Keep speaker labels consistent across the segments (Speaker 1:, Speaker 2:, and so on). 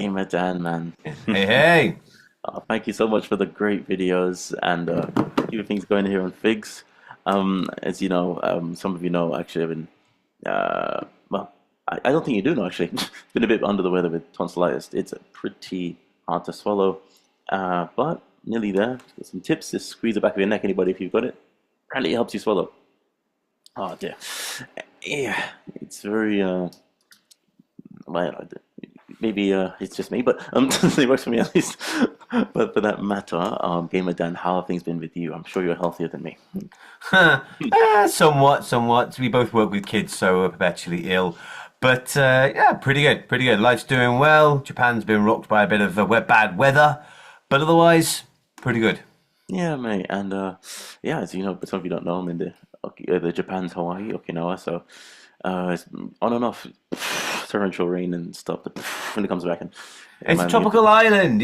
Speaker 1: Gamer Dan, man.
Speaker 2: Hey, hey.
Speaker 1: Thank you so much for the great videos and keeping things going here on Figs. As you know, some of you know, actually, I've been, well, I don't think you do know, actually. Been a bit under the weather with tonsillitis. It's pretty hard to swallow, but nearly there. Got some tips. Just squeeze the back of your neck, anybody, if you've got it. Apparently, it helps you swallow. Oh, dear. Yeah, it's very, well, maybe it's just me, but it works for me at least. But for that matter, Gamer Dan, how have things been with you? I'm sure you're healthier than me.
Speaker 2: Somewhat. We both work with kids, so we're perpetually ill. But yeah, pretty good, pretty good. Life's doing well. Japan's been rocked by a bit of bad weather, but otherwise, pretty good.
Speaker 1: Yeah, mate, and yeah, as you know, but some of you don't know, I'm in the Japan's Hawaii, Okinawa, so it's on and off, torrential rain and stuff. When it comes back and
Speaker 2: It's a
Speaker 1: remind me of
Speaker 2: tropical island.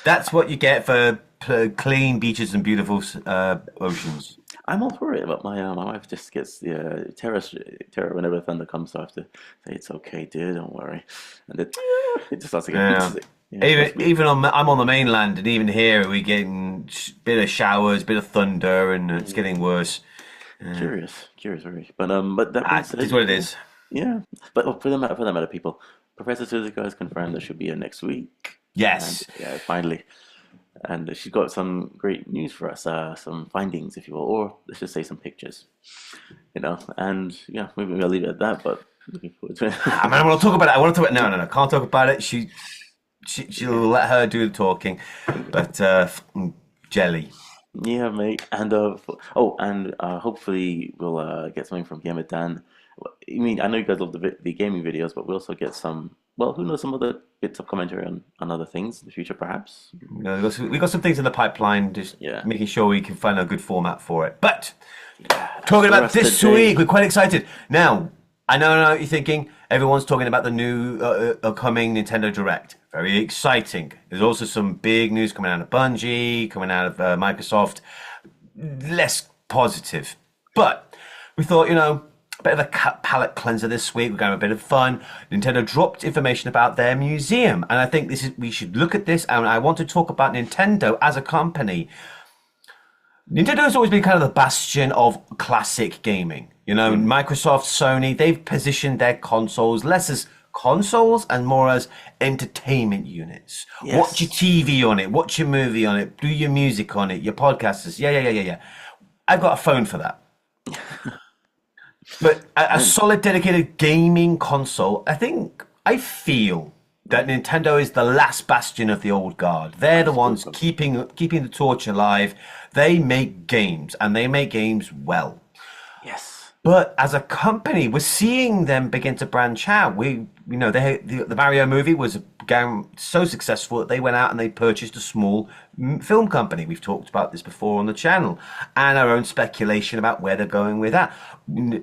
Speaker 2: That's what you get for clean beaches and beautiful oceans.
Speaker 1: I'm all for it, but my wife just gets the terror whenever thunder comes. So I have to say it's okay, dear, don't worry, and it just starts to get
Speaker 2: Yeah.
Speaker 1: yeah, it
Speaker 2: Even
Speaker 1: must be
Speaker 2: even on I'm on the mainland, and even here we getting bit of showers, bit of thunder, and it's getting worse.
Speaker 1: curious, very. But that being
Speaker 2: It is
Speaker 1: said,
Speaker 2: what it is.
Speaker 1: yeah. But for the matter, people, Professor Suzuka has confirmed that she'll be here next week, and
Speaker 2: Yes.
Speaker 1: yeah, finally. And she's got some great news for us, some findings, if you will, or let's just say some pictures, And yeah, maybe I'll leave it at that. But looking forward to
Speaker 2: I mean,
Speaker 1: it.
Speaker 2: I want to talk about it. I want to talk about no, can't talk about it. She'll let her do the talking, but jelly.
Speaker 1: Yeah, mate. And hopefully we'll get something from Gamer Dan. I mean, I know you guys love the gaming videos, but we'll also get some. Well, who knows, some other bits of commentary on other things in the future, perhaps.
Speaker 2: We got some things in the pipeline, just
Speaker 1: Yeah.
Speaker 2: making sure we can find a good format for it. But
Speaker 1: Yeah, that's
Speaker 2: talking
Speaker 1: for
Speaker 2: about
Speaker 1: us
Speaker 2: this
Speaker 1: today.
Speaker 2: week, we're quite excited. Now, I know what you're thinking. Everyone's talking about the new upcoming Nintendo Direct. Very exciting. There's also some big news coming out of Bungie, coming out of Microsoft. Less positive. But we thought, a bit of a palate cleanser this week. We're going to have a bit of fun. Nintendo dropped information about their museum. And I think we should look at this. And I want to talk about Nintendo as a company. Nintendo has always been kind of the bastion of classic gaming. Microsoft, Sony, they've positioned their consoles less as consoles and more as entertainment units. Watch your
Speaker 1: Yes.
Speaker 2: TV on it, watch your movie on it, do your music on it, your podcasters. Yeah. I've got a phone for that. But a
Speaker 1: And
Speaker 2: solid, dedicated gaming console, I feel that Nintendo is the last bastion of the old guard. They're
Speaker 1: I
Speaker 2: the
Speaker 1: suppose
Speaker 2: ones
Speaker 1: so.
Speaker 2: keeping the torch alive. They make games, and they make games well.
Speaker 1: Yes.
Speaker 2: But as a company, we're seeing them begin to branch out. The Mario movie was so successful that they went out and they purchased a small film company. We've talked about this before on the channel, and our own speculation about where they're going with that.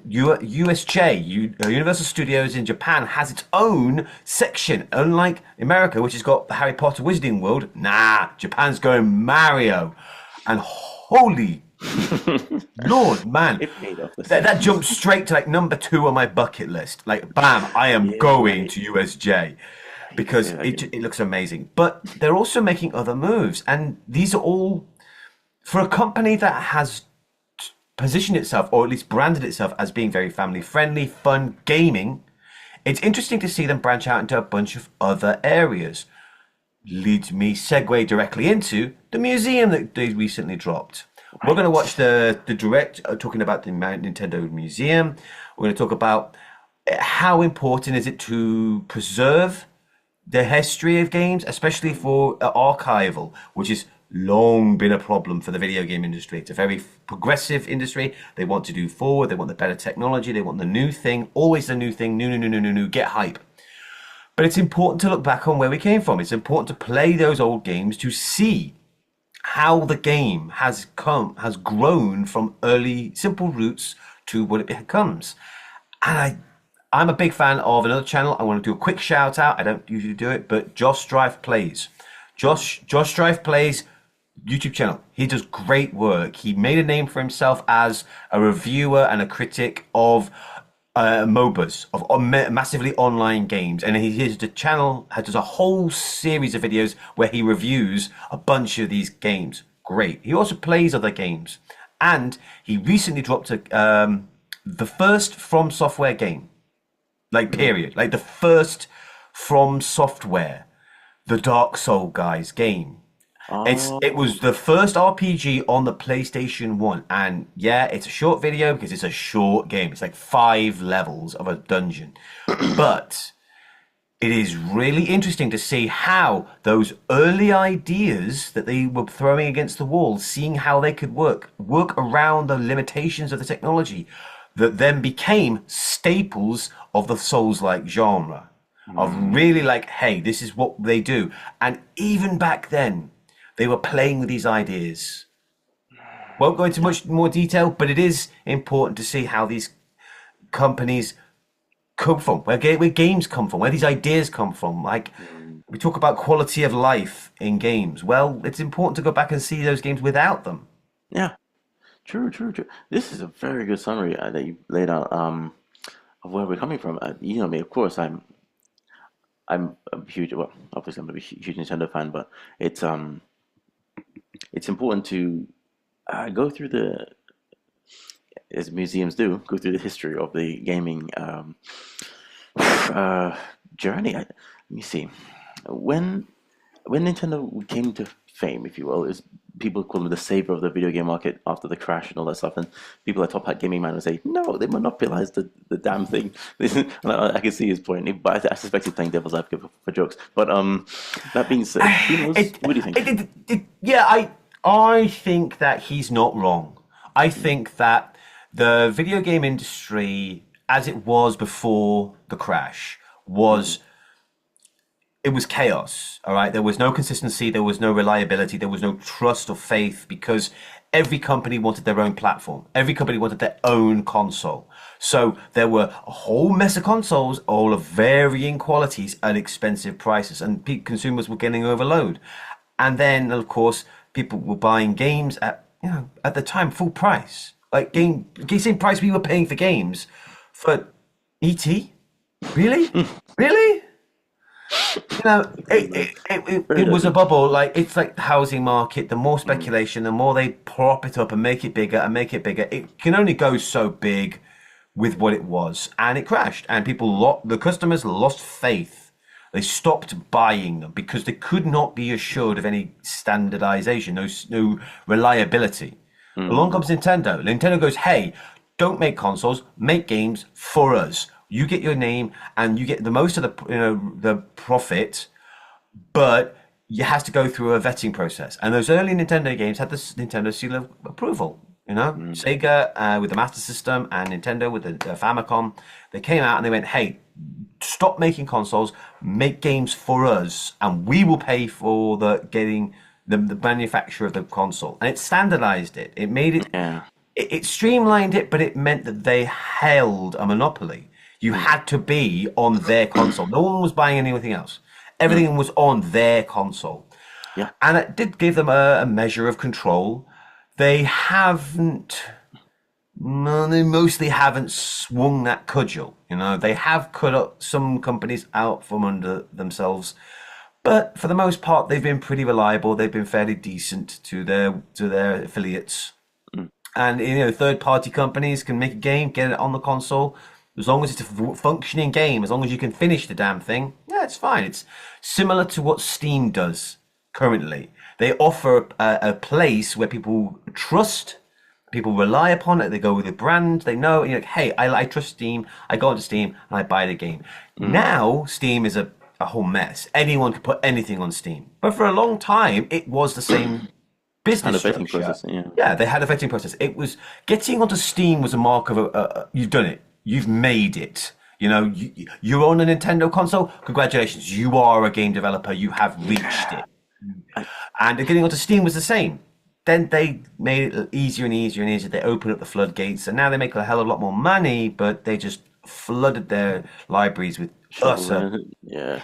Speaker 2: Universal Studios in Japan, has its own section, unlike America, which has got the Harry Potter Wizarding World. Nah, Japan's going Mario, and holy Lord, man,
Speaker 1: It paid off the
Speaker 2: that
Speaker 1: savings.
Speaker 2: jumped straight to like number 2 on my bucket list. Like, bam, I am
Speaker 1: Yeah,
Speaker 2: going
Speaker 1: mate.
Speaker 2: to USJ because
Speaker 1: Yeah,
Speaker 2: it looks amazing. But they're also making other moves, and these are all for a company that has positioned itself, or at least branded itself, as being very family friendly, fun gaming. It's interesting to see them branch out into a bunch of other areas. Leads me segue directly into the museum that they recently dropped. We're going to
Speaker 1: Right.
Speaker 2: watch the direct talking about the Nintendo Museum. We're going to talk about how important is it to preserve the history of games, especially for archival, which has long been a problem for the video game industry. It's a very progressive industry. They want to do forward. They want the better technology. They want the new thing, always the new thing, new, get hype. But it's important to look back on where we came from. It's important to play those old games to see how the game has grown from early simple roots to what it becomes. And I'm a big fan of another channel. I want to do a quick shout out. I don't usually do it, but Josh Strife Plays. Josh Strife Plays YouTube channel. He does great work. He made a name for himself as a reviewer and a critic of MOBAs of massively online games, and his the channel does a whole series of videos where he reviews a bunch of these games. Great. He also plays other games, and he recently dropped the first From Software game, like period, like the first From Software, the Dark Soul guys game. It
Speaker 1: Oh,
Speaker 2: was the first RPG on the PlayStation 1. And yeah, it's a short video because it's a short game. It's like 5 levels of a dungeon. But it is really interesting to see how those early ideas that they were throwing against the wall, seeing how they could work around the limitations of the technology, that then became staples of the Souls-like genre. Of really like, hey, this is what they do. And even back then, they were playing with these ideas. Won't go into
Speaker 1: yeah,
Speaker 2: much more detail, but it is important to see how these companies come from, where games come from, where these ideas come from. Like,
Speaker 1: mm,
Speaker 2: we talk about quality of life in games. Well, it's important to go back and see those games without them.
Speaker 1: yeah. True, true, true. This is a very good summary that you laid out of where we're coming from. You know me, of course. I'm a huge, well, obviously I'm a huge Nintendo fan, but it's important to go through the, as museums do, go through the history of the gaming uh, journey. Let me see. When when Nintendo came to fame, if you will, is people call them the savior of the video game market after the crash and all that stuff. And people at Top Hat Gaming Man would say, no, they monopolized the damn thing. And I can see his point, but I suspect he's playing devil's advocate for jokes. But that being said, who knows?
Speaker 2: It,
Speaker 1: What do you think?
Speaker 2: yeah, I think that he's not wrong. I think that the video game industry, as it was before the crash,
Speaker 1: Mm,
Speaker 2: was it was chaos. All right, there was no consistency, there was no reliability, there was no trust or faith because every company wanted their own platform. Every company wanted their own console. So there were a whole mess of consoles, all of varying qualities and expensive prices, and consumers were getting overload. And then, of course, people were buying games at at the time full price, like same price we were paying for games for ET. Really, really? It
Speaker 1: very
Speaker 2: was a
Speaker 1: likely.
Speaker 2: bubble. Like it's like the housing market. The more speculation, the more they prop it up and make it bigger and make it bigger. It can only go so big with what it was, and it crashed. And the customers lost faith. They stopped buying them because they could not be assured of any standardization, no reliability. Along
Speaker 1: Mm,
Speaker 2: comes Nintendo. Nintendo goes, "Hey, don't make consoles, make games for us. You get your name and you get the most of the profit, but it has to go through a vetting process." And those early Nintendo games had this Nintendo seal of approval.
Speaker 1: mm,
Speaker 2: Sega with the Master System and Nintendo with the Famicom, they came out and they went, "Hey, stop making consoles, make games for us, and we will pay for the getting the manufacture of the console." And it standardized it. It made it
Speaker 1: yeah.
Speaker 2: it streamlined it, but it meant that they held a monopoly. You
Speaker 1: Mm,
Speaker 2: had to be on their console. No one was buying anything else.
Speaker 1: mm,
Speaker 2: Everything was on their console.
Speaker 1: yeah.
Speaker 2: And it did give them a measure of control. They haven't, no, they mostly haven't swung that cudgel. They have cut up some companies out from under themselves. But for the most part, they've been pretty reliable. They've been fairly decent to their affiliates.
Speaker 1: Mm,
Speaker 2: And third party companies can make a game, get it on the console. As long as it's a functioning game, as long as you can finish the damn thing, yeah, it's fine. It's similar to what Steam does currently. They offer a place where people trust, people rely upon it. They go with a brand. They know, like, hey, I trust Steam. I go onto Steam and I buy the game.
Speaker 1: mm.
Speaker 2: Now, Steam is a whole mess. Anyone can put anything on Steam. But for a long time, it was the same
Speaker 1: And
Speaker 2: business
Speaker 1: the vetting
Speaker 2: structure.
Speaker 1: process, yeah.
Speaker 2: Yeah, they had a vetting process. It was getting onto Steam was a mark of you've done it. You've made it. You're on a Nintendo console. Congratulations, you are a game developer. You have reached it.
Speaker 1: I,
Speaker 2: And getting onto Steam was the same. Then they made it easier and easier and easier. They opened up the floodgates, and now they make a hell of a lot more money. But they just flooded their libraries with utter
Speaker 1: shovelware, yeah.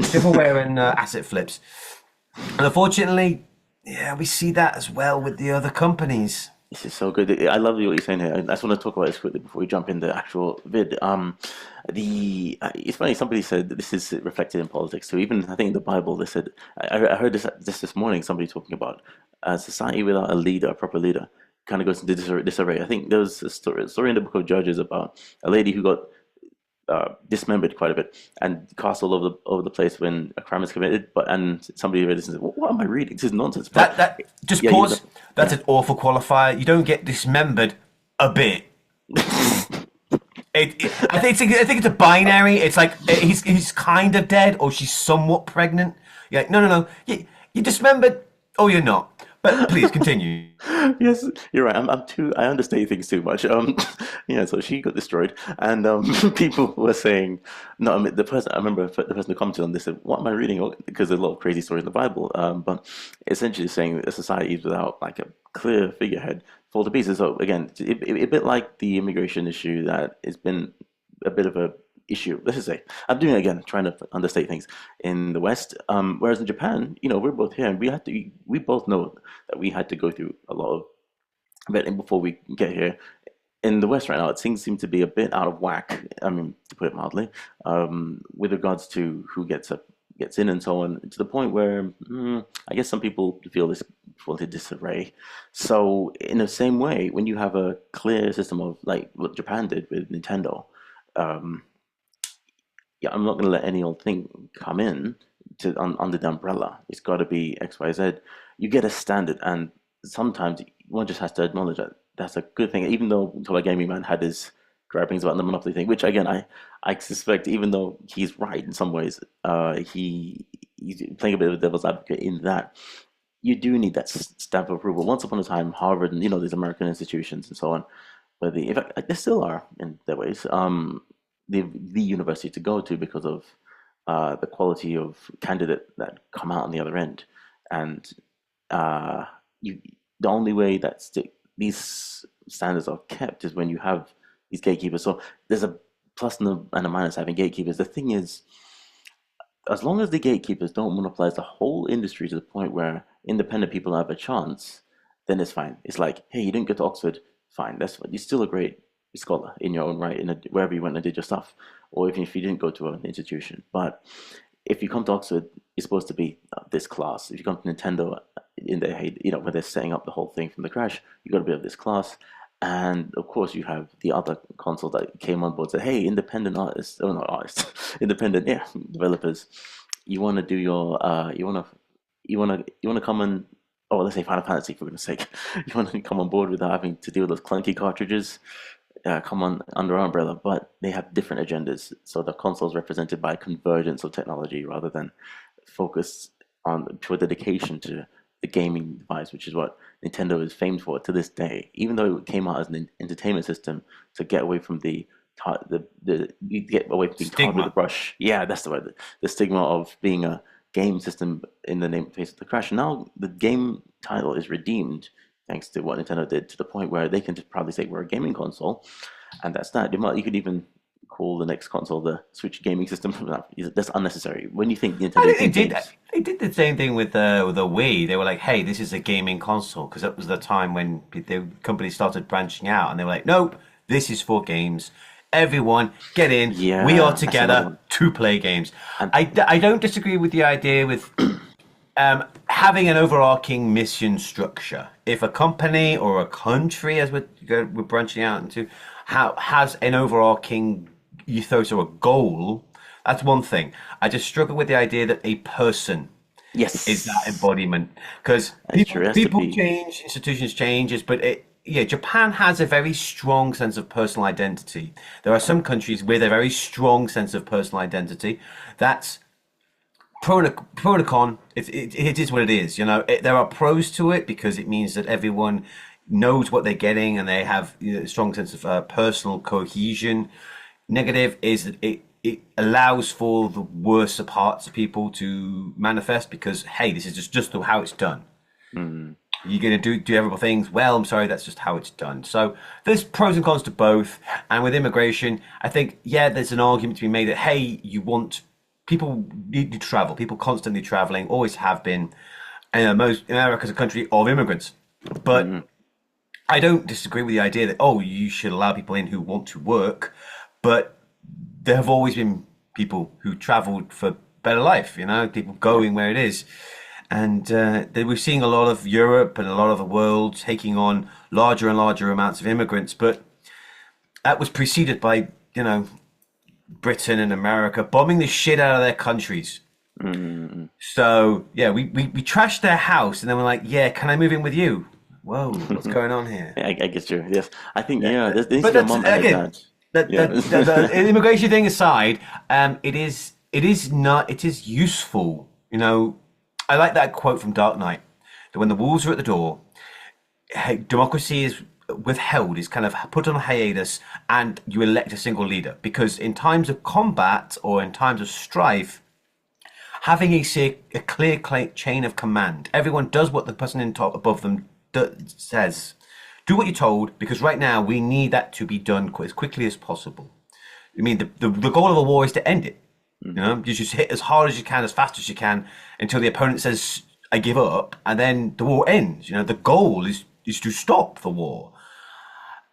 Speaker 2: shovelware and asset flips. And unfortunately, yeah, we see that as well with the other companies.
Speaker 1: This is so good. I love what you're saying here. I just want to talk about this quickly before we jump in the actual vid. It's funny. Somebody said that this is reflected in politics too. Even I think in the Bible, they said I heard this just this morning. Somebody talking about a society without a leader, a proper leader, kind of goes into disarray. I think there was a story in the book of Judges about a lady who got dismembered quite a bit and cast all over the place when a crime is committed. But and somebody read this and said, "What am I reading? This is nonsense." But
Speaker 2: That just
Speaker 1: yeah,
Speaker 2: pause. That's
Speaker 1: yeah.
Speaker 2: an awful qualifier. You don't get dismembered a bit. I think it's a binary. It's like he's kind of dead, or she's somewhat pregnant. You're like, no. You dismembered, or you're not. But please continue.
Speaker 1: Yes, you're right. I understate things too much. Yeah. So she got destroyed, and people were saying, no. I mean, I remember the person who commented on this said, "What am I reading?" Oh, because there's a lot of crazy stories in the Bible. But essentially saying that a society without like a clear figurehead fall to pieces. So again, a bit like the immigration issue that has been a bit of a issue. Let's just say I'm doing it again, trying to understate things in the West. Whereas in Japan, we're both here, and we both know that we had to go through a lot of vetting before we get here. In the West right now, things seem to be a bit out of whack. I mean, to put it mildly, with regards to who gets in and so on, to the point where I guess some people fall into disarray. So in the same way, when you have a clear system of like what Japan did with Nintendo, um, yeah, I'm not going to let any old thing come in under the umbrella. It's got to be X, Y, Z. You get a standard, and sometimes one just has to acknowledge that that's a good thing. Even though Toba Gaming Man had his gripings about the monopoly thing, which again I suspect, even though he's right in some ways, he's playing a bit of a devil's advocate in that you do need that stamp of approval. Once upon a time, Harvard and these American institutions and so on, but in fact, they still are in their ways. The university to go to because of the quality of candidate that come out on the other end, and uh, you the only way that these standards are kept is when you have these gatekeepers. So there's a plus and a minus having gatekeepers. The thing is, as long as the gatekeepers don't monopolize the whole industry to the point where independent people have a chance, then it's fine. It's like, hey, you didn't go to Oxford, fine, that's fine. You're still a great scholar in your own right, wherever you went and did your stuff, or even if you didn't go to an institution. But if you come to Oxford, you're supposed to be this class. If you come to Nintendo in their heyday, when they're setting up the whole thing from the crash, you got to be of this class. And of course, you have the other consoles that came on board and said, "Hey, independent artists, oh not artists, independent, yeah, developers, you want to do your, you want to come and, oh, let's say Final Fantasy for goodness sake, you want to come on board without having to deal with those clunky cartridges, come on under our umbrella." But they have different agendas. So the console is represented by convergence of technology rather than focus on pure dedication to the gaming device, which is what Nintendo is famed for to this day. Even though it came out as an entertainment system to get away from you get away from being tarred with a
Speaker 2: Stigma.
Speaker 1: brush. Yeah, that's the word. The stigma of being a game system in the name face of the crash. Now the game title is redeemed thanks to what Nintendo did to the point where they can just proudly say we're a gaming console, and that's that. You could even call the next console the Switch gaming system. That's unnecessary. When you think
Speaker 2: I
Speaker 1: Nintendo, you
Speaker 2: think
Speaker 1: think
Speaker 2: they did.
Speaker 1: games.
Speaker 2: They did the same thing with the Wii. They were like, "Hey, this is a gaming console," because that was the time when the companies started branching out, and they were like, "Nope, this is for games. Everyone, get in. We are
Speaker 1: Yeah, that's another
Speaker 2: together
Speaker 1: one.
Speaker 2: to play games."
Speaker 1: And
Speaker 2: I don't disagree with the idea with having an overarching mission structure. If a company or a country, as we're branching out into, has an overarching ethos or a goal, that's one thing. I just struggle with the idea that a person is that
Speaker 1: yes,
Speaker 2: embodiment because
Speaker 1: that's true. It has to
Speaker 2: people
Speaker 1: be.
Speaker 2: change, institutions changes, but yeah, Japan has a very strong sense of personal identity. There are some countries with a very strong sense of personal identity. That's pro and a con. It is what it is. There are pros to it because it means that everyone knows what they're getting and they have a strong sense of personal cohesion. Negative is that it allows for the worst parts of people to manifest because hey, this is just how it's done.
Speaker 1: Mm,
Speaker 2: You're going to do everything things. Well, I'm sorry, that's just how it's done. So there's pros and cons to both. And with immigration, I think, yeah, there's an argument to be made that, hey, people need to travel. People constantly traveling, always have been. And most America's a country of immigrants. But
Speaker 1: mm,
Speaker 2: I don't disagree with the idea that, oh, you should allow people in who want to work, but there have always been people who traveled for better life, people
Speaker 1: Yeah.
Speaker 2: going where it is. And we're seeing a lot of Europe and a lot of the world taking on larger and larger amounts of immigrants, but that was preceded by, Britain and America bombing the shit out of their countries.
Speaker 1: Mm.
Speaker 2: So, yeah, we trashed their house and then we're like, yeah, can I move in with you? Whoa, what's going on here?
Speaker 1: I guess you're, yes. I think,
Speaker 2: Yeah,
Speaker 1: yeah, there needs
Speaker 2: but
Speaker 1: to be a
Speaker 2: that's
Speaker 1: mom and a
Speaker 2: again,
Speaker 1: dad. Yeah.
Speaker 2: the immigration thing aside, it is useful. I like that quote from Dark Knight that when the wolves are at the door, democracy is withheld, is kind of put on hiatus, and you elect a single leader. Because in times of combat or in times of strife, having a clear chain of command, everyone does what the person in top above them says. Do what you're told, because right now we need that to be done as quickly as possible. I mean, the goal of a war is to end it. You just hit as hard as you can, as fast as you can, until the opponent says, "I give up," and then the war ends. The goal is to stop the war.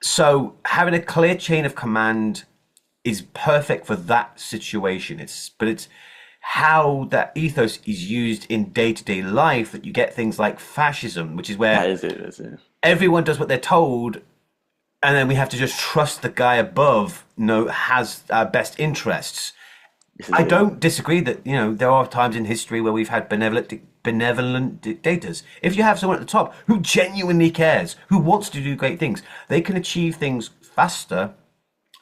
Speaker 2: So having a clear chain of command is perfect for that situation. But it's how that ethos is used in day-to-day life that you get things like fascism, which is
Speaker 1: That
Speaker 2: where
Speaker 1: is it, that's it.
Speaker 2: everyone does what they're told, and then we have to just trust the guy above has our best interests.
Speaker 1: This is
Speaker 2: I
Speaker 1: it.
Speaker 2: don't disagree that there are times in history where we've had benevolent dictators. If you have someone at the top who genuinely cares, who wants to do great things, they can achieve things faster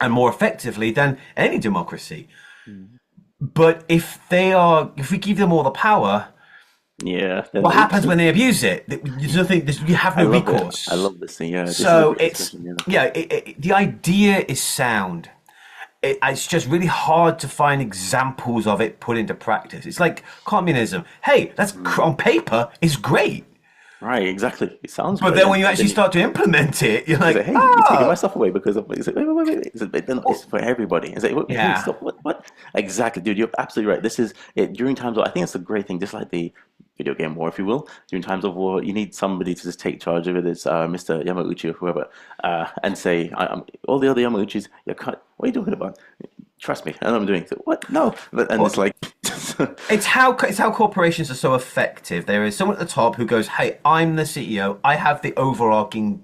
Speaker 2: and more effectively than any democracy. But if we give them all the power,
Speaker 1: Yeah. Then,
Speaker 2: what
Speaker 1: oops.
Speaker 2: happens when they abuse it? There's nothing. You have
Speaker 1: I
Speaker 2: no
Speaker 1: love it.
Speaker 2: recourse.
Speaker 1: I love this thing. Yeah. This is a
Speaker 2: So
Speaker 1: great
Speaker 2: it's
Speaker 1: discussion. Yeah.
Speaker 2: yeah, the idea is sound. It's just really hard to find examples of it put into practice. It's like communism. Hey, that's on paper is great,
Speaker 1: Right. Exactly. It sounds
Speaker 2: but
Speaker 1: great.
Speaker 2: then when you
Speaker 1: And
Speaker 2: actually
Speaker 1: then
Speaker 2: start to implement it, you're
Speaker 1: he's
Speaker 2: like,
Speaker 1: like, hey, you're taking my
Speaker 2: ah,
Speaker 1: stuff away because of. He's like, wait. He's like, no, it's for everybody. He's like, hey,
Speaker 2: yeah,
Speaker 1: stop. What? Exactly, dude. You're absolutely right. This is it. During times of, I think it's a great thing, just like the video game war, if you will. During times of war, you need somebody to just take charge of it. It's Mr. Yamauchi or whoever, and say, all the other Yamauchis, you're cut. What are you talking about? Trust me, I know what I'm doing. So, what? No. But and it's
Speaker 2: well,
Speaker 1: like,
Speaker 2: it's how corporations are so effective. There is someone at the top who goes, "Hey, I'm the CEO. I have the overarching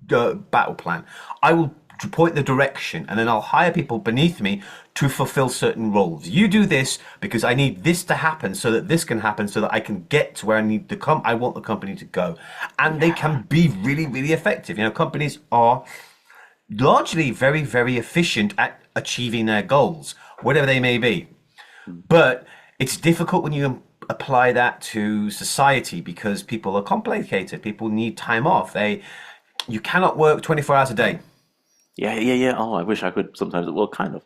Speaker 2: battle plan. I will point the direction, and then I'll hire people beneath me to fulfill certain roles. You do this because I need this to happen, so that this can happen, so that I can get to where I need to come. I want the company to go, and they
Speaker 1: yeah,
Speaker 2: can be really, really effective. Companies are largely very, very efficient at achieving their goals, whatever they may be. But it's difficult when you apply that to society because people are complicated. People need time off. You cannot work 24 hours a day.
Speaker 1: yeah. Oh, I wish I could sometimes. Well, kind of.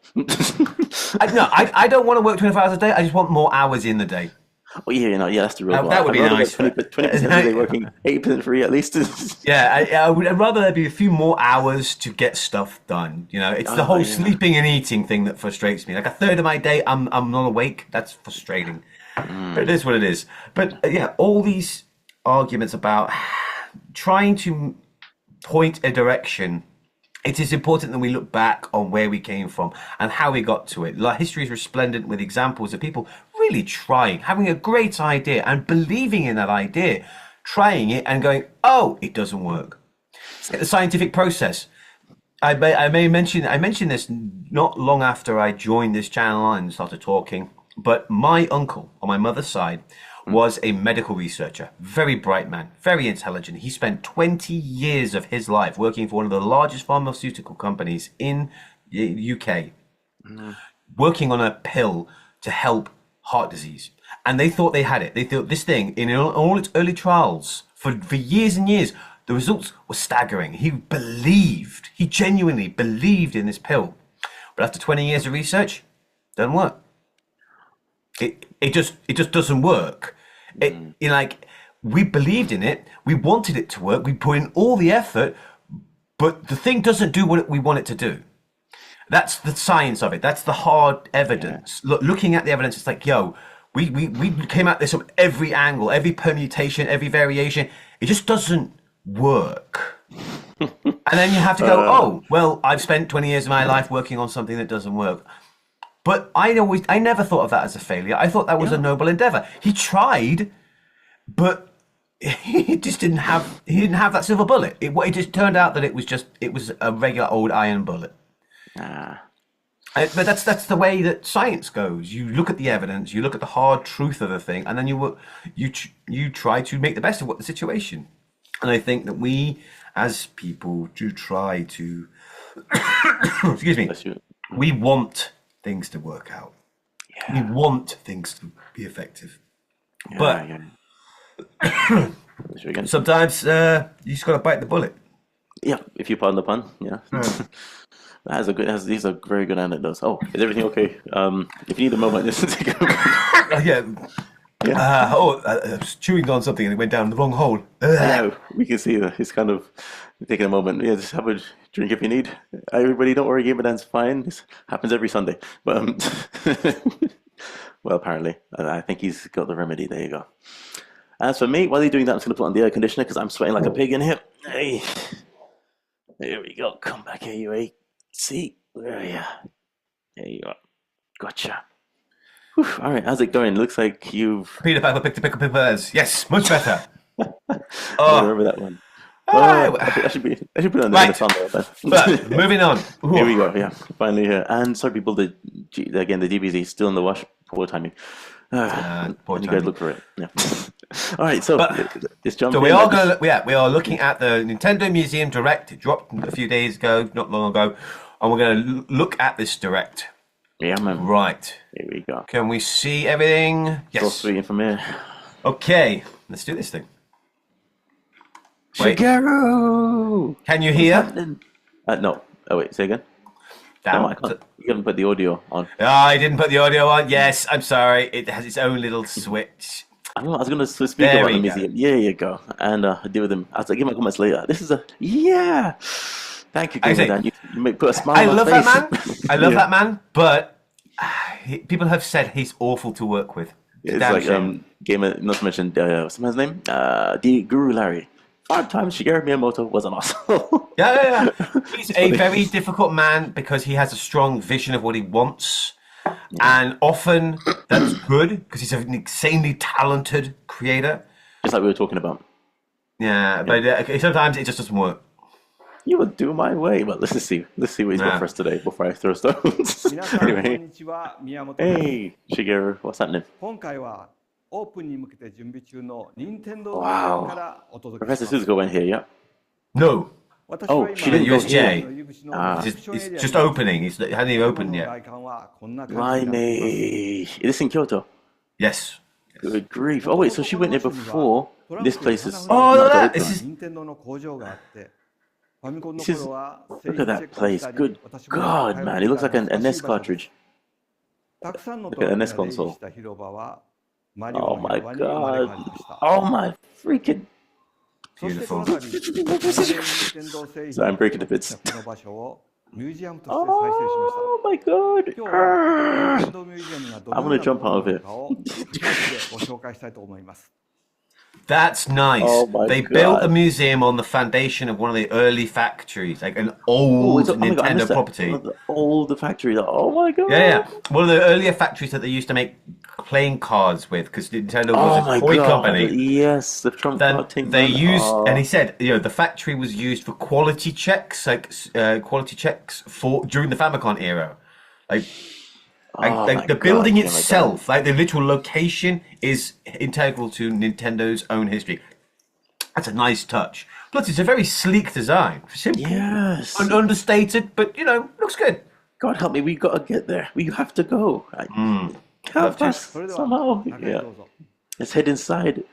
Speaker 2: No, I don't want to work 24 hours a day. I just want more hours in the day.
Speaker 1: Oh yeah, yeah, that's the real goal.
Speaker 2: That would
Speaker 1: I'd
Speaker 2: be
Speaker 1: rather work
Speaker 2: nice.
Speaker 1: 20% of the day working 80% free at least.
Speaker 2: Yeah, I'd rather there be a few more hours to get stuff done. It's the
Speaker 1: Oh
Speaker 2: whole
Speaker 1: yeah.
Speaker 2: sleeping and eating thing that frustrates me. Like a third of my day, I'm not awake. That's frustrating. But it is what it is. But yeah, all these arguments about trying to point a direction. It is important that we look back on where we came from and how we got to it. Like, history is resplendent with examples of people really trying, having a great idea and believing in that idea, trying it and going, oh, it doesn't work. It's like the scientific process. I mentioned this not long after I joined this channel and started talking, but my uncle on my mother's side was a medical researcher, very bright man, very intelligent. He spent 20 years of his life working for one of the largest pharmaceutical companies in the UK, working on a pill to help heart disease. And they thought they had it. They thought this thing, in all its early trials, for years and years, the results were staggering. He genuinely believed in this pill. But after 20 years of research, it doesn't work. It just doesn't work. We believed in it, we wanted it to work, we put in all the effort, but the thing doesn't do what we want it to do. That's the science of it. That's the hard
Speaker 1: Yeah.
Speaker 2: evidence. Looking at the evidence, it's like, yo, we came at this from every angle, every permutation, every variation. It just doesn't work. And then you have to go,
Speaker 1: Uh,
Speaker 2: oh, well, I've spent 20 years of my life working on something that doesn't work. But I never thought of that as a failure. I thought that was a
Speaker 1: yeah,
Speaker 2: noble endeavor. He tried, but he just didn't have that silver bullet. It just turned out that it was a regular old iron bullet.
Speaker 1: ah,
Speaker 2: But that's the way that science goes. You look at the evidence, you look at the hard truth of the thing, and then you try to make the best of what the situation. And I think that we, as people, do try to. Excuse me.
Speaker 1: bless you.
Speaker 2: We want things to work out. We
Speaker 1: Yeah,
Speaker 2: want things to be effective.
Speaker 1: yeah,
Speaker 2: But
Speaker 1: yeah. Bless you again.
Speaker 2: sometimes you just got to bite the bullet.
Speaker 1: Yeah, if you pardon the pun. Yeah. These are very good anecdotes. Oh, is everything okay? If you need a moment, just take a moment.
Speaker 2: Yeah.
Speaker 1: Yeah.
Speaker 2: I was chewing on something and it went down the wrong hole.
Speaker 1: Yeah, we can see that he's kind of taking a moment. Yeah, just have a drink if you need. Everybody, don't worry, Game of Dance fine. This happens every Sunday. But well, apparently, I think he's got the remedy. There you go. As for me, while you're doing that, I'm just gonna put on the air conditioner because I'm sweating like a pig in here. Hey, there we go. Come back here, you eight. See, where are you? There you are. Gotcha. Whew. All right, how's it going? Looks like you've.
Speaker 2: Peter Piper picked a pick of peppers. Yes, much better.
Speaker 1: I
Speaker 2: Oh,
Speaker 1: remember that one.
Speaker 2: ah,
Speaker 1: I should put it on the
Speaker 2: right.
Speaker 1: song there.
Speaker 2: But moving on.
Speaker 1: Here
Speaker 2: Ooh.
Speaker 1: we go. Yeah, finally here. And sorry, people. Again, the DBZ is still in the wash. Poor timing.
Speaker 2: Poor
Speaker 1: And you guys
Speaker 2: timing.
Speaker 1: look for it. Yeah. All right. So
Speaker 2: But
Speaker 1: let's jump
Speaker 2: so
Speaker 1: in.
Speaker 2: we are looking at the Nintendo Museum Direct. It dropped a few days ago, not long ago, and we're going to look at this Direct.
Speaker 1: Yeah, man.
Speaker 2: Right.
Speaker 1: Here we go.
Speaker 2: Can we see everything?
Speaker 1: Go
Speaker 2: Yes.
Speaker 1: sweet from here.
Speaker 2: Okay. Let's do this thing. Wait.
Speaker 1: Shigeru!
Speaker 2: Can you
Speaker 1: What's
Speaker 2: hear?
Speaker 1: happening? No. Oh wait. Say again.
Speaker 2: Damn.
Speaker 1: No, I can't. You haven't put the audio on.
Speaker 2: Oh, I didn't put the audio on. Yes, I'm sorry. It has its own little switch.
Speaker 1: I know. I was going to speak
Speaker 2: There
Speaker 1: about the
Speaker 2: we go.
Speaker 1: museum. Yeah, you go. And deal with them. I'll give my comments later. This is a yeah. Thank you,
Speaker 2: I
Speaker 1: Gamer
Speaker 2: say,
Speaker 1: Dan. You make put a smile
Speaker 2: I
Speaker 1: on my
Speaker 2: love that
Speaker 1: face.
Speaker 2: man. I love
Speaker 1: Yeah.
Speaker 2: that man. But people have said he's awful to work with.
Speaker 1: It's
Speaker 2: Damn
Speaker 1: like
Speaker 2: shame.
Speaker 1: Gamer. Not to mention what's his name? The Guru Larry. 5 times Shigeru Miyamoto was an asshole.
Speaker 2: Yeah. He's
Speaker 1: It's
Speaker 2: a
Speaker 1: funny.
Speaker 2: very difficult man because he has a strong vision of what he wants. And often that's good because he's an insanely talented creator.
Speaker 1: Just like we were talking about.
Speaker 2: Yeah, but sometimes it just doesn't work.
Speaker 1: You will do my way. Well, let's see. Let's see what he's got
Speaker 2: Yeah.
Speaker 1: for us today before I throw stones.
Speaker 3: 皆さん、こん
Speaker 1: Anyway,
Speaker 3: にちは。宮本です。
Speaker 1: hey Shigeru, what's happening?
Speaker 3: 今回はオープンに向けて準備中の任天堂
Speaker 1: Wow.
Speaker 3: からお届けし
Speaker 1: Professor
Speaker 3: ます
Speaker 1: Suzuka went here, yeah.
Speaker 2: No,
Speaker 3: 私は
Speaker 1: Oh,
Speaker 3: 今
Speaker 1: she didn't
Speaker 2: go here.
Speaker 3: の入り口の
Speaker 1: Ah.
Speaker 3: レセプションエ
Speaker 2: it's
Speaker 3: リア
Speaker 2: just
Speaker 3: に
Speaker 2: opening. It hasn't even
Speaker 3: 建物
Speaker 2: opened
Speaker 3: の
Speaker 2: yet.
Speaker 3: 外観はこんな感じになっています
Speaker 1: Blimey. Is this in Kyoto?
Speaker 2: Yes.
Speaker 1: Good grief. Oh, wait, so she went there before. This place is
Speaker 2: Oh, look at
Speaker 1: not
Speaker 2: that.
Speaker 1: open.
Speaker 2: This is
Speaker 3: 任天堂の工場があってファミコンの
Speaker 1: This is-
Speaker 3: 頃は
Speaker 1: Look at that place. Good
Speaker 3: 私も
Speaker 1: God, man. It looks like an NES cartridge.
Speaker 3: たくさんの
Speaker 1: Look at the
Speaker 3: トラッ
Speaker 1: NES
Speaker 3: クが出入
Speaker 1: console.
Speaker 3: りした広場はマリオ
Speaker 1: Oh
Speaker 3: の
Speaker 1: my
Speaker 3: 広場に生まれ変
Speaker 1: God.
Speaker 3: わりました
Speaker 1: Oh my freaking.
Speaker 3: そしてこ
Speaker 2: Beautiful.
Speaker 3: の度、任天堂製
Speaker 1: So I'm
Speaker 3: 品
Speaker 1: breaking the bits.
Speaker 3: この場所をミュージアムとして再生しました。
Speaker 1: Oh my God.
Speaker 3: 今日は任天堂ミュージアムがど
Speaker 1: I'm
Speaker 3: のよ
Speaker 1: gonna
Speaker 3: うな
Speaker 1: jump
Speaker 3: も
Speaker 1: out
Speaker 3: の
Speaker 1: of
Speaker 3: な
Speaker 1: it.
Speaker 3: のかをフルでご紹介したいと思います。
Speaker 2: That's nice.
Speaker 1: Oh my
Speaker 2: They built a
Speaker 1: God.
Speaker 2: museum on the foundation of one of the early factories, like an
Speaker 1: Oh,
Speaker 2: old
Speaker 1: oh my God, I
Speaker 2: Nintendo
Speaker 1: missed that.
Speaker 2: property.
Speaker 1: One of the old factory. Oh my God.
Speaker 2: Yeah. One of the earlier factories that they used to make playing cards with, because Nintendo
Speaker 1: Oh
Speaker 2: was
Speaker 1: my
Speaker 2: a toy
Speaker 1: God.
Speaker 2: company.
Speaker 1: Yes, the Trump
Speaker 2: Then
Speaker 1: card thing.
Speaker 2: they
Speaker 1: man.
Speaker 2: used,
Speaker 1: Oh.
Speaker 2: and he said, the factory was used for quality checks, for during the Famicom era.
Speaker 1: Oh my
Speaker 2: The
Speaker 1: God,
Speaker 2: building
Speaker 1: oh my
Speaker 2: itself, like the literal location, is integral to Nintendo's own history. That's a nice touch. Plus, it's a very sleek design. Simple,
Speaker 1: Yes.
Speaker 2: understated, but looks good.
Speaker 1: God help me, we gotta get there. We have to go. Help us
Speaker 3: それでは
Speaker 1: somehow.
Speaker 3: 中へ
Speaker 1: Yeah.
Speaker 3: どうぞ。
Speaker 1: Let's head inside.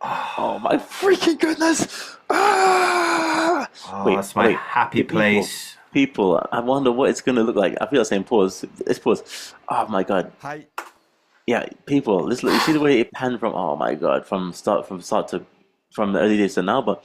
Speaker 1: Oh my freaking goodness! Ah!
Speaker 2: Oh,
Speaker 1: Wait,
Speaker 2: that's my
Speaker 1: wait.
Speaker 2: happy
Speaker 1: People,
Speaker 2: place.
Speaker 1: People, I wonder what it's gonna look like. I feel like saying pause. Let's pause. Oh my God.
Speaker 3: はい。
Speaker 1: Yeah, people. Let's look. You see the way it panned from. Oh my God, from the early days to now. But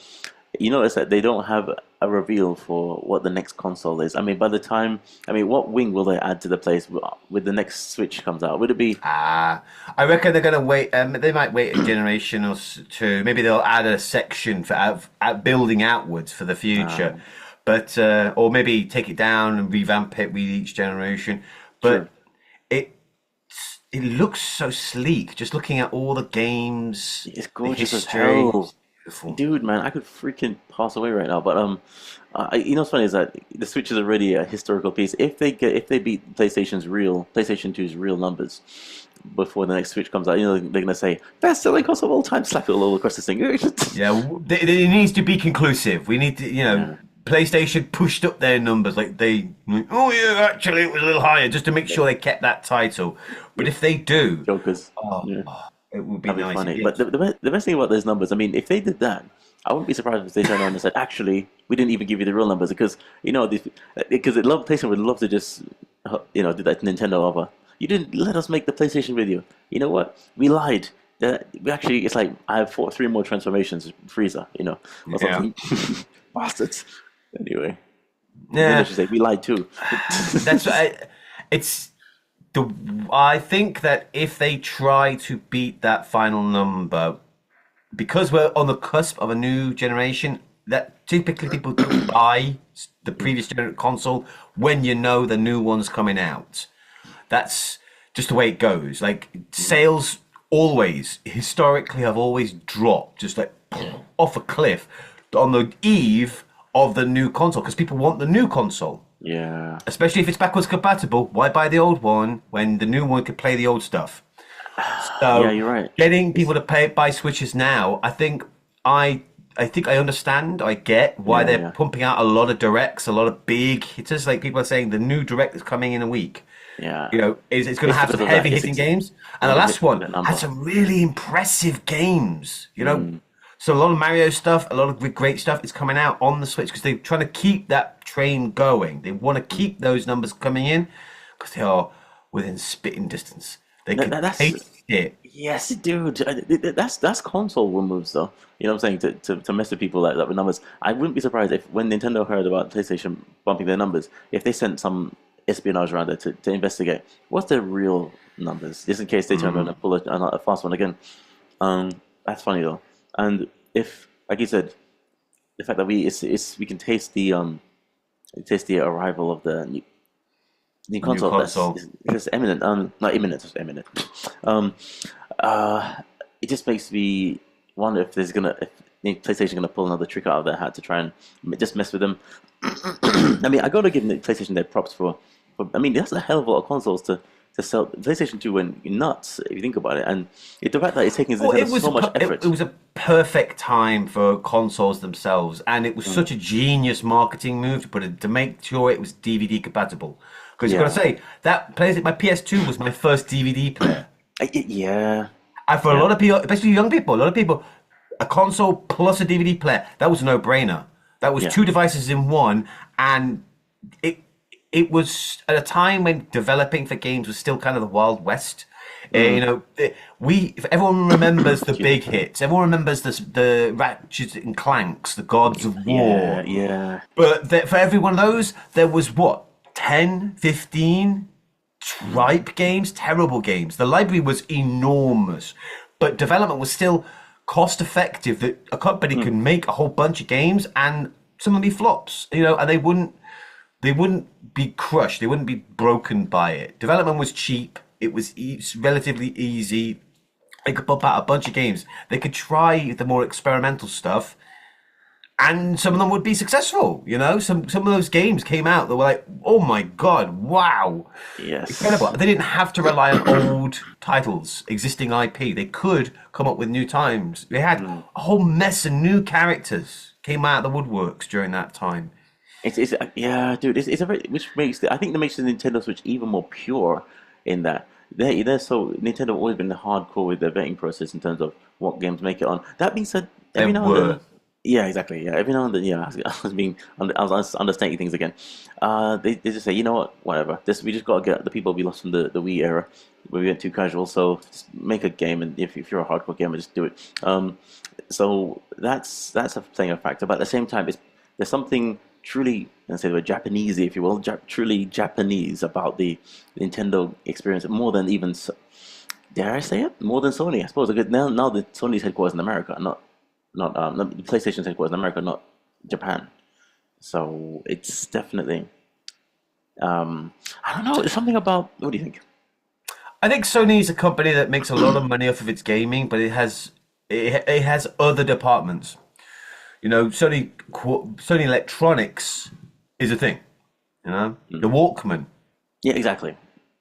Speaker 1: you notice that they don't have a reveal for what the next console is? I mean, by the time, I mean, what wing will they add to the place with the next Switch comes out? Would it be?
Speaker 2: I reckon they're going to wait. They might wait a generation or two. Maybe they'll add a section for building outwards for the future, but or maybe take it down and revamp it with each generation. But
Speaker 1: Sure.
Speaker 2: it it looks so sleek. Just looking at all the games,
Speaker 1: It's
Speaker 2: the
Speaker 1: gorgeous as
Speaker 2: history,
Speaker 1: hell.
Speaker 2: it's beautiful.
Speaker 1: Dude, man, I could freaking pass away right now. But you know what's funny is that the Switch is already a historical piece. If they beat PlayStation 2's real numbers before the next Switch comes out, you know they're gonna say best selling console of all time, slap it all across the thing.
Speaker 2: Yeah, it needs to be conclusive. We need to,
Speaker 1: Yeah.
Speaker 2: PlayStation pushed up their numbers oh yeah, actually it was a little higher just to make sure they kept that title. But if they do,
Speaker 1: Jokers.
Speaker 2: oh,
Speaker 1: Yeah.
Speaker 2: it would be
Speaker 1: That'd be
Speaker 2: nice.
Speaker 1: funny.
Speaker 2: Yeah.
Speaker 1: But the best thing about those numbers, I mean, if they did that, I wouldn't be surprised if they turned around and said, actually, we didn't even give you the real numbers because, you know, because PlayStation would love to just, do that Nintendo offer. You didn't let us make the PlayStation video. You know what? We lied. We actually, it's like, I have three more transformations, Frieza, or
Speaker 2: Yeah.
Speaker 1: something. Bastards. Anyway, maybe I
Speaker 2: Yeah,
Speaker 1: should say, we lied too.
Speaker 2: that's it's the. I think that if they try to beat that final number, because we're on the cusp of a new generation, that typically people don't buy the previous console when you know the new one's coming out. That's just the way it goes. Like sales always historically have always dropped, just like off a cliff on the eve of the new console, because people want the new console.
Speaker 1: Yeah.
Speaker 2: Especially if it's backwards compatible. Why buy the old one when the new one could play the old stuff? So
Speaker 1: Yeah, you're right.
Speaker 2: getting people to buy Switches now, I think I understand. I get why
Speaker 1: Yeah,
Speaker 2: they're
Speaker 1: yeah.
Speaker 2: pumping out a lot of directs, a lot of big hitters. Like people are saying, the new direct is coming in a week.
Speaker 1: Yeah.
Speaker 2: It's going to
Speaker 1: It's
Speaker 2: have
Speaker 1: because
Speaker 2: some
Speaker 1: of that.
Speaker 2: heavy hitting games, and the
Speaker 1: heavy
Speaker 2: last one
Speaker 1: hitting number.
Speaker 2: had some really impressive games.
Speaker 1: Mm.
Speaker 2: So a lot of Mario stuff, a lot of great stuff is coming out on the Switch because they're trying to keep that train going. They want to keep those numbers coming in because they are within spitting distance. They can
Speaker 1: that's-
Speaker 2: taste it.
Speaker 1: Yes, dude. That's console moves, though. You know what I'm saying? To mess with people like that with numbers. I wouldn't be surprised if when Nintendo heard about PlayStation bumping their numbers, if they sent some espionage around there to investigate what's their real numbers, just in case they turn around and pull a fast one again. That's funny though. And if, like you said, the fact that we can taste the arrival of the new console.
Speaker 2: console.
Speaker 1: It's imminent. Not imminent. It's imminent. Um, it just makes me wonder if PlayStation gonna pull another trick out of their hat to try and just mess with them. I mean, I gotta give PlayStation their props for. I mean, that's a hell of a lot of consoles to sell. PlayStation 2 went nuts if you think about it, and the fact that it's taking Nintendo so much effort.
Speaker 2: It was a perfect time for consoles themselves, and it was such a genius marketing move to make sure it was DVD compatible. Because you've got to say that my PS2 was my first DVD player.
Speaker 1: Yeah.
Speaker 2: And for a lot of people, especially young people, a console plus a DVD player, that was a no-brainer. That was two devices in one, and it was at a time when developing for games was still kind of the Wild West. If everyone remembers the big hits, everyone remembers the Ratchet and Clanks, the Gods of War.
Speaker 1: Yeah.
Speaker 2: But for every one of those, there was 10, 15 tripe games, terrible games. The library was enormous, but development was still cost effective, that a company could make a whole bunch of games and some of them be flops, and they wouldn't be crushed, they wouldn't be broken by it. Development was cheap, it was relatively easy. They could pump out a bunch of games. They could try the more experimental stuff, and some of them would be successful. Some of those games came out that were like, oh my god, wow,
Speaker 1: Yes.
Speaker 2: incredible. They didn't have to rely on old titles, existing IP. They could come up with new times. They had a whole mess of new characters came out of the woodworks during that time.
Speaker 1: It's yeah, dude. It's a very I think that makes the Nintendo Switch even more pure in that they're so Nintendo have always been hardcore with their vetting process in terms of what games make it on. That being said, every now and then, yeah, exactly, yeah, every now and then, yeah, I was understating things again. They just say, you know what, whatever. We just got to get the people we lost from the Wii era where we went too casual. So just make a game, and if you're a hardcore gamer, just do it. So that's a playing a factor. But at the same time, there's something truly, let's say, Japanese, if you will, truly Japanese about the Nintendo experience, more than even, dare I say it, more than Sony, I suppose. Because now the Sony's headquarters in America, not the PlayStation's headquarters in America, not Japan. So it's definitely, I don't know, it's something about. What do you think?
Speaker 2: I think Sony is a company that makes a lot of money off of its gaming, but it has other departments. You know, Sony Electronics is a thing. You know, the Walkman.
Speaker 1: Yeah, exactly.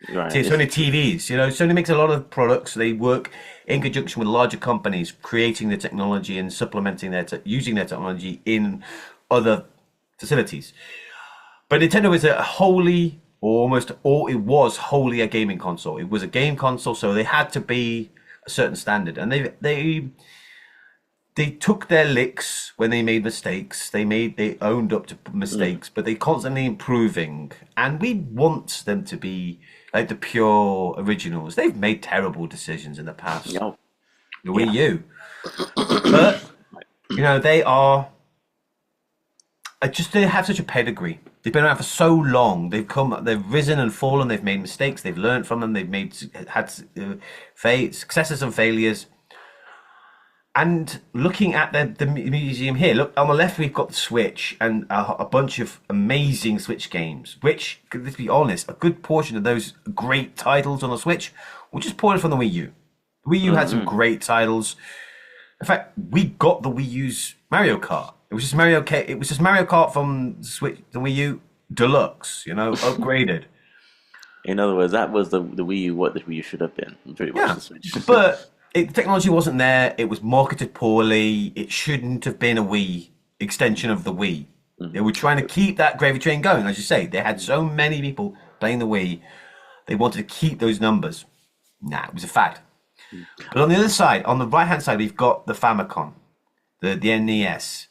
Speaker 1: Right.
Speaker 2: See, Sony TVs. You know, Sony makes a lot of products. They work in conjunction with larger companies, creating the technology and supplementing using their technology in other facilities. But Nintendo is it was wholly a gaming console. It was a game console, so they had to be a certain standard, and they took their licks when they made mistakes. They owned up to mistakes, but they constantly improving. And we want them to be like the pure originals. They've made terrible decisions in the past.
Speaker 1: No.
Speaker 2: The Wii U, but you know they have such a pedigree. They've been around for so long. They've risen and fallen. They've made mistakes. They've learned from them. Had successes and failures. And looking at the museum here, look on the left, we've got the Switch and a bunch of amazing Switch games. Which, let's be honest, a good portion of those great titles on the Switch were just ported from the Wii U. The Wii U had some great titles. In fact, we got the Wii U's Mario Kart. It was just Mario Kart from the Wii U Deluxe, you know, upgraded.
Speaker 1: In other words, that was the Wii U what the Wii U should have been. Pretty much the Switch.
Speaker 2: But the technology wasn't there. It was marketed poorly. It shouldn't have been a Wii extension of the Wii. They were trying to keep that gravy train going, as you say. They had so many people playing the Wii. They wanted to keep those numbers. Nah, it was a fact. But on the other side, on the right-hand side, we've got the Famicom, the NES.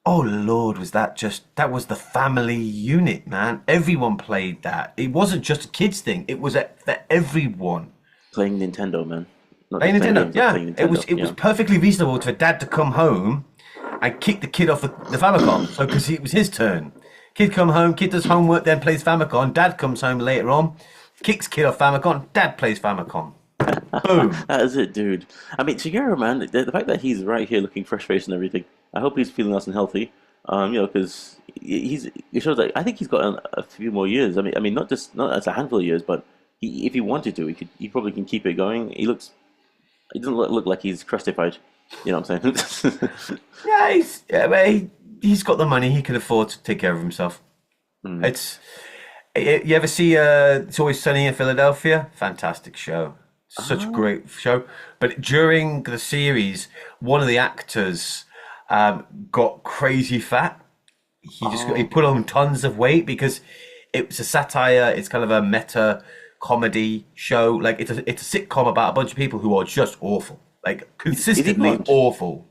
Speaker 2: Oh Lord, that was the family unit, man. Everyone played that. It wasn't just a kids thing. It was for everyone.
Speaker 1: Playing Nintendo, man.
Speaker 2: Playing Nintendo, yeah.
Speaker 1: Playing Nintendo,
Speaker 2: it was perfectly reasonable for dad to come home and kick the kid off the Famicom. So because it was his turn. Kid come home, kid does homework, then plays Famicom. Dad comes home later on, kicks kid off Famicom. Dad plays Famicom. Boom.
Speaker 1: That is it, dude. I mean, Shigeru, man, the fact that he's right here looking fresh-faced and everything, I hope he's feeling nice and healthy. You know, because it shows that I think he's got a few more years. I mean, not as a handful of years, but if he wanted to, he probably can keep it going. He doesn't look like he's crustified. You know what I'm saying?
Speaker 2: Yeah, he's got the money. He can afford to take care of himself. You ever see It's Always Sunny in Philadelphia? Fantastic show. Such a great show. But during the series, one of the actors got crazy fat. He put on tons of weight because it was a satire. It's kind of a meta comedy show. Like it's a sitcom about a bunch of people who are just awful, like consistently awful.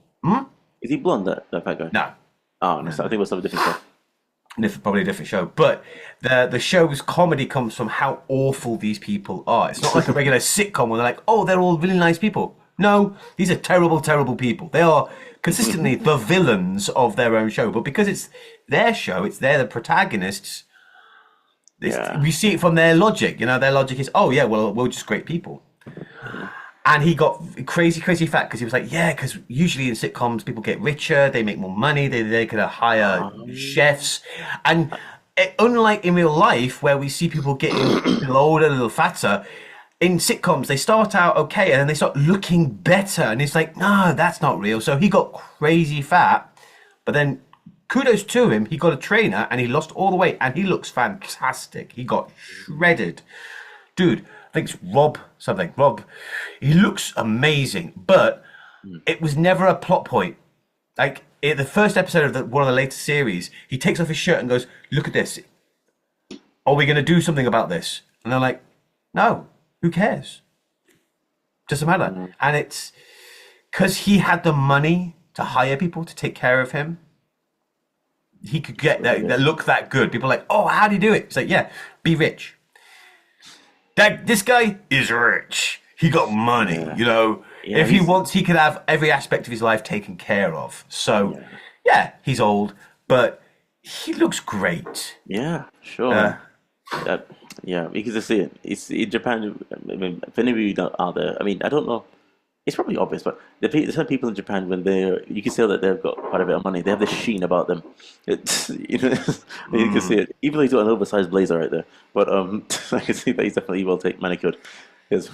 Speaker 1: Is he blonde? That fat guy?
Speaker 2: No.
Speaker 1: Oh, no. So I think it was a different show.
Speaker 2: Probably a different show, but the show's comedy comes from how awful these people are. It's not like a regular sitcom where they're like, oh, they're all really nice people. No, these are terrible, terrible people. They are consistently the villains of their own show, but because it's their show, they're the protagonists. We see it from their logic. You know, their logic is, oh yeah, well, we're just great people. And he got crazy, crazy fat because he was like, yeah, because usually in sitcoms, people get richer, they make more money, they could hire chefs. And unlike in real life, where we see people getting a little older, a little fatter, in sitcoms, they start out okay and then they start looking better. And it's like, no, that's not real. So he got crazy fat, but then kudos to him, he got a trainer and he lost all the weight and he looks fantastic. He got shredded. Dude, I think it's Rob, he looks amazing, but it was never a plot point. Like in the first episode of one of the later series, he takes off his shirt and goes, look at this. Are we going to do something about this? And they're like, no, who cares? Doesn't matter. And it's because he had the money to hire people to take care of him. He could get that look that good. People are like, oh, how do you do it? It's like, yeah, be rich. This guy is rich. He got money, you know. If he wants, he could have every aspect of his life taken care of. So, yeah, he's old, but he looks great.
Speaker 1: Yeah, sure,
Speaker 2: Uh,
Speaker 1: man. That, yeah, because I see it. It's in Japan. I mean, if any of you don't are there, I mean, I don't know. It's probably obvious, but some people in Japan when you can tell that they've got quite a bit of money. They have this sheen about them. It's you can see it. Even though he's got an oversized blazer right there, but I can see that he's definitely well take manicured, yes,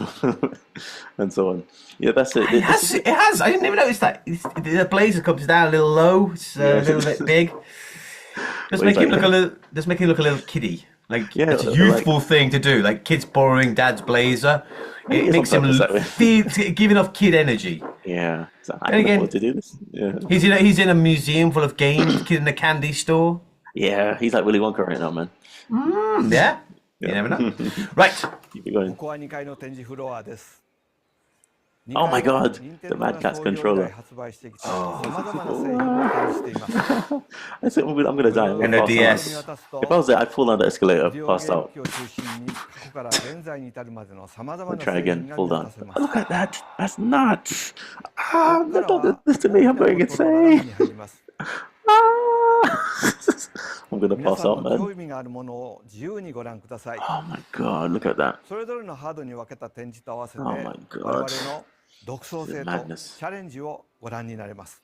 Speaker 1: and so on. Yeah, that's it.
Speaker 2: it has. It has. I didn't even notice that. The blazer comes down a little low. It's
Speaker 1: Yeah,
Speaker 2: a little bit big. Just
Speaker 1: Well, he's
Speaker 2: make him
Speaker 1: like,
Speaker 2: look a little. Just make him look a little kiddie. Like
Speaker 1: yeah,
Speaker 2: it's a
Speaker 1: like
Speaker 2: youthful thing to do. Like kids borrowing dad's blazer.
Speaker 1: I think
Speaker 2: It
Speaker 1: it's
Speaker 2: makes
Speaker 1: on
Speaker 2: him
Speaker 1: purpose that way.
Speaker 2: giving off kid energy.
Speaker 1: Yeah, so I
Speaker 2: And
Speaker 1: can afford
Speaker 2: again,
Speaker 1: to do this. Yeah,
Speaker 2: he's in a museum full of games. Kid in a candy store.
Speaker 1: yeah, he's like Willy Wonka right now, man.
Speaker 2: Yeah, you
Speaker 1: Yeah.
Speaker 2: never know. Right.
Speaker 1: Keep it going.
Speaker 3: ここは2階の展示フロアです。
Speaker 1: Oh my
Speaker 3: 2階は
Speaker 1: God,
Speaker 3: 任
Speaker 1: the
Speaker 3: 天堂
Speaker 1: Mad
Speaker 3: が
Speaker 1: Cat's
Speaker 3: 創業以来
Speaker 1: controller.
Speaker 3: 発売してきたさまざまな製品を展示しています。
Speaker 1: I said I'm gonna die. I'm
Speaker 2: And
Speaker 1: gonna
Speaker 2: a
Speaker 1: pass out.
Speaker 2: DS.
Speaker 1: If I was there, I'd fall down the escalator,
Speaker 3: ビデオゲ
Speaker 1: pass
Speaker 3: ーム
Speaker 1: out.
Speaker 3: 機を中心に過去から現在に至るまでのさまざま
Speaker 1: And
Speaker 3: な
Speaker 1: try
Speaker 3: 製
Speaker 1: again,
Speaker 3: 品が
Speaker 1: fall
Speaker 3: 見渡
Speaker 1: down.
Speaker 3: せます。
Speaker 1: Look at that. That's nuts. Ah,
Speaker 3: ここから
Speaker 1: don't do
Speaker 3: は
Speaker 1: this to
Speaker 3: 大
Speaker 1: me.
Speaker 3: き
Speaker 1: I'm
Speaker 3: なボ
Speaker 1: going
Speaker 3: トルの中
Speaker 1: insane.
Speaker 3: に入ります。
Speaker 1: Ah. I'm gonna
Speaker 3: 皆
Speaker 1: pass
Speaker 3: さん
Speaker 1: out,
Speaker 3: の
Speaker 1: man.
Speaker 3: 興味があるものを自由にご覧ください。
Speaker 1: Oh my God, look at that.
Speaker 3: それぞれのハードに分けた展示と合わせて
Speaker 1: Oh
Speaker 3: 我
Speaker 1: my
Speaker 3: 々
Speaker 1: God.
Speaker 3: の独創性
Speaker 1: The
Speaker 3: と
Speaker 1: madness.
Speaker 3: チャレンジをご覧になれます。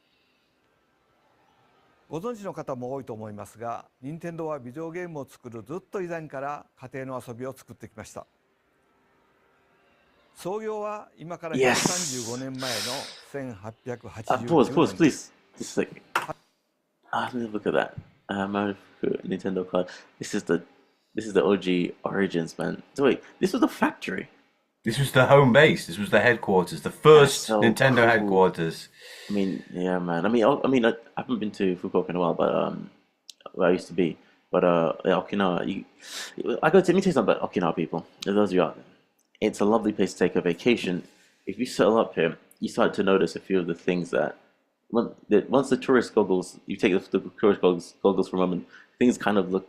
Speaker 3: ご存知の方も多いと思いますが、任天堂はビデオゲームを作るずっと以前から家庭の遊びを作ってきました。創業は今から
Speaker 1: Yes.
Speaker 3: 135年前の
Speaker 1: Pause,
Speaker 3: 1889
Speaker 1: pause,
Speaker 3: 年。
Speaker 1: please. Just a second. Ah, look at that. Mario Nintendo card. This is the OG Origins, man. So wait, this was the factory.
Speaker 2: This was the home base. This was the headquarters. The first
Speaker 1: so
Speaker 2: Nintendo
Speaker 1: cool.
Speaker 2: headquarters.
Speaker 1: I mean, yeah, man. I haven't been to Fukuoka in a while, but where I used to be. But yeah, Okinawa. Let me tell you something about Okinawa people. For those of you out there, it's a lovely place to take a vacation. If you settle up here, you start to notice a few of the things that once the tourist goggles, you take the tourist goggles for a moment, things kind of look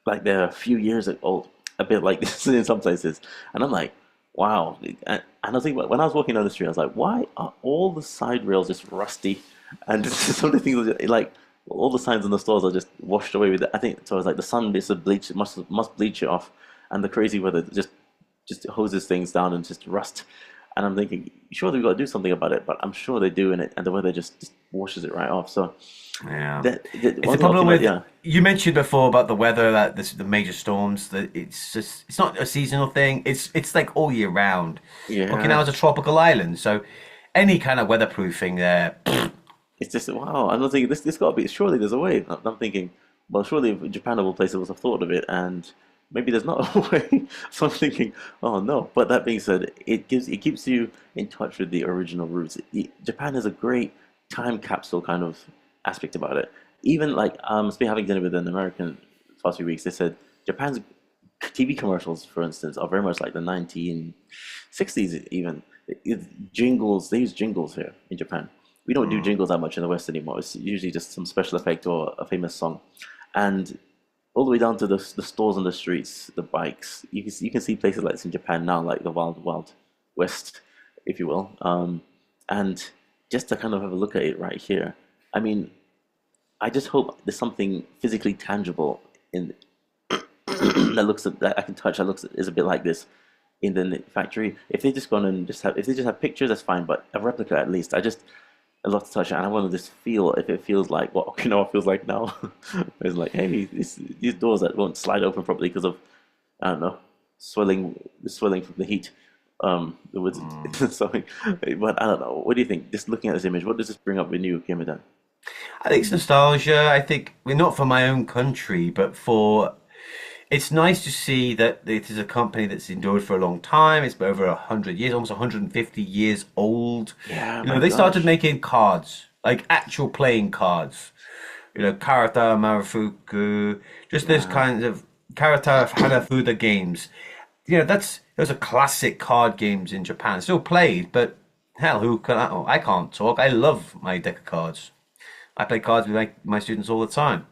Speaker 1: like they're a few years old, a bit like this in some places. And I'm like, wow. And I was thinking, when I was walking down the street, I was like, why are all the side rails just rusty? And some of the things are like all the signs in the stores are just washed away with it. I think so. It's like the sun is bleach, it must bleach it off, and the crazy weather just hoses things down and just rust. And I'm thinking, sure, they've got to do something about it, but I'm sure they do, and the weather just washes it right off. So
Speaker 2: Yeah.
Speaker 1: it's
Speaker 2: It's a problem with
Speaker 1: yeah.
Speaker 2: you mentioned before about the weather, that the major storms. That it's not a seasonal thing. It's like all year round.
Speaker 1: Yeah.
Speaker 2: Okinawa's a tropical island, so any kind of weatherproofing there.
Speaker 1: It's just wow. I'm not thinking this got to be. Surely there's a way. I'm thinking, well, surely Japan of all places must have thought of it, and maybe there's not a way. So I'm thinking, oh no. But that being said, it keeps you in touch with the original roots. Japan has a great time capsule kind of aspect about it. Even like I've been having dinner with an American the past few weeks. They said Japan's TV commercials, for instance, are very much like the 1960s. Even jingles. They use jingles here in Japan. We don't do jingles that much in the West anymore. It's usually just some special effect or a famous song, and all the way down to the stores on the streets, the bikes. You can see places like this in Japan now, like the wild west, if you will. And just to kind of have a look at it right here, I mean, I just hope there's something physically tangible in that I can touch. That looks is a bit like this in the factory. If they just gone and if they just have pictures, that's fine. But a replica at least. I'd love to touch it, and I want to just feel if it feels like what Okinawa feels like now. It's like, hey, these doors that won't slide open properly because of I don't know swelling from the heat. The woods, something. But I don't know. What do you think? Just looking at this image, what does this bring up with you, Kimadan?
Speaker 2: I think it's nostalgia. I think not for my own country, but for it's nice to see that it is a company that's endured for a long time. It's been over 100 years, almost 150 years old.
Speaker 1: Yeah,
Speaker 2: You know,
Speaker 1: my
Speaker 2: they started
Speaker 1: gosh.
Speaker 2: making cards, like actual playing cards. You know, Karata, Marufuku, just this kind of Karata Hanafuda games. You know, those are classic card games in Japan. Still played, but hell, I can't talk. I love my deck of cards. I play cards with my students all the time.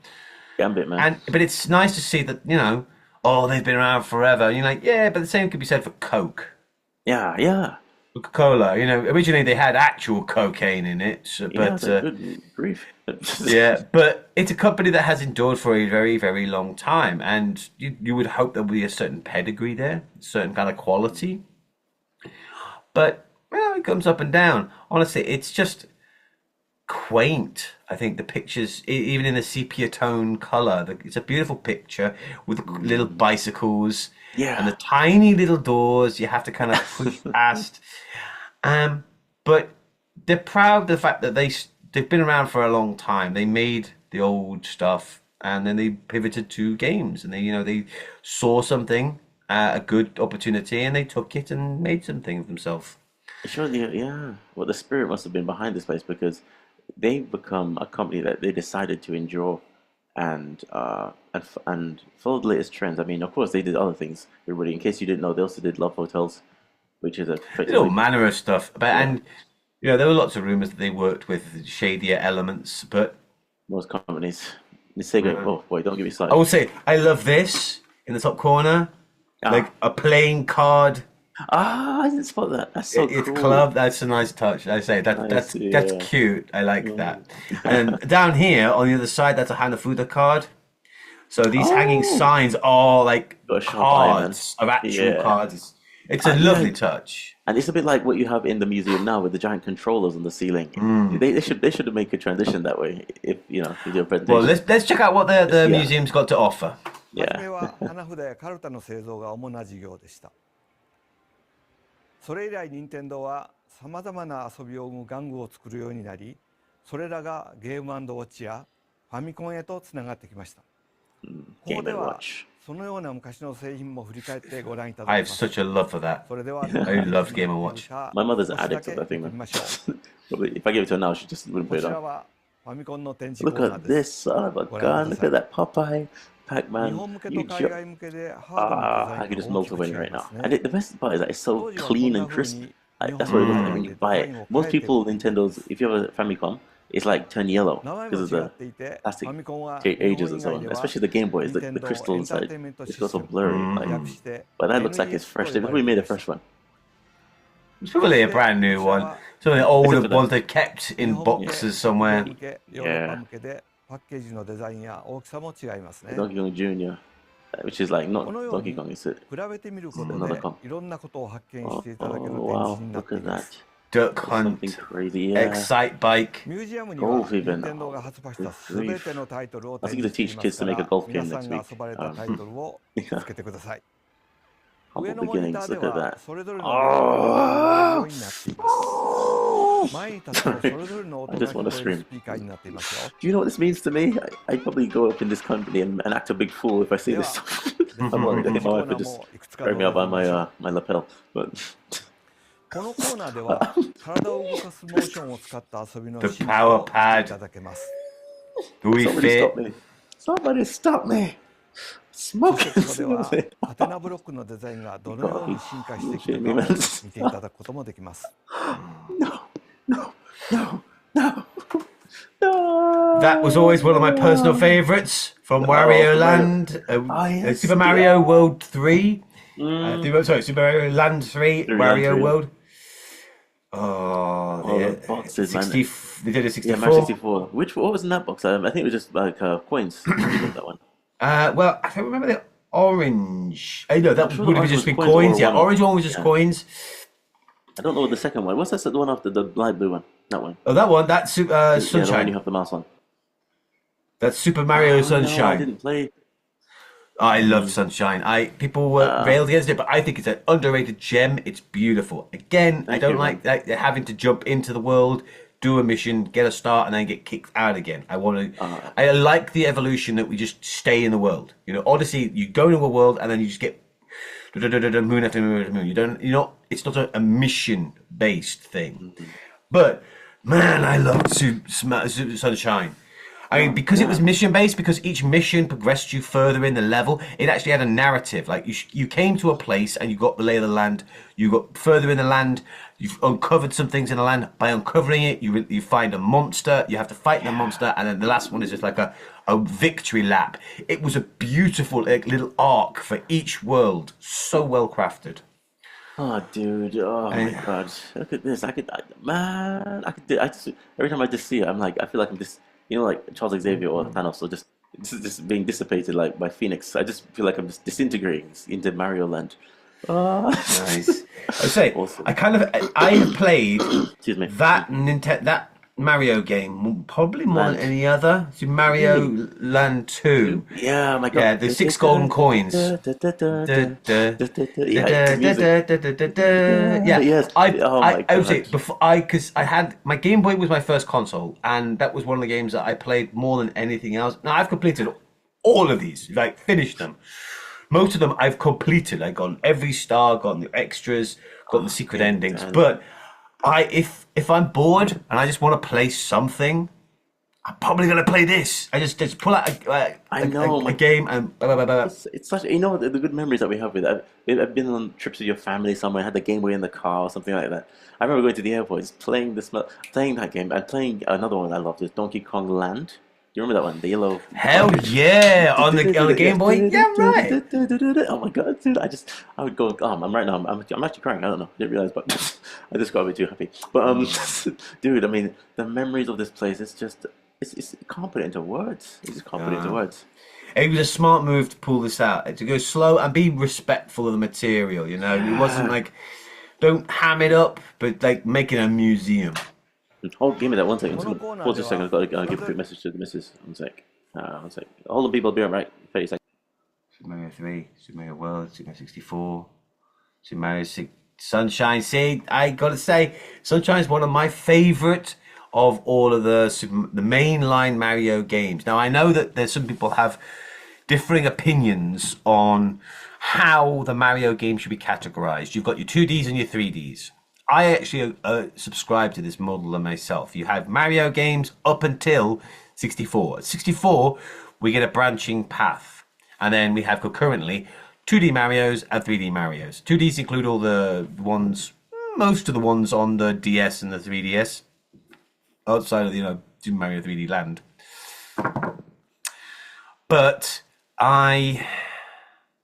Speaker 1: Gambit, man.
Speaker 2: But it's nice to see that, they've been around forever. And you're like, yeah, but the same could be said for Coke.
Speaker 1: Yeah, yeah.
Speaker 2: Coca-Cola. You know, originally they had actual cocaine in it,
Speaker 1: Yeah,
Speaker 2: but
Speaker 1: it's like good grief.
Speaker 2: yeah, but it's a company that has endured for a very, very long time, and you would hope there would be a certain pedigree there, certain kind of quality. But well, it comes up and down. Honestly, it's just quaint. I think the pictures, even in the sepia tone color, it's a beautiful picture with little bicycles and the
Speaker 1: Yeah.
Speaker 2: tiny little doors you have to kind of push past. Um, but they're proud of the fact that they've been around for a long time. They made the old stuff and then they pivoted to games, and they saw something, a good opportunity, and they took it and made something of themselves.
Speaker 1: Surely, yeah. Well, the spirit must have been behind this place because they've become a company that they decided to endure and follow the latest trends. I mean, of course, they did other things. Everybody, in case you didn't know, they also did Love Hotels, which is
Speaker 2: Did all
Speaker 1: effectively,
Speaker 2: manner of stuff. But
Speaker 1: yeah,
Speaker 2: and there were lots of rumors that they worked with shadier elements. But
Speaker 1: most companies. They say, going,
Speaker 2: uh,
Speaker 1: oh boy, don't get me
Speaker 2: I
Speaker 1: started.
Speaker 2: will say I love this in the top corner,
Speaker 1: Ah,
Speaker 2: like a playing card.
Speaker 1: I didn't spot that. That's so
Speaker 2: It's
Speaker 1: cool.
Speaker 2: club. That's a nice touch. I say that
Speaker 1: Nice,
Speaker 2: that's
Speaker 1: yeah.
Speaker 2: cute. I like
Speaker 1: Mm.
Speaker 2: that. And then down here on the other side, that's a Hanafuda card. So these hanging
Speaker 1: Oh,
Speaker 2: signs are like
Speaker 1: got a sharp eye, man.
Speaker 2: cards of actual
Speaker 1: Yeah.
Speaker 2: cards. It's a
Speaker 1: Yeah,
Speaker 2: lovely touch.
Speaker 1: and it's a bit like what you have in the museum now with the giant controllers on the ceiling.
Speaker 2: Mm.
Speaker 1: They should have made a transition that way if you do a
Speaker 2: Well,
Speaker 1: presentation.
Speaker 2: let's check out what the
Speaker 1: Yeah,
Speaker 2: museum's got to offer.
Speaker 3: 初
Speaker 1: yeah.
Speaker 3: めは花札やカルタの製造が主な事業でした。それ以来任天堂はさまざまな遊びを生む玩具を作るようになり、それらがゲーム&ウォッチやファミコンへとつながってきました。ここ
Speaker 1: Game
Speaker 3: で
Speaker 1: and
Speaker 3: は
Speaker 1: Watch.
Speaker 3: そのような昔の製品も振り返ってご覧いた
Speaker 2: I
Speaker 3: だき
Speaker 2: have
Speaker 3: ます。
Speaker 2: such a love for that.
Speaker 3: それでは
Speaker 2: I love Game and Watch.
Speaker 1: My mother's
Speaker 3: 少
Speaker 1: an
Speaker 3: しだ
Speaker 1: addict
Speaker 3: け
Speaker 1: of that
Speaker 3: 見
Speaker 1: thing,
Speaker 3: てみ
Speaker 1: man.
Speaker 3: ましょう。
Speaker 1: Probably if I gave it to her now, she just wouldn't
Speaker 3: こ
Speaker 1: put it
Speaker 3: ち
Speaker 1: on.
Speaker 3: らはファミコンの展示
Speaker 1: Look
Speaker 3: コーナー
Speaker 1: at
Speaker 3: で
Speaker 1: this
Speaker 3: す。
Speaker 1: son of a
Speaker 3: ご覧く
Speaker 1: gun.
Speaker 3: だ
Speaker 1: Look
Speaker 3: さ
Speaker 1: at
Speaker 3: い。
Speaker 1: that Popeye,
Speaker 3: 日
Speaker 1: Pac-Man.
Speaker 3: 本向け
Speaker 1: You
Speaker 3: と海
Speaker 1: jo
Speaker 3: 外向けでハードのデザ
Speaker 1: I
Speaker 3: イン
Speaker 1: could
Speaker 3: が
Speaker 1: just
Speaker 3: 大
Speaker 1: melt
Speaker 3: きく
Speaker 1: away
Speaker 3: 違い
Speaker 1: right
Speaker 3: ま
Speaker 1: now.
Speaker 3: す
Speaker 1: And
Speaker 3: ね。
Speaker 1: the best part is that it's so
Speaker 3: 当時はこ
Speaker 1: clean
Speaker 3: んな
Speaker 1: and
Speaker 3: 風
Speaker 1: crisp.
Speaker 3: に日
Speaker 1: That's
Speaker 3: 本
Speaker 1: what it
Speaker 3: の
Speaker 1: looks
Speaker 3: デ
Speaker 1: like
Speaker 3: ザイ
Speaker 1: when
Speaker 3: ン
Speaker 1: you
Speaker 3: でデ
Speaker 1: buy
Speaker 3: ザ
Speaker 1: it.
Speaker 3: インを変
Speaker 1: Most
Speaker 3: えて売っ
Speaker 1: people
Speaker 3: ていたので
Speaker 1: Nintendos,
Speaker 3: す。
Speaker 1: if you have a Famicom, it's like turn yellow
Speaker 3: 名前も
Speaker 1: because of
Speaker 3: 違っ
Speaker 1: the
Speaker 3: ていて、フ
Speaker 1: plastic
Speaker 3: ァミコンは
Speaker 1: take
Speaker 3: 日
Speaker 1: ages
Speaker 3: 本
Speaker 1: and
Speaker 3: 以
Speaker 1: so
Speaker 3: 外
Speaker 1: on.
Speaker 3: では
Speaker 1: Especially the Game Boys,
Speaker 3: 任
Speaker 1: the
Speaker 3: 天堂エ
Speaker 1: crystal
Speaker 3: ンター
Speaker 1: inside
Speaker 3: テインメント
Speaker 1: just
Speaker 3: シ
Speaker 1: got
Speaker 3: ステ
Speaker 1: so
Speaker 3: ム、
Speaker 1: blurry. Like,
Speaker 3: 略して
Speaker 1: but that looks like it's
Speaker 3: NES と
Speaker 1: fresh.
Speaker 3: 呼
Speaker 1: They've
Speaker 3: ばれ
Speaker 1: probably
Speaker 3: てい
Speaker 1: made a
Speaker 3: ます。
Speaker 1: fresh one.
Speaker 2: It's
Speaker 3: そ
Speaker 2: probably
Speaker 3: し
Speaker 2: a
Speaker 3: て
Speaker 2: brand
Speaker 3: こ
Speaker 2: new
Speaker 3: ちら
Speaker 2: one.
Speaker 3: は
Speaker 2: Some of the
Speaker 3: 日
Speaker 2: older
Speaker 1: Except for the
Speaker 2: ones they've kept
Speaker 3: 日
Speaker 2: in
Speaker 3: 本向け、
Speaker 2: boxes
Speaker 3: アメリカ
Speaker 2: somewhere.
Speaker 3: 向け、ヨーロッパ
Speaker 1: Yeah,
Speaker 3: 向けでパッケージのデザインや大きさも違いますね。
Speaker 1: Donkey Kong Jr., which is like
Speaker 3: こ
Speaker 1: not
Speaker 3: のよう
Speaker 1: Donkey
Speaker 3: に
Speaker 1: Kong, it's
Speaker 3: 比べてみるこ
Speaker 1: just
Speaker 3: と
Speaker 1: another
Speaker 3: で
Speaker 1: Kong.
Speaker 3: いろんなことを発見し
Speaker 1: Oh,
Speaker 3: ていただける
Speaker 1: oh
Speaker 3: 展示
Speaker 1: wow,
Speaker 3: になっ
Speaker 1: look
Speaker 3: てい
Speaker 1: at
Speaker 3: ま
Speaker 1: that.
Speaker 3: す。
Speaker 2: Duck
Speaker 1: There's something
Speaker 2: Hunt,
Speaker 1: crazy. Yeah,
Speaker 2: Excite Bike.
Speaker 3: ミュージアムには
Speaker 1: golf
Speaker 3: 任
Speaker 1: even.
Speaker 3: 天堂
Speaker 1: Oh,
Speaker 3: が発売し
Speaker 1: good
Speaker 3: たすべて
Speaker 1: grief.
Speaker 3: のタイトルを
Speaker 1: I
Speaker 3: 展
Speaker 1: think
Speaker 3: 示
Speaker 1: to
Speaker 3: してい
Speaker 1: teach
Speaker 3: ま
Speaker 1: kids
Speaker 3: す
Speaker 1: to
Speaker 3: か
Speaker 1: make a
Speaker 3: ら、
Speaker 1: golf
Speaker 3: 皆
Speaker 1: game
Speaker 3: さ
Speaker 1: next
Speaker 3: んが
Speaker 1: week.
Speaker 3: 遊ばれたタイトルを見つ
Speaker 1: Yeah,
Speaker 3: けてください。
Speaker 1: humble
Speaker 3: 上のモニター
Speaker 1: beginnings.
Speaker 3: で
Speaker 1: Look at
Speaker 3: は
Speaker 1: that.
Speaker 3: それぞれのデザインが見られるよう
Speaker 1: Oh,
Speaker 3: になっています。前に立つとそ
Speaker 1: sorry.
Speaker 3: れぞれの音
Speaker 1: I
Speaker 3: が
Speaker 1: just
Speaker 3: 聞
Speaker 1: want
Speaker 3: こ
Speaker 1: to
Speaker 3: える
Speaker 1: scream.
Speaker 3: スピーカーになっていますよ。
Speaker 1: Do you know what this means to me? I'd probably go up in this company and act a big fool if I see
Speaker 3: で
Speaker 1: this.
Speaker 3: は、別
Speaker 1: I'm
Speaker 3: の
Speaker 1: worried.
Speaker 3: 展
Speaker 1: I think
Speaker 3: 示
Speaker 1: my
Speaker 3: コー
Speaker 1: wife
Speaker 3: ナ
Speaker 1: would
Speaker 3: ー
Speaker 1: just
Speaker 3: もいくつか
Speaker 1: grab
Speaker 3: 覗
Speaker 1: me
Speaker 3: い
Speaker 1: out
Speaker 3: て
Speaker 1: by
Speaker 3: みましょう。
Speaker 1: my lapel. But
Speaker 3: このコーナーでは体を動かすモーションを使った遊びの
Speaker 2: The
Speaker 3: 進化
Speaker 2: Power
Speaker 3: を見ていた
Speaker 2: Pad.
Speaker 3: だけます。
Speaker 2: We
Speaker 1: somebody stop
Speaker 2: Fit.
Speaker 1: me. Somebody stop me.
Speaker 3: そ
Speaker 1: Smoke.
Speaker 3: してここではハテナブロックのデザインがどのように進化してきたかを見ていただくこともできます。
Speaker 1: No, no, no, no, no.
Speaker 2: That was always one of my personal favorites from
Speaker 1: Oh,
Speaker 2: Wario
Speaker 1: from Mario.
Speaker 2: Land,
Speaker 1: Yes,
Speaker 2: Super Mario
Speaker 1: yeah.
Speaker 2: World 3. Sorry, Super Mario Land 3,
Speaker 1: Land
Speaker 2: Wario
Speaker 1: 3.
Speaker 2: World. Oh,
Speaker 1: Oh, the boxes, man.
Speaker 2: 60, they did a
Speaker 1: Yeah, Mario
Speaker 2: 64.
Speaker 1: 64. What was in that box? I think it was just like coins. That one.
Speaker 2: Well, I don't remember the orange. No, that
Speaker 1: I'm sure
Speaker 2: would
Speaker 1: the
Speaker 2: have
Speaker 1: orange
Speaker 2: just
Speaker 1: was
Speaker 2: been
Speaker 1: coins or
Speaker 2: coins. Yeah,
Speaker 1: one-off.
Speaker 2: orange one was just
Speaker 1: Yeah.
Speaker 2: coins.
Speaker 1: I don't know what the second one. What's that? The one after the light blue one. That one.
Speaker 2: Oh, that one, that's
Speaker 1: Yeah, the one you
Speaker 2: Sunshine.
Speaker 1: have the mouse on.
Speaker 2: That's Super Mario
Speaker 1: Oh, no, I
Speaker 2: Sunshine.
Speaker 1: didn't play.
Speaker 2: I love Sunshine. People were railed against it, but I think it's an underrated gem. It's beautiful. Again, I
Speaker 1: Thank
Speaker 2: don't
Speaker 1: you,
Speaker 2: like
Speaker 1: man.
Speaker 2: having to jump into the world, do a mission, get a start, and then get kicked out again. I like the evolution that we just stay in the world. Odyssey, you go into a world and then you just get moon after moon after moon. It's not a mission based thing. But man, I loved Sunshine. I mean, because it was mission based, because each mission progressed you further in the level, it actually had a narrative. Like you came to a place and you got the lay of the land. You got further in the land. You've uncovered some things in the land. By uncovering it, you find a monster. You have to fight the monster, and then the last one is just like a victory lap. It was a beautiful little arc for each world. So well crafted.
Speaker 1: Oh, dude. Oh my
Speaker 2: I,
Speaker 1: God. Look at this. Man, I could do. I just every time I just see it, I'm like, I feel like I'm just, like Charles Xavier or Thanos, or just being dissipated like by Phoenix. I just feel like I'm just disintegrating into Mario Land. Ah,
Speaker 2: nice. I would say
Speaker 1: awesome.
Speaker 2: I have played
Speaker 1: Excuse me.
Speaker 2: that Mario game probably more than
Speaker 1: Land.
Speaker 2: any other. Super
Speaker 1: Really?
Speaker 2: Mario Land 2.
Speaker 1: Yeah. Oh my God.
Speaker 2: Yeah, the six golden coins. Da, da, da,
Speaker 1: Yeah. The
Speaker 2: da, da,
Speaker 1: music.
Speaker 2: da, da, da, da, da. Yeah,
Speaker 1: Yes. Oh my
Speaker 2: I would say
Speaker 1: God.
Speaker 2: before because I had my Game Boy was my first console, and that was one of the games that I played more than anything else. Now I've completed all of these, like finished them. Most of them I've completed. I've gotten every star, gotten the extras, gotten the secret
Speaker 1: Game of
Speaker 2: endings.
Speaker 1: Dan.
Speaker 2: But if I'm bored and I just want to play something, I'm probably gonna play this. I just pull out
Speaker 1: I know.
Speaker 2: a game and blah, blah, blah, blah.
Speaker 1: It's such the good memories that we have with it. I've been on trips with your family somewhere, had the Game Boy in the car or something like that. I remember going to the airport, just playing that game, and playing another one I loved is Donkey Kong Land. Do you remember that one? The yellow
Speaker 2: Hell
Speaker 1: cartridge.
Speaker 2: yeah! On the Game Boy? Yeah, right.
Speaker 1: Oh my God, dude! I would go. I'm right now. I'm actually crying. I don't know. Didn't realize, but I just got a bit too happy. But dude, I mean, the memories of this place. It's can't put it into words. It's just can't put it into words.
Speaker 2: It was a smart move to pull this out, to go slow and be respectful of the material, you know? It wasn't
Speaker 1: Yeah.
Speaker 2: like, don't ham it up, but like making a museum.
Speaker 1: Hold, give me that one second. I'm
Speaker 3: こ
Speaker 1: just
Speaker 3: の
Speaker 1: gonna
Speaker 3: コーナー
Speaker 1: pause
Speaker 3: で
Speaker 1: a second.
Speaker 3: は
Speaker 1: I've got to give a
Speaker 3: 数
Speaker 1: quick message to the missus. One sec. One sec. Hold on, people. I'll be right. 30 seconds.
Speaker 2: Super Mario 3, Super Mario World, Super Mario 64, Super Mario 6, Sunshine. See, I gotta say, Sunshine is one of my favorite of all of the mainline Mario games. Now, I know that there's some people have differing opinions on how the Mario game should be categorized. You've got your 2Ds and your 3Ds. I actually subscribe to this model myself. You have Mario games up until 64. At 64, we get a branching path. And then we have concurrently 2D Marios and 3D Marios. 2Ds include all the ones, most of the ones on the DS and the 3DS, outside of, Super Mario 3D Land. But I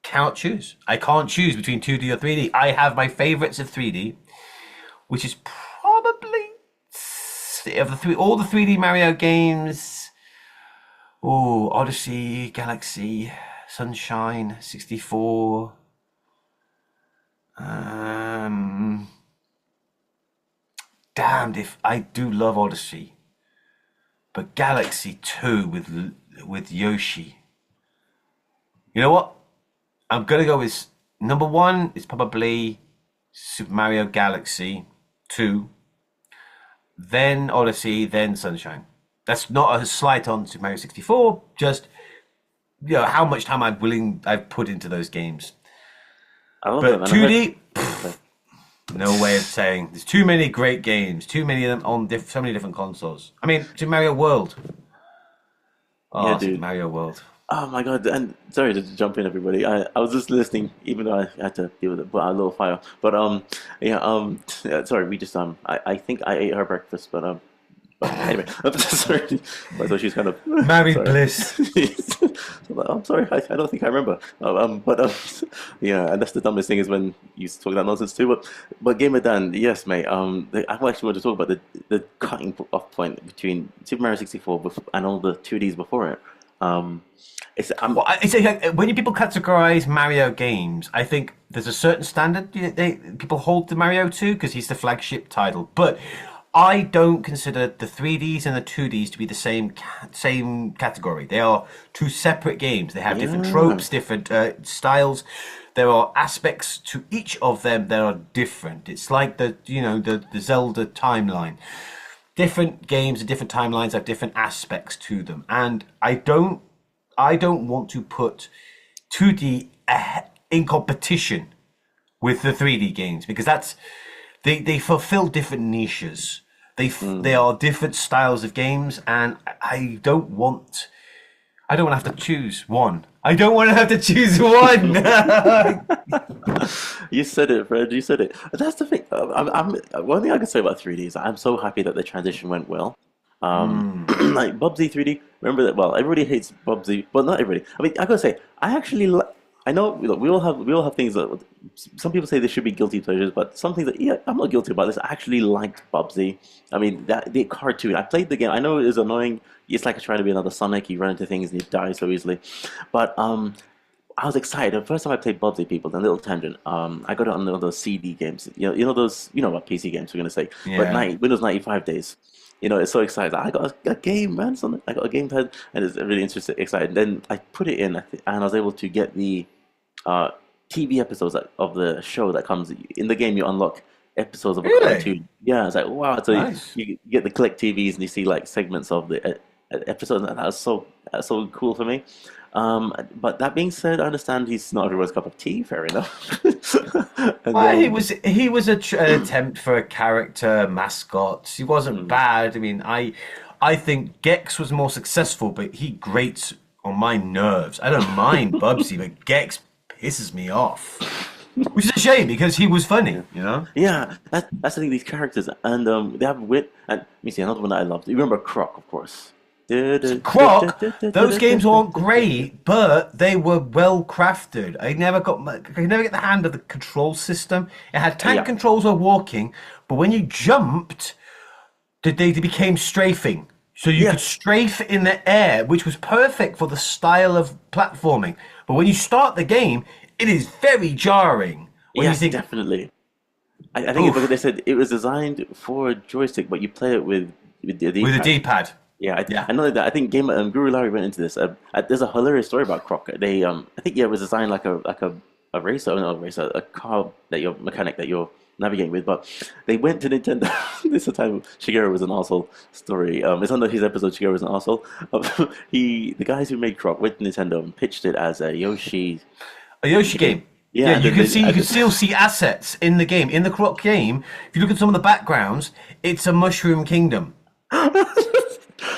Speaker 2: cannot choose. I can't choose between 2D or 3D. I have my favorites of 3D, which is probably all the 3D Mario games. Oh, Odyssey, Galaxy, Sunshine, 64. Damned if I do love Odyssey, but Galaxy 2 with Yoshi. You know what? I'm gonna go with number one. Is probably Super Mario Galaxy 2, then Odyssey, then Sunshine. That's not a slight on Super Mario 64. Just how much time I've put into those games.
Speaker 1: I love
Speaker 2: But
Speaker 1: them. And
Speaker 2: 2D, no way of saying. There's too many great games. Too many of them on so many different consoles. I mean, Super Mario World. Oh,
Speaker 1: Yeah,
Speaker 2: Super
Speaker 1: dude.
Speaker 2: Mario World.
Speaker 1: Oh my God! And sorry to jump in, everybody. I was just listening, even though I had to deal with it, but a little fire. But yeah, sorry. We just I think I ate her breakfast, but anyway, sorry. I thought she was kind of
Speaker 2: Married
Speaker 1: sorry.
Speaker 2: bliss.
Speaker 1: I'm sorry. I don't think I remember. Yeah, and that's the dumbest thing is when you talk that nonsense too. But Gamer Dan, yes, mate. I actually want to talk about the cutting off point between Super Mario 64 and all the 2Ds before it.
Speaker 2: Well, it's like, when people categorize Mario games, I think there's a certain standard people hold to Mario 2 because he's the flagship title. But I don't consider the 3Ds and the 2Ds to be the same category. They are two separate games. They have different tropes, different styles. There are aspects to each of them that are different. It's like the Zelda timeline. Different games and different timelines have different aspects to them, and I don't want to put 2D in competition with the 3D games because they fulfill different niches. They are different styles of games, and I don't want to have to choose one. I don't want to have to choose one.
Speaker 1: You said it, Fred. You said it. That's the thing. One thing I can say about 3D is I'm so happy that the transition went well. Like Bubsy 3D. Remember that? Well, everybody hates Bubsy, but not everybody. I mean, I gotta say, I actually I know look, we all have things that some people say they should be guilty pleasures, but some things that yeah, I'm not guilty about this. I actually liked Bubsy. I mean that the cartoon. I played the game. I know it is annoying. It's like trying to be another Sonic. You run into things and you die so easily, but I was excited. The first time I played Bubsy, people, a little tangent. I got it on one of those CD games. You know those. You know what PC games we're gonna say, but
Speaker 2: Yeah.
Speaker 1: Windows 95 days. It's so exciting. I got a game, man. Something. I got a gamepad, and it's really interesting, exciting. Then I put it in, and I was able to get the uh, TV episodes of the show that comes in the game. You unlock episodes of a
Speaker 2: Really?
Speaker 1: cartoon. Yeah, it's like wow. So
Speaker 2: Nice.
Speaker 1: you get the collect TVs and you see like segments of the episodes. And that was so cool for me. But that being said, I understand he's not everyone's cup of tea. Fair enough. And
Speaker 2: Well, he was an attempt for a character mascot. He wasn't bad. I mean, I think Gex was more successful, but he grates on my nerves. I don't mind Bubsy, but Gex pisses me off, which is a shame because he was funny. You know?
Speaker 1: yeah, that's the thing. These characters and they have wit. And let me see another one that I loved. You remember Croc, of course.
Speaker 2: Croc, those games weren't great, but they were well crafted. I could never get the hand of the control system. It had tank
Speaker 1: Yeah.
Speaker 2: controls while walking, but when you jumped, they became strafing. So you could
Speaker 1: Yes.
Speaker 2: strafe in the air, which was perfect for the style of platforming. But when you start the game, it is very jarring. When
Speaker 1: Yes,
Speaker 2: you think,
Speaker 1: definitely. I think it's
Speaker 2: oof,
Speaker 1: because they said it was designed for a joystick, but you play it with the
Speaker 2: with a
Speaker 1: D-pad.
Speaker 2: D-pad.
Speaker 1: Yeah,
Speaker 2: Yeah.
Speaker 1: I know that. I think Guru Larry went into this. There's a hilarious story about Croc. I think yeah, it was designed like a racer, not a racer, a car that you're mechanic that you're navigating with. But they went to Nintendo. This is the time Shigeru was an arsehole story. It's under his episode. Shigeru was an arsehole. The guys who made Croc went to Nintendo and pitched it as a Yoshi
Speaker 2: A Yoshi game.
Speaker 1: Yeah,
Speaker 2: Yeah,
Speaker 1: and
Speaker 2: you
Speaker 1: then
Speaker 2: can
Speaker 1: they-
Speaker 2: see you
Speaker 1: and
Speaker 2: can
Speaker 1: then-
Speaker 2: still see assets in the game. In the Croc game, if you look at some of the backgrounds, it's a mushroom kingdom.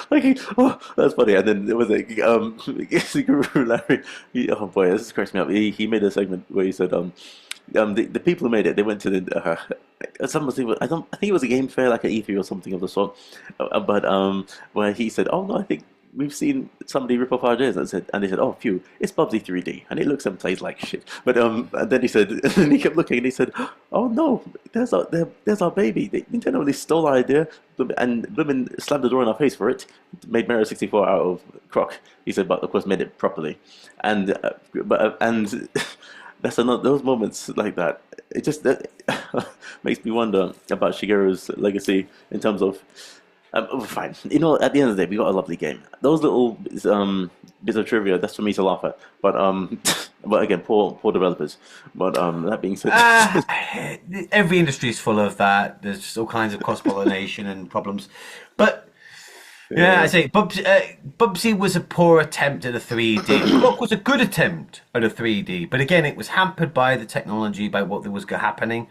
Speaker 1: Like, oh, that's funny. And then there was Guru Larry. Oh boy, this cracks me up. He made a segment where he said, the people who made it, they went to I think it was a game fair, like an E3 or something of the sort. But where he said, oh no, I think we've seen somebody rip off our ideas, and they said, oh, phew, it's Bubsy 3D, and it looks and plays like shit. But and then he said, and then he kept looking, and he said, oh no, there's our baby. Nintendo really stole our idea, and women slammed the door in our face for it. Made Mario 64 out of Croc. He said, but of course made it properly, and. That's another those moments like that. It just that makes me wonder about Shigeru's legacy in terms of. Fine, at the end of the day, we got a lovely game. Those little bits of trivia, that's for me to laugh at. But but again, poor developers. But that being said,
Speaker 2: Every industry is full of that. There's all kinds of cross-pollination and problems. But yeah, I say Bubsy was a poor attempt at a 3D. Croc was a good attempt at a 3D, but again, it was hampered by the technology, by what was happening.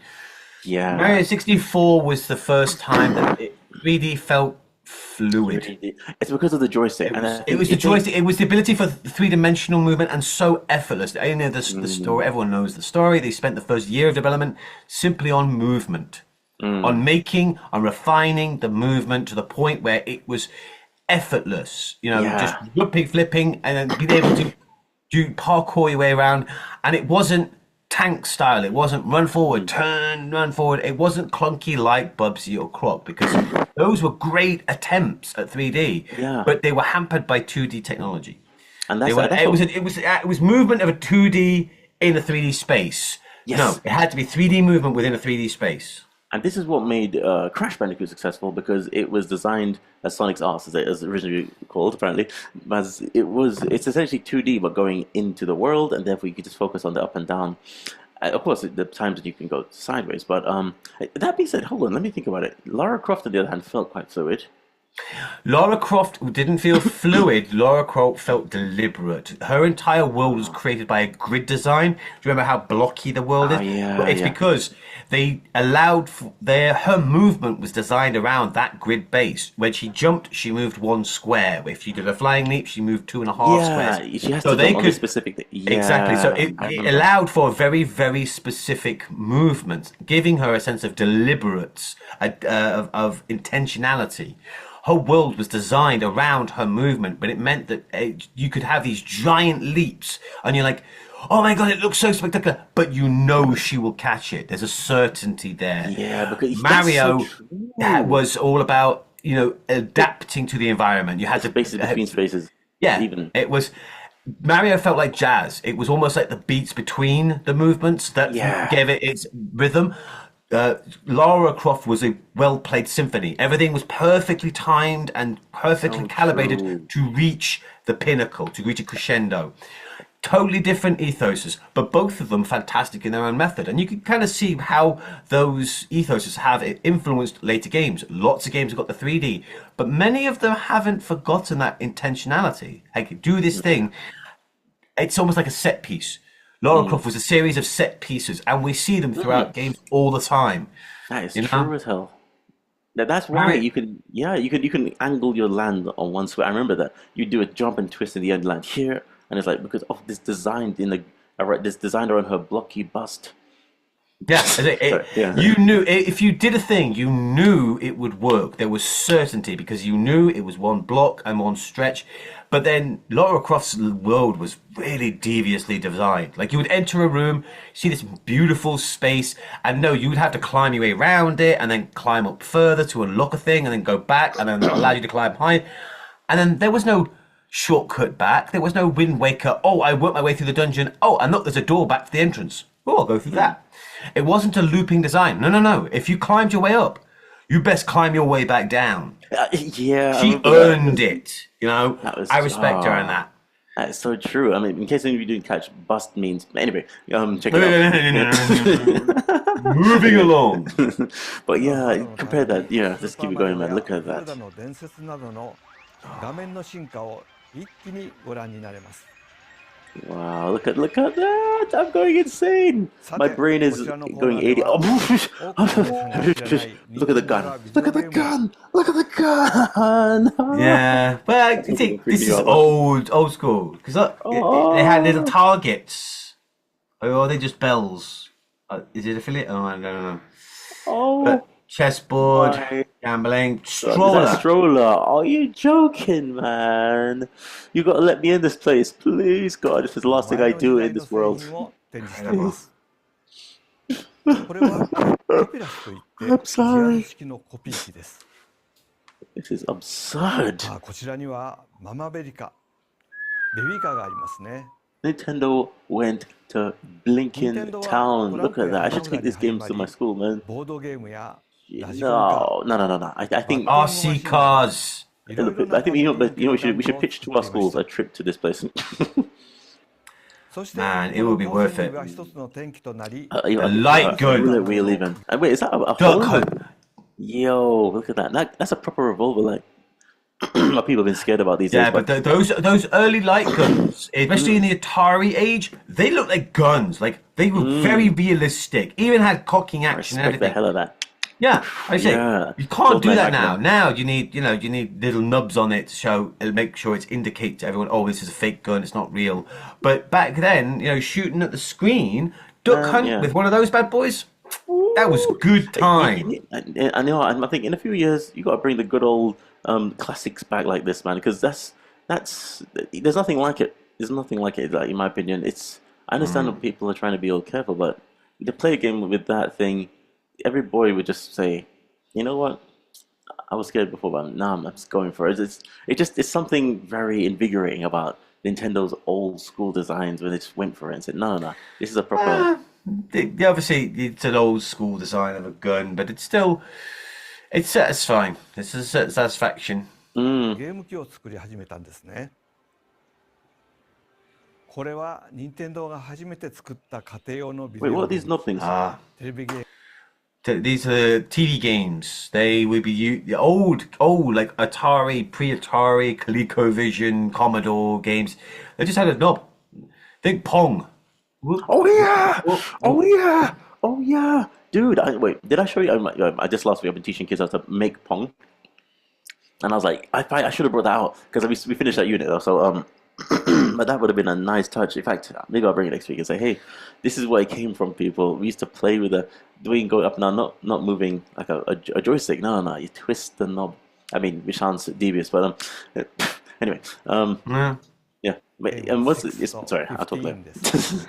Speaker 1: yeah,
Speaker 2: Mario 64 was the first time that 3D felt fluid.
Speaker 1: it's because of the joystick. And I
Speaker 2: It
Speaker 1: think
Speaker 2: was the
Speaker 1: if they-
Speaker 2: joystick. It was the ability for three-dimensional movement, and so effortless. I know the story. Everyone knows the story. They spent the first year of development simply on movement, on refining the movement to the point where it was effortless.
Speaker 1: Yeah.
Speaker 2: Just whipping, flipping, and then being able to do parkour your way around. And it wasn't tank style. It wasn't run forward, turn, run forward. It wasn't clunky like Bubsy or Croc, because those were great attempts at 3D.
Speaker 1: Yeah.
Speaker 2: But they were hampered by 2D technology.
Speaker 1: and
Speaker 2: They
Speaker 1: that's,
Speaker 2: were,
Speaker 1: that's
Speaker 2: it was movement of a 2D in a 3D space.
Speaker 1: Yes.
Speaker 2: No, it had to be 3D movement within a 3D space.
Speaker 1: And this is what made Crash Bandicoot successful, because it was designed as Sonic's Arse, as originally called, apparently. It's essentially 2D, but going into the world, and therefore you could just focus on the up and down. Of course, the times that you can go sideways. But that being said, hold on, let me think about it. Lara Croft, on the other hand, felt quite fluid.
Speaker 2: Lara Croft didn't feel fluid. Lara Croft felt deliberate. Her entire world was created by a grid design. Do you remember how blocky the world is?
Speaker 1: yeah,
Speaker 2: Well, it's
Speaker 1: yeah.
Speaker 2: because they allowed her movement was designed around that grid base. When she jumped, she moved 1 square. If she did a flying leap, she moved 2.5 squares.
Speaker 1: She has
Speaker 2: So
Speaker 1: to
Speaker 2: they
Speaker 1: jump on a
Speaker 2: could-
Speaker 1: specific thing.
Speaker 2: Exactly. So
Speaker 1: Yeah,
Speaker 2: it
Speaker 1: I remember.
Speaker 2: allowed for very, very specific movements, giving her a sense of deliberates, of intentionality. Her world was designed around her movement, but it meant that you could have these giant leaps, and you're like, oh my God, it looks so spectacular. But you know she will catch it. There's a certainty there.
Speaker 1: Yeah, because that's so
Speaker 2: Mario
Speaker 1: true.
Speaker 2: was all about, adapting to the environment. You
Speaker 1: The
Speaker 2: had
Speaker 1: spaces
Speaker 2: to,
Speaker 1: between spaces,
Speaker 2: yeah,
Speaker 1: even.
Speaker 2: it was. Mario felt like jazz. It was almost like the beats between the movements that
Speaker 1: Yeah,
Speaker 2: gave it its rhythm. Lara Croft was a well played symphony. Everything was perfectly timed and perfectly
Speaker 1: so
Speaker 2: calibrated
Speaker 1: true.
Speaker 2: to reach the pinnacle, to reach a crescendo. Totally different ethoses, but both of them fantastic in their own method. And you can kind of see how those ethoses have influenced later games. Lots of games have got the 3D, but many of them haven't forgotten that intentionality. Like, do this thing. It's almost like a set piece. Lara
Speaker 1: Mm.
Speaker 2: Croft was a series of set pieces, and we see them
Speaker 1: Mm.
Speaker 2: throughout games all the time.
Speaker 1: That is
Speaker 2: You know,
Speaker 1: true as hell. That's why
Speaker 2: Mario.
Speaker 1: you can, yeah, you can angle your land on one square. I remember that you do a jump and twist in the end land here, and it's like because of this designed in the, this designed around her blocky bust.
Speaker 2: Yeah,
Speaker 1: Sorry, yeah.
Speaker 2: you knew if you did a thing, you knew it would work. There was certainty because you knew it was one block and one stretch. But then Lara Croft's world was really deviously designed. Like you would enter a room, see this beautiful space, and no, you would have to climb your way around it and then climb up further to unlock a thing and then go back and then that allowed you to climb high. And then there was no shortcut back. There was no Wind Waker. Oh, I worked my way through the dungeon. Oh, and look, there's a door back to the entrance. Oh, I'll go through that. It wasn't a looping design. No, no, no. If you climbed your way up, you best climb your way back down.
Speaker 1: Yeah, I
Speaker 2: She
Speaker 1: remember
Speaker 2: earned
Speaker 1: that.
Speaker 2: it. You know,
Speaker 1: That was
Speaker 2: I respect her on that.
Speaker 1: that is so true. I mean, in case any of you didn't catch, bust means anyway. Check
Speaker 2: No,
Speaker 1: it
Speaker 2: no, no,
Speaker 1: out.
Speaker 2: no, no, no, no,
Speaker 1: Yeah.
Speaker 2: no. Moving along.
Speaker 1: But
Speaker 3: ハ
Speaker 1: yeah,
Speaker 3: ロの
Speaker 1: compare
Speaker 3: 旅
Speaker 1: that.
Speaker 3: に
Speaker 1: Yeah,
Speaker 3: スー
Speaker 1: just
Speaker 3: パー
Speaker 1: keep it
Speaker 3: マリ
Speaker 1: going,
Speaker 3: オ
Speaker 1: man.
Speaker 3: や
Speaker 1: Look at
Speaker 3: ゼルダ
Speaker 1: that.
Speaker 3: の伝説などの画面の進化を一気にご覧になれます。
Speaker 1: Wow, look at that! I'm going insane.
Speaker 3: さ
Speaker 1: My
Speaker 3: て、
Speaker 1: brain
Speaker 3: こ
Speaker 1: is
Speaker 3: ちらのコーナ
Speaker 1: going
Speaker 3: ーで
Speaker 1: 80.
Speaker 3: は
Speaker 1: Oh,
Speaker 3: 多くの皆さんが知らない
Speaker 1: look at the
Speaker 3: 任天堂
Speaker 1: gun.
Speaker 3: がビデ
Speaker 1: Look
Speaker 3: オ
Speaker 1: at the
Speaker 3: ゲームを
Speaker 1: gun. Look at the gun.
Speaker 2: Yeah, well, I
Speaker 1: Something
Speaker 2: think
Speaker 1: will freak
Speaker 2: this
Speaker 1: me
Speaker 2: is
Speaker 1: out.
Speaker 2: old school because they had little
Speaker 1: Oh,
Speaker 2: targets, or are they just bells? Is it affiliate? Oh, I don't know.
Speaker 1: oh
Speaker 2: But chessboard,
Speaker 1: my
Speaker 2: gambling,
Speaker 1: God, is that
Speaker 2: stroller.
Speaker 1: stroller? Are you joking, man? You gotta let me in this place, please, God. This is the last thing
Speaker 3: 前
Speaker 1: I
Speaker 3: の時
Speaker 1: do
Speaker 3: 代
Speaker 1: in
Speaker 3: の
Speaker 1: this
Speaker 3: 製
Speaker 1: world.
Speaker 3: 品を展示していま
Speaker 2: Incredible.
Speaker 3: す。これはパピラスといって
Speaker 1: I'm
Speaker 3: 事案
Speaker 1: sorry.
Speaker 3: 式のコピー機です。
Speaker 1: This is absurd.
Speaker 3: こちらにはママベリカ、ベビーカーがありますね。
Speaker 1: Nintendo went to
Speaker 3: 任
Speaker 1: Blinking
Speaker 3: 天堂は
Speaker 1: Town.
Speaker 3: トラン
Speaker 1: Look
Speaker 3: プ
Speaker 1: at
Speaker 3: や
Speaker 1: that. I
Speaker 3: 花
Speaker 1: should
Speaker 3: 札
Speaker 1: take
Speaker 3: に
Speaker 1: these
Speaker 3: 始
Speaker 1: games
Speaker 3: ま
Speaker 1: to my
Speaker 3: り、
Speaker 1: school, man.
Speaker 3: ボードゲームやラジコンカ
Speaker 1: No. I
Speaker 3: ー、バッ
Speaker 1: think
Speaker 3: ティングマシ
Speaker 2: RC
Speaker 3: ンなど
Speaker 2: cars.
Speaker 3: いろいろな
Speaker 1: I think
Speaker 3: ファミコン
Speaker 1: you know
Speaker 3: 系の
Speaker 1: we
Speaker 3: 玩
Speaker 1: should
Speaker 3: 具を
Speaker 1: pitch
Speaker 3: 作
Speaker 1: to
Speaker 3: っ
Speaker 1: our
Speaker 3: ていまし
Speaker 1: schools
Speaker 3: た。
Speaker 1: a trip to this place.
Speaker 3: そして
Speaker 2: Man,
Speaker 3: こ
Speaker 2: it
Speaker 3: の
Speaker 2: would be
Speaker 3: 当
Speaker 2: worth
Speaker 3: 選
Speaker 2: it.
Speaker 3: が一つの転機となり、
Speaker 1: You
Speaker 2: A
Speaker 1: know,
Speaker 2: light gun.
Speaker 1: bullet wheel even. Wait, is that a
Speaker 2: Duck
Speaker 1: hole?
Speaker 2: hunt.
Speaker 1: Yo, look at that. That's a proper revolver. Like, my people have been scared about these
Speaker 2: Yeah,
Speaker 1: days,
Speaker 2: but
Speaker 1: but
Speaker 2: those early light guns, especially in the Atari age, they looked like guns. Like they were very realistic. Even had cocking
Speaker 1: I
Speaker 2: action and
Speaker 1: respect the
Speaker 2: everything.
Speaker 1: hell of that.
Speaker 2: Yeah, I say
Speaker 1: Yeah.
Speaker 2: you can't do
Speaker 1: 12
Speaker 2: that
Speaker 1: Magnum.
Speaker 2: now. Now you need little nubs on it to show, make sure it's indicate to everyone, oh, this is a fake gun, it's not real. But back then, shooting at the screen, duck hunt
Speaker 1: Yeah.
Speaker 2: with one of those bad boys, that was good time.
Speaker 1: I know, and I think in a few years you got to bring the good old classics back like this, man, because that's there's nothing like it. There's nothing like it, like, in my opinion. I understand that people are trying to be all careful, but to play a game with that thing, every boy would just say, you know what? I was scared before, but now I'm just going for it. It's something very invigorating about Nintendo's old school designs when they just went for it and said, no, this is a proper.
Speaker 2: Obviously, it's an old school design of a gun, but it's satisfying. It's a satisfaction.
Speaker 3: ゲーム機を作り始めたんですね。これは任天堂が初めて作った家庭用のビデ
Speaker 1: Wait,
Speaker 3: オ
Speaker 1: what
Speaker 3: ゲ
Speaker 1: are
Speaker 3: ー
Speaker 1: these
Speaker 3: ム、
Speaker 1: nothings?
Speaker 3: テレビゲーム、
Speaker 2: These are TV games. They would be old, like Atari, pre-Atari, ColecoVision, Commodore games. They just had a knob. Think Pong.
Speaker 1: Oh yeah! Oh yeah! Oh yeah! Dude, wait, did I show you? I just last week I've been teaching kids how to make Pong, and I was like, I should have brought that out because we finished that unit though. So but that would have been a nice touch. In fact, maybe I'll bring it next week and say, hey, this is where it came from, people. We used to play with doing go up and down, not moving like a joystick. No, you twist the knob. I mean, which sounds devious, but anyway,
Speaker 2: Yeah.
Speaker 1: yeah. And what's it's sorry, I'll talk
Speaker 3: 15 です。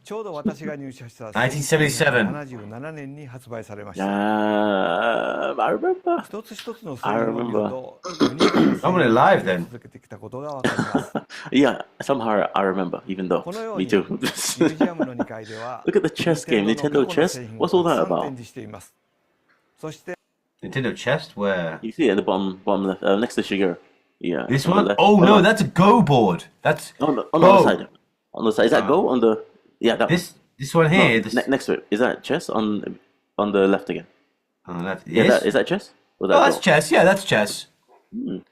Speaker 3: ちょうど私が入社した
Speaker 2: 1977
Speaker 3: 1977年に発売されました。
Speaker 1: I remember.
Speaker 3: 一つ一つの製
Speaker 1: I
Speaker 3: 品を見る
Speaker 1: remember.
Speaker 3: と、ユニークな製
Speaker 2: I'm
Speaker 3: 品
Speaker 2: alive
Speaker 3: を
Speaker 2: then.
Speaker 3: 続けてきたことがわかります。
Speaker 1: Yeah, somehow I remember, even though
Speaker 3: このよう
Speaker 1: me
Speaker 3: に
Speaker 1: too.
Speaker 3: ミュージアムの2階では
Speaker 1: Look at the chess game,
Speaker 3: 任
Speaker 1: Nintendo
Speaker 3: 天堂の過去の
Speaker 1: chess.
Speaker 3: 製品
Speaker 1: What's all
Speaker 3: をた
Speaker 1: that
Speaker 3: くさん
Speaker 1: about?
Speaker 3: 展示しています。そして
Speaker 2: Nintendo chest? Where?
Speaker 1: You see it at the bottom left, next to Shigeru. Yeah.
Speaker 2: This
Speaker 1: on the
Speaker 2: one?
Speaker 1: left.
Speaker 2: Oh no,
Speaker 1: no.
Speaker 2: that's a Go board. That's
Speaker 1: On the
Speaker 2: Go.
Speaker 1: other side. On the side. Is that Go on the? Yeah, that
Speaker 2: This one
Speaker 1: one.
Speaker 2: here.
Speaker 1: No,
Speaker 2: This,
Speaker 1: next to it. Is that chess on the left again?
Speaker 2: oh, that,
Speaker 1: Yeah,
Speaker 2: yes?
Speaker 1: is that chess? Or
Speaker 2: Oh,
Speaker 1: that
Speaker 2: that's
Speaker 1: Go?
Speaker 2: chess. Yeah, that's chess.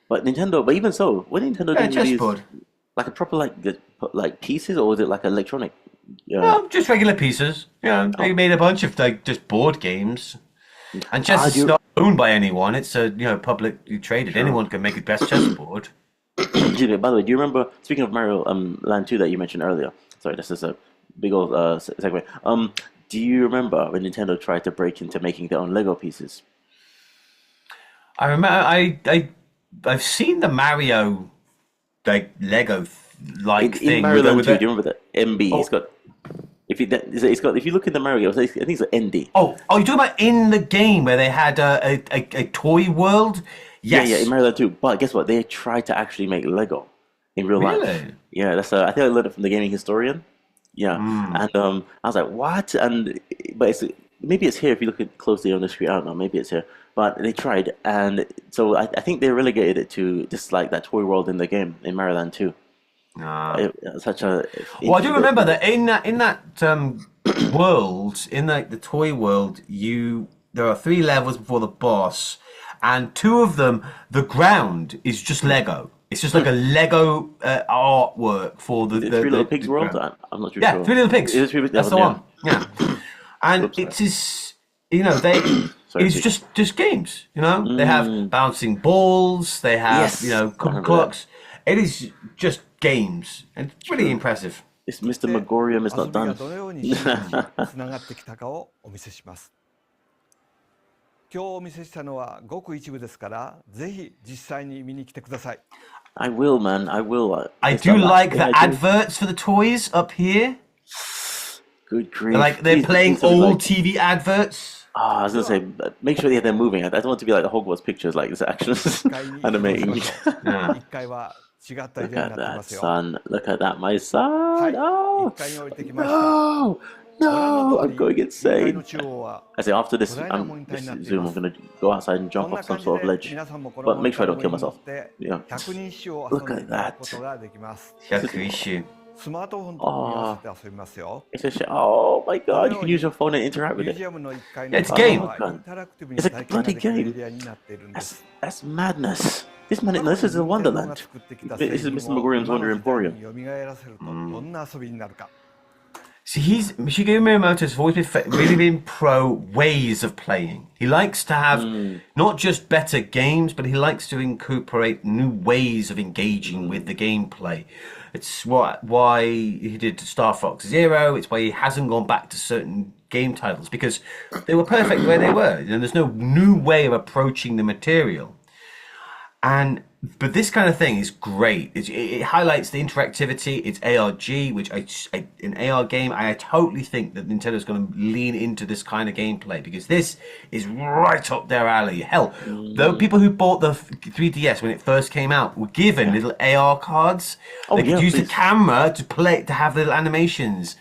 Speaker 1: But Nintendo, but even so, when Nintendo
Speaker 2: Yeah,
Speaker 1: didn't release
Speaker 2: chessboard.
Speaker 1: like a proper like pieces, or was it like electronic? Yeah.
Speaker 2: No, just regular pieces. Yeah, they
Speaker 1: Oh.
Speaker 2: made a bunch of like just board games. And chess
Speaker 1: Ah,
Speaker 2: is
Speaker 1: do you-
Speaker 2: not owned by anyone. It's publicly traded. Anyone can make a best chessboard.
Speaker 1: Excuse me, by the way, do you remember, speaking of Mario Land 2 that you mentioned earlier? Sorry, this is a big old segue. Do you remember when Nintendo tried to break into making their own Lego pieces?
Speaker 2: I remember I've seen the Mario like Lego like
Speaker 1: In
Speaker 2: thing
Speaker 1: Mario Land 2,
Speaker 2: with
Speaker 1: do you remember the MB?
Speaker 2: Oh.
Speaker 1: It's got if you look in the Mario, I think it's an ND.
Speaker 2: Oh, you're talking about in the game where they had a toy world? Yes.
Speaker 1: Yeah, in Mario Land 2. But guess what? They tried to actually make Lego in real life.
Speaker 2: Really?
Speaker 1: Yeah, that's I think I learned it from the Gaming Historian. Yeah, and I was like, what? But maybe it's here if you look at closely on the screen. I don't know. Maybe it's here. But they tried, and so I think they relegated it to just like that toy world in the game in Mario Land 2. Such a
Speaker 2: Well, I do remember that in that world, in the toy world, there are 3 levels before the boss, and 2 of them, the ground is just Lego. It's just like a Lego artwork for the
Speaker 1: Three Little Pigs world.
Speaker 2: ground.
Speaker 1: I'm not too
Speaker 2: Yeah,
Speaker 1: sure.
Speaker 2: 3 Little Pigs.
Speaker 1: Is it Three Little-
Speaker 2: That's the
Speaker 1: yeah.
Speaker 2: one. Yeah, and
Speaker 1: Oops,
Speaker 2: it is they.
Speaker 1: Sorry,
Speaker 2: It's
Speaker 1: Pete.
Speaker 2: just games. They have bouncing balls. They have
Speaker 1: Yes, I remember
Speaker 2: clocks. It is just games, and it's really impressive.
Speaker 1: It's Mr. Megorium is
Speaker 3: 遊
Speaker 1: not
Speaker 3: びが
Speaker 1: done.
Speaker 3: どのように進化しつながってきたかをお見せします。今日お見せしたのはごく一部ですから、ぜひ実際に見に来てください。
Speaker 1: I will, man. I will.
Speaker 2: I
Speaker 1: It's
Speaker 2: do
Speaker 1: the last
Speaker 2: like
Speaker 1: thing
Speaker 2: the
Speaker 1: I do.
Speaker 2: adverts for the toys up here.
Speaker 1: Good grief.
Speaker 2: They're
Speaker 1: These
Speaker 2: playing
Speaker 1: things are
Speaker 2: old
Speaker 1: like-
Speaker 2: TV adverts.
Speaker 1: I was gonna say, make sure they're moving. I don't want it to be like the Hogwarts pictures, like this action
Speaker 3: 1階に移動しま
Speaker 1: animating.
Speaker 3: しょう。1階は違ったエ
Speaker 1: Look
Speaker 3: リアに
Speaker 1: at
Speaker 3: なって
Speaker 1: that
Speaker 3: ますよ。
Speaker 1: son. Look at that, my
Speaker 3: は
Speaker 1: son.
Speaker 3: い、
Speaker 1: Oh
Speaker 3: 1階に降りてきました
Speaker 1: no,
Speaker 3: ご覧の
Speaker 1: no!
Speaker 3: 通
Speaker 1: I'm
Speaker 3: り
Speaker 1: going
Speaker 3: 1階
Speaker 1: insane.
Speaker 3: の中央は
Speaker 1: I say after this,
Speaker 3: 巨大なモニターになってい
Speaker 1: Zoom,
Speaker 3: ま
Speaker 1: I'm
Speaker 3: す。
Speaker 1: gonna go outside and
Speaker 3: こ
Speaker 1: jump
Speaker 3: んな
Speaker 1: off some
Speaker 3: 感じ
Speaker 1: sort of
Speaker 3: で
Speaker 1: ledge.
Speaker 3: 皆さんもこの
Speaker 1: But
Speaker 3: モニ
Speaker 1: make
Speaker 3: タ
Speaker 1: sure
Speaker 3: ー
Speaker 1: I
Speaker 3: の
Speaker 1: don't
Speaker 3: 上
Speaker 1: kill
Speaker 3: に乗っ
Speaker 1: myself.
Speaker 3: て
Speaker 1: Yeah.
Speaker 3: 百人一首を遊ん
Speaker 1: Look
Speaker 3: でい
Speaker 1: at
Speaker 3: ただく
Speaker 1: that.
Speaker 3: ことができます。
Speaker 2: Shakuishu.
Speaker 3: スマートフォンと組み合わせて遊びますよ。
Speaker 1: It's a oh my god! You can use your phone and interact
Speaker 3: ミュ
Speaker 1: with
Speaker 3: ージ
Speaker 1: it.
Speaker 3: アムの1階
Speaker 2: Yeah,
Speaker 3: の
Speaker 2: it's
Speaker 3: 中
Speaker 2: game.
Speaker 3: はインタラクティブに
Speaker 1: It's a
Speaker 3: 体験ができる
Speaker 1: bloody game.
Speaker 3: エリアになっているんで
Speaker 1: That's
Speaker 3: す。
Speaker 1: that's madness. This is a wonderland. This is Mr. Megorium's Wonder Emporium.
Speaker 3: 蘇らせるとどんな遊びになるか。
Speaker 2: See, Shigeru Miyamoto's always really been pro ways of playing. He likes to have not just better games, but he likes to incorporate new ways of engaging with the gameplay. It's why he did Star Fox Zero. It's why he hasn't gone back to certain game titles, because they were perfect where they were. And there's no new way of approaching the material. But this kind of thing is great. It highlights the interactivity. It's ARG, which an AR game, I totally think that Nintendo's going to lean into this kind of gameplay, because this is right up their alley. Hell, the people who bought the 3DS when it first came out were given little AR cards.
Speaker 1: Oh,
Speaker 2: They could
Speaker 1: yeah,
Speaker 2: use the
Speaker 1: please.
Speaker 2: camera to have little animations.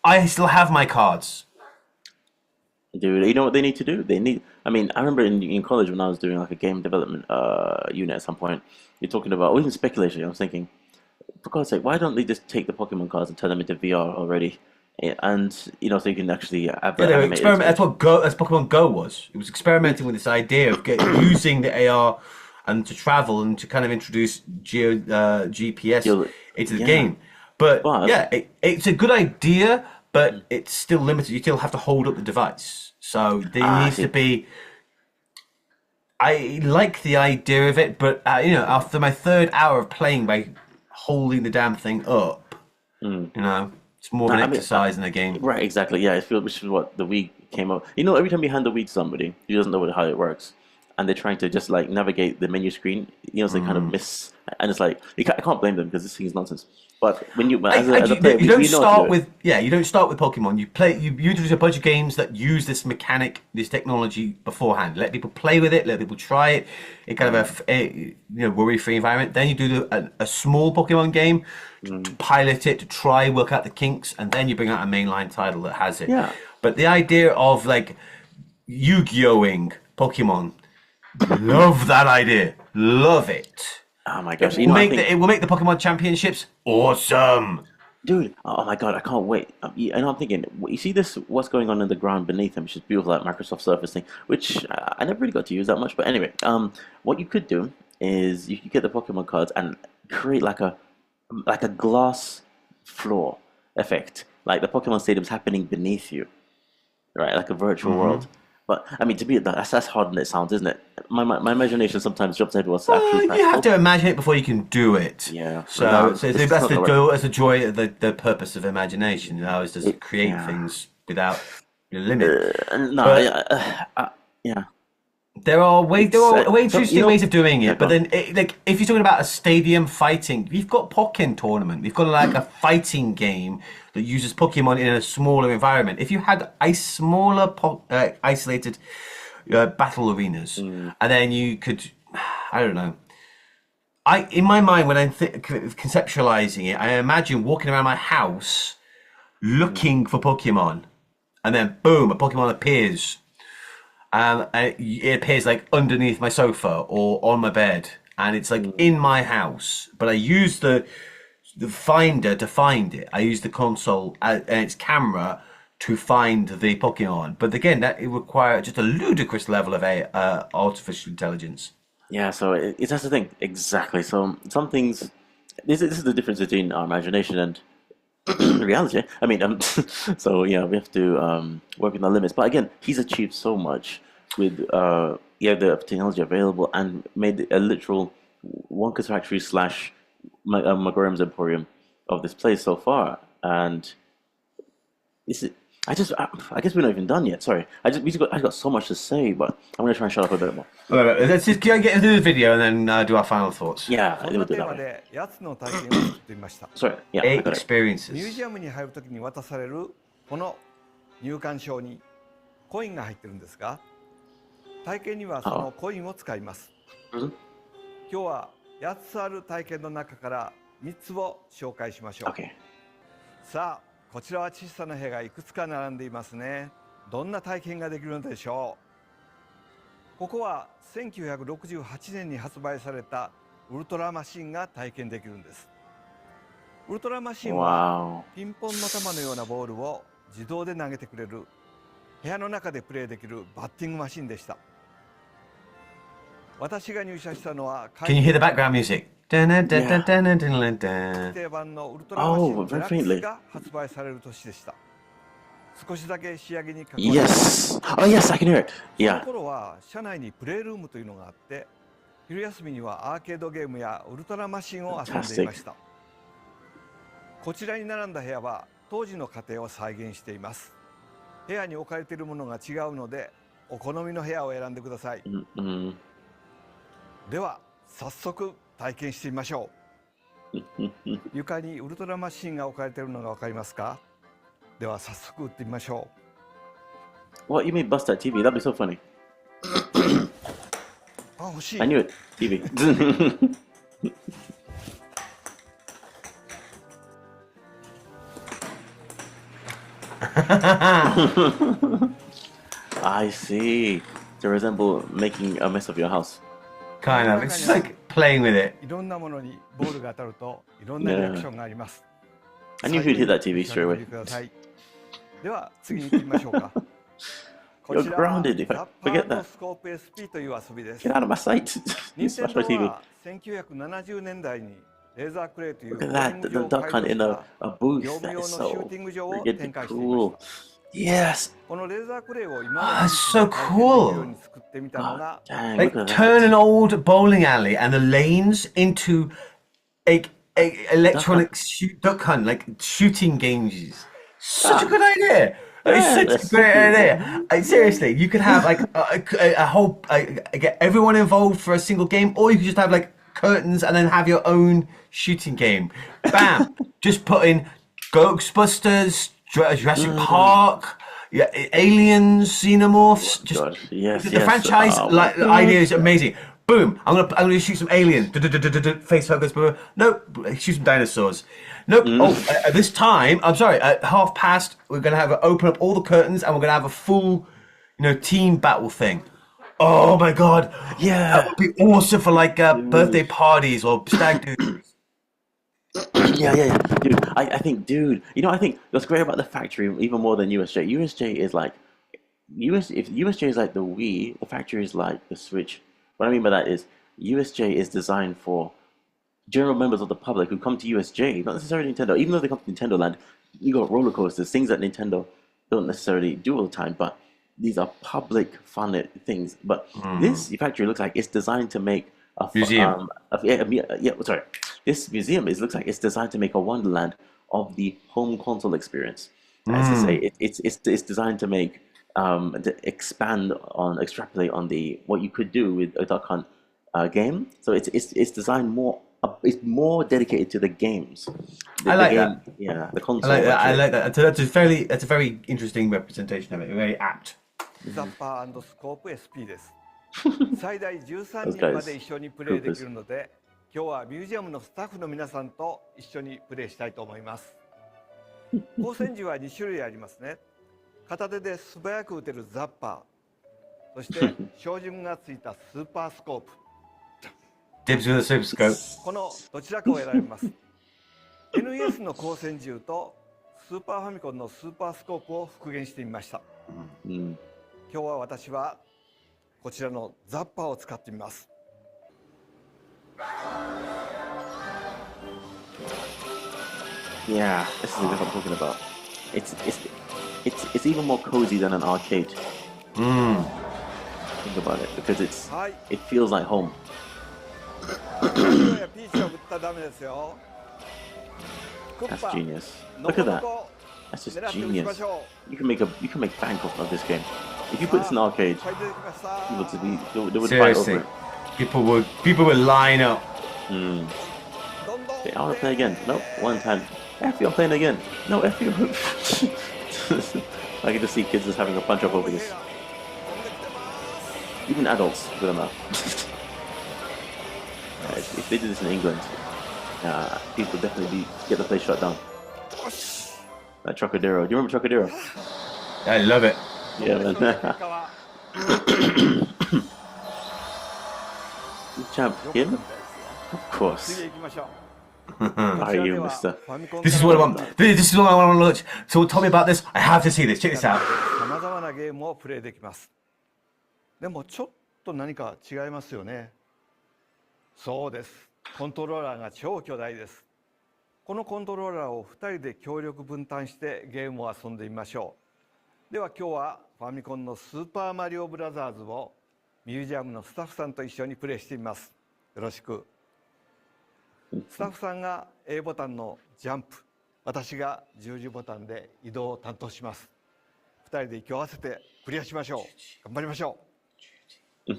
Speaker 2: I still have my cards.
Speaker 1: Dude, you know what they need to do? I mean, I remember in college when I was doing like a game development unit at some point, you're talking about, or even speculation, I was thinking, for God's sake, why don't they just take the Pokemon cards and turn them into VR already? And, so you can actually have
Speaker 2: Yeah,
Speaker 1: the
Speaker 2: they were
Speaker 1: animated
Speaker 2: experiment.
Speaker 1: stage.
Speaker 2: That's Pokemon Go was. It was experimenting with this idea of using the AR and to travel and to kind of introduce GPS into the
Speaker 1: yeah.
Speaker 2: game. But
Speaker 1: But-
Speaker 2: yeah, it's a good idea, but it's still limited. You still have to hold up the device. So there needs
Speaker 1: see.
Speaker 2: to be. I like the idea of it, but after my third hour of playing by holding the damn thing up, it's more of an
Speaker 1: I mean,
Speaker 2: exercise in the game.
Speaker 1: Right, exactly. Yeah, which is what the Wii came up. Every time you hand the Wii to somebody who doesn't know how it works, and they're trying to just like navigate the menu screen, so they kind of miss, and it's like I can't blame them because this thing is nonsense. But when you as a player,
Speaker 2: you don't
Speaker 1: we know how to
Speaker 2: start
Speaker 1: do it.
Speaker 2: with you don't start with Pokemon. You introduce a bunch of games that use this mechanic, this technology beforehand. Let people play with it. Let people try it in kind of a worry-free environment. Then you do a small Pokemon game, to pilot it, to try work out the kinks, and then you bring out a mainline title that has it.
Speaker 1: Yeah.
Speaker 2: But the idea of like Yu-Gi-Oh-ing Pokemon, love that idea. Love it.
Speaker 1: Oh my gosh,
Speaker 2: It will make the Pokemon Championships awesome.
Speaker 1: dude, oh my god, I can't wait. And I'm thinking, you see this, what's going on in the ground beneath them, which is beautiful, that Microsoft Surface thing, which I never really got to use that much. But anyway, what you could do is you could get the Pokemon cards and create like a glass floor effect, like the Pokemon Stadium's happening beneath you, right? Like a virtual world. But I mean, to me, that's harder than it sounds, isn't it? My imagination sometimes jumps ahead what's actually
Speaker 2: You
Speaker 1: practical.
Speaker 2: have to imagine it before you can do it.
Speaker 1: Yeah.
Speaker 2: So,
Speaker 1: No,
Speaker 2: so
Speaker 1: this is
Speaker 2: that's
Speaker 1: not the
Speaker 2: that's the joy, the purpose of imagination. Is to create things without limit.
Speaker 1: No, yeah.
Speaker 2: There are way
Speaker 1: so,
Speaker 2: interesting ways of doing
Speaker 1: yeah,
Speaker 2: it, but
Speaker 1: go on.
Speaker 2: then like if you're talking about a stadium fighting, we've got Pokken Tournament. We've got like a fighting game that uses Pokemon in a smaller environment. If you had a smaller isolated battle arenas, and then you could, I don't know. In my mind, when I'm conceptualizing it, I imagine walking around my house looking for Pokemon, and then boom, a Pokemon appears. And it appears like underneath my sofa or on my bed, and it's like in my house. But I use the finder to find it. I use the console and its camera to find the Pokemon. But again, that it requires just a ludicrous level of artificial intelligence.
Speaker 1: Yeah, so that's the thing. Exactly. So some things, this is the difference between our imagination and reality. I mean, so yeah, we have to work in our limits. But again, he's achieved so much with the technology available and made a literal Wonka's factory slash Magorium's Emporium of this place so far. And this is, I guess we're not even done yet. Sorry, I got so much to say, but I'm gonna try and shut up a bit more.
Speaker 2: All right, let's just get into the video and then do our final thoughts.
Speaker 1: Yeah,
Speaker 3: そん
Speaker 1: we'll
Speaker 3: な
Speaker 1: do
Speaker 3: テ
Speaker 1: it
Speaker 3: ー
Speaker 1: that
Speaker 3: マ
Speaker 1: way.
Speaker 3: で8つの体験を作ってみました。
Speaker 1: Sorry, yeah, I
Speaker 2: Eight
Speaker 1: got it.
Speaker 3: ミュー
Speaker 2: experiences.
Speaker 3: ジアムに入るときに渡されるこの入館証にコインが入ってるんですが、体験にはそのコインを使います。
Speaker 1: Mhm.
Speaker 3: 今日は8つある体験の中から3つを紹介しましょう。
Speaker 1: Okay.
Speaker 3: さあ、こちらは小さな部屋がいくつか並んでいますね。どんな体験ができるのでしょう。ここは1968年に発売されたウルトラマシンが体験できるんです。ウルトラマシンは
Speaker 1: Wow.
Speaker 3: ピンポンの球のようなボールを自動で投げてくれる部屋の中でプレーできるバッティングマシンでした。私が入社したのは
Speaker 2: Can you hear the background music?
Speaker 3: 定番のウルトラマシン
Speaker 1: Oh,
Speaker 3: デラ
Speaker 1: very
Speaker 3: ックス
Speaker 1: faintly.
Speaker 3: が発売される年でした。少しだけ仕上げにかかる
Speaker 1: Yes. Oh, yes, I can hear it.
Speaker 3: そ
Speaker 1: Yeah.
Speaker 3: の頃は社内にプレイルームというのがあって、昼休みにはアーケードゲームやウルトラマシンを遊んでいました。こちらに並んだ部屋は当時の家庭を再現しています。部屋に置かれているものが違うので、お好みの部屋を選んでください。
Speaker 1: Mm-mm.
Speaker 3: では早速体験してみましょう。床にウルトラマシンが置かれているのが分かりますか。では早速打ってみましょ
Speaker 1: What, you mean bust that TV? That'd be so funny.
Speaker 3: う。あ、欲しい
Speaker 1: I。knew it. TV. I see. To resemble making a mess of your house.
Speaker 2: Kind of. It's just like playing with it.
Speaker 3: いろんなものにボールが当たるといろんなリアクションがあります。
Speaker 1: I knew he'd hit that TV straight away.
Speaker 3: ください。では次に行ってみましょうか。こ
Speaker 1: You're
Speaker 3: ちらは
Speaker 1: grounded if
Speaker 3: ザ
Speaker 1: I
Speaker 3: ッ
Speaker 1: forget
Speaker 3: パ
Speaker 1: that.
Speaker 3: ースコープ SP という遊びです。
Speaker 1: Get out of my sight. You
Speaker 3: 任天
Speaker 1: smashed my
Speaker 3: 堂
Speaker 1: TV.
Speaker 3: は1970年代にレーザークレイという
Speaker 1: Look at that. The duck hunt in a booth.
Speaker 3: 業務
Speaker 1: That
Speaker 3: 用の
Speaker 1: is
Speaker 3: シュー
Speaker 1: so
Speaker 3: ティング場を
Speaker 1: friggin'
Speaker 3: 展開していまし
Speaker 1: cool.
Speaker 3: た。
Speaker 1: Yes.
Speaker 3: このレーザークレイを今
Speaker 2: Ah, so cool.
Speaker 3: ように作ってみたのが
Speaker 1: Dang,
Speaker 2: Like
Speaker 1: look at
Speaker 2: turn
Speaker 1: that.
Speaker 2: an old bowling alley and the lanes into a electronic duck hunt, like shooting games. Such a good idea. It's
Speaker 1: Yeah,
Speaker 2: such a
Speaker 1: that's
Speaker 2: great
Speaker 1: cool.
Speaker 2: idea. Seriously, you could have like a whole get everyone involved for a single game, or you could just have like curtains and then have your own shooting game. Bam! Just put in Ghostbusters, Jurassic Park, yeah, Aliens, Xenomorphs. Just
Speaker 1: God, yes,
Speaker 2: the
Speaker 1: yes.
Speaker 2: franchise
Speaker 1: Oh my
Speaker 2: like idea
Speaker 1: God.
Speaker 2: is amazing. Boom! I'm gonna shoot some aliens. Face focus. Nope. Shoot some dinosaurs. Nope. Oh, at this time, I'm sorry. At 1:30, we're gonna have open up all the curtains and we're gonna have a full, team battle thing. Oh my god, that
Speaker 1: Yeah,
Speaker 2: would be awesome for like birthday
Speaker 1: dude.
Speaker 2: parties or stag do.
Speaker 1: Yeah, yeah, yeah, dude. I think, dude. I think what's great about the factory, even more than USJ. USJ is like If USJ is like the Wii, the factory is like the Switch. What I mean by that is USJ is designed for general members of the public who come to USJ, not necessarily Nintendo. Even though they come to Nintendo Land, you got roller coasters, things that Nintendo don't necessarily do all the time, but these are public fun things. But this factory looks like it's designed to make
Speaker 2: Museum.
Speaker 1: yeah, sorry. This museum looks like it's designed to make a wonderland of the home console experience. As to say, it's designed to make to extrapolate on the what you could do with a Duck Hunt game. So it's designed more. It's more dedicated to the games.
Speaker 2: I
Speaker 1: The
Speaker 2: like that.
Speaker 1: game, yeah, the
Speaker 2: I like
Speaker 1: console
Speaker 2: that. I
Speaker 1: actually.
Speaker 2: like that. That's a very interesting representation of it. Very apt.
Speaker 3: ザッパースコープ SP です。最大13
Speaker 1: Those
Speaker 3: 人ま
Speaker 1: guys,
Speaker 3: で一緒にプレイでき
Speaker 1: troopers.
Speaker 3: るので、今日はミュージアムのスタッフの皆さんと一緒にプレイしたいと思います。光線銃は2種類ありますね。片手で素早く撃てるザッパー、そして照準がついたスーパースコープ。
Speaker 2: Dibs with a super scope.
Speaker 3: このどちらかを選びます。NES の光線銃とスーパーファミコンのスーパースコープを復元してみました。
Speaker 1: Mm.
Speaker 3: 今日は私はこちらのザッパーを使ってみます。
Speaker 1: Yeah, this is what I'm talking about. It's even more cozy than an arcade. Think about it because
Speaker 3: はい。
Speaker 1: it feels like home.
Speaker 3: マリオやピーチは撃ったらダメですよ。クッ
Speaker 1: That's
Speaker 3: パ
Speaker 1: genius.
Speaker 3: の
Speaker 1: Look
Speaker 3: こ
Speaker 1: at
Speaker 3: の
Speaker 1: that.
Speaker 3: こ
Speaker 1: That's just
Speaker 3: 狙って撃ちま
Speaker 1: genius.
Speaker 3: しょ
Speaker 1: You can make bank of this game. If you
Speaker 3: う。
Speaker 1: put this in
Speaker 3: さあ
Speaker 1: arcade,
Speaker 3: いっぱい出てきました。
Speaker 1: they would fight over
Speaker 2: Seriously,
Speaker 1: it.
Speaker 2: people would line up.
Speaker 3: どんどん
Speaker 1: Okay, I want to play again. Nope, one time. F you, I'm playing again. No, F you. I can just see kids just having a punch up over this. Even adults with them out. If they did this in England, people would definitely get the place shut down. Like Trocadero. Do you remember Trocadero?
Speaker 2: I love it.
Speaker 1: Yeah,
Speaker 3: 結
Speaker 1: man.
Speaker 3: 果は
Speaker 1: Champ,
Speaker 3: 良かった
Speaker 1: him?
Speaker 3: みたいですよ。
Speaker 1: Of
Speaker 3: 次
Speaker 1: course.
Speaker 3: へ行きましょう。
Speaker 1: Are you, mister?
Speaker 2: This is what I want. This is what I want to watch. So tell me about this. I have to see this. Check this out.
Speaker 3: さまざまなゲームをプレイできます。でもちょっと何か違いますよね。そうです。コントローラーが超巨大です。このコントローラーを2人で協力分担してゲームを遊んでみましょう。では今日はファミコンのスーパーマリオブラザーズをミュージアムのスタッフさんと一緒にプレイしてみます。よろしく。スタッフさんが A ボタンのジャンプ、私が十字ボタンで移動を担当します。2人で息を合わせてクリアしましょう。頑張りましょう。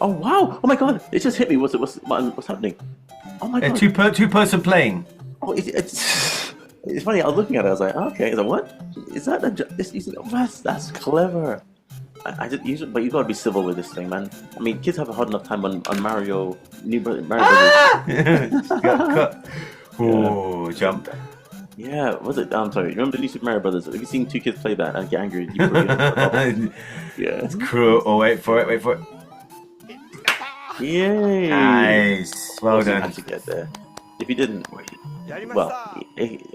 Speaker 1: Oh wow! Oh my god! It just hit me. What's happening? Oh my
Speaker 2: A
Speaker 1: god!
Speaker 2: two-person playing.
Speaker 1: Oh, it's funny. I was looking at it. I was like, okay. Is that what? Is that that's clever. I just use it, but you gotta be civil with this thing, man. I mean, kids have a hard enough time on Mario Mario Brothers.
Speaker 2: Cut. Oh, jump.
Speaker 1: Yeah, was it? I'm sorry. Remember the new Super Mario Brothers? Have you seen two kids play that and get angry? You probably- yeah.
Speaker 2: Cool. Oh, wait for it.
Speaker 1: Yay!
Speaker 2: Nice. Well
Speaker 1: Also
Speaker 2: done.
Speaker 1: had to get there. If he didn't,
Speaker 3: やりまし
Speaker 1: well,
Speaker 3: た。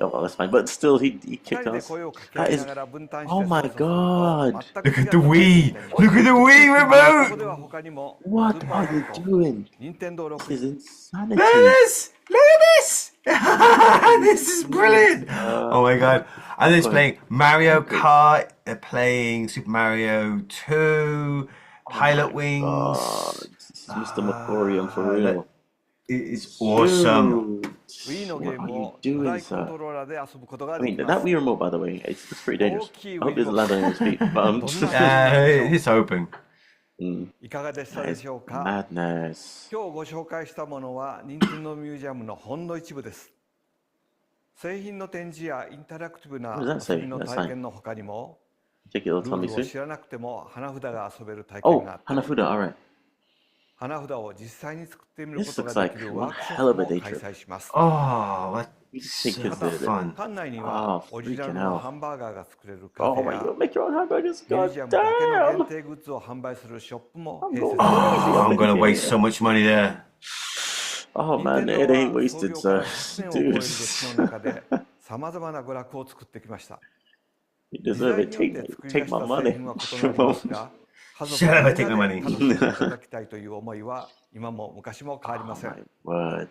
Speaker 1: well, that's fine. But still, he
Speaker 3: 2
Speaker 1: kicked
Speaker 3: 人で
Speaker 1: us.
Speaker 3: 声を掛け
Speaker 1: That
Speaker 3: 合い
Speaker 1: is.
Speaker 3: ながら分担して
Speaker 1: Oh my
Speaker 3: 操作すると
Speaker 1: god!
Speaker 3: 全く
Speaker 2: Look at
Speaker 3: 違
Speaker 2: the
Speaker 3: った
Speaker 2: Wii.
Speaker 3: 体験に
Speaker 2: Look at the Wii
Speaker 3: ここ
Speaker 2: remote.
Speaker 3: では他にも
Speaker 1: What
Speaker 3: スーパー
Speaker 1: are
Speaker 3: ファミ
Speaker 1: you
Speaker 3: コン、
Speaker 1: doing?
Speaker 3: 任天堂
Speaker 1: This is
Speaker 3: 6、
Speaker 1: insanity.
Speaker 2: Look at this. Look at this. This is brilliant. Oh my god. And it's playing Mario Kart. They're playing Super Mario 2. Pilot Wings.
Speaker 1: This is Mr. Macorium for real.
Speaker 2: It is awesome.
Speaker 1: Dude,
Speaker 3: Wii のゲー
Speaker 1: what
Speaker 3: ム
Speaker 1: are you
Speaker 3: を巨
Speaker 1: doing,
Speaker 3: 大コン
Speaker 1: sir?
Speaker 3: トローラーで遊ぶことが
Speaker 1: I
Speaker 3: で
Speaker 1: mean,
Speaker 3: きま
Speaker 1: that
Speaker 3: す。
Speaker 1: Wii remote, by the way, it's pretty dangerous.
Speaker 3: Okay,
Speaker 1: I hope it doesn't
Speaker 3: Wii
Speaker 1: land on his feet. But,
Speaker 3: どんな
Speaker 2: It's open.
Speaker 3: いかがでした
Speaker 1: that
Speaker 3: で
Speaker 1: is
Speaker 3: しょうか。
Speaker 1: madness.
Speaker 3: 今日ご紹介したものは任天堂ミュージアムのほんの一部です。製品の展示やインタラクティブな
Speaker 1: What does that say?
Speaker 3: 遊びの体験の他にも、
Speaker 1: Take your
Speaker 3: ル
Speaker 1: little
Speaker 3: ー
Speaker 1: tummy
Speaker 3: ルを
Speaker 1: suit.
Speaker 3: 知らなくても花札が遊べる体験
Speaker 1: Oh,
Speaker 3: があったり、
Speaker 1: Hanafuda, alright.
Speaker 3: 花札を実際に作ってみるこ
Speaker 1: This
Speaker 3: とが
Speaker 1: looks
Speaker 3: で
Speaker 1: like
Speaker 3: きる
Speaker 1: one
Speaker 3: ワークショ
Speaker 1: hell
Speaker 3: ッ
Speaker 1: of
Speaker 3: プ
Speaker 1: a
Speaker 3: も
Speaker 1: day
Speaker 3: 開
Speaker 2: Oh,
Speaker 1: trip.
Speaker 3: 催します。
Speaker 2: that's
Speaker 1: Take kids
Speaker 2: so
Speaker 1: there.
Speaker 2: fun.
Speaker 3: 館内には
Speaker 1: Oh,
Speaker 3: オリジナル
Speaker 1: freaking
Speaker 3: の
Speaker 1: hell.
Speaker 3: ハンバーガーが作れるカ
Speaker 1: Oh
Speaker 3: フェ
Speaker 1: my
Speaker 3: や
Speaker 1: god, make your own hamburgers.
Speaker 3: ミュー
Speaker 1: God
Speaker 3: ジアムだけの
Speaker 1: damn.
Speaker 3: 限定グッズを販売するショップも併設
Speaker 1: I'm
Speaker 3: されています。
Speaker 2: Oh, I'm gonna waste so much money there.
Speaker 1: Oh
Speaker 3: 任
Speaker 1: man,
Speaker 3: 天
Speaker 1: it
Speaker 3: 堂
Speaker 1: ain't
Speaker 3: は創
Speaker 1: wasted,
Speaker 3: 業から
Speaker 1: sir.
Speaker 3: 100年を超える歴
Speaker 1: Dude,
Speaker 3: 史の中でさまざまな娯楽を作ってきました。
Speaker 1: you
Speaker 3: 時代
Speaker 1: deserve
Speaker 3: に
Speaker 1: it.
Speaker 3: よって作り
Speaker 1: Take
Speaker 3: 出し
Speaker 1: my
Speaker 3: た製
Speaker 1: money.
Speaker 3: 品は異なりますが、家族
Speaker 2: Shut up,
Speaker 3: み
Speaker 2: I take
Speaker 3: ん
Speaker 2: my
Speaker 3: な
Speaker 2: money.
Speaker 3: で楽しんでいただきたいという思いは今も昔も変わりません。
Speaker 1: Word.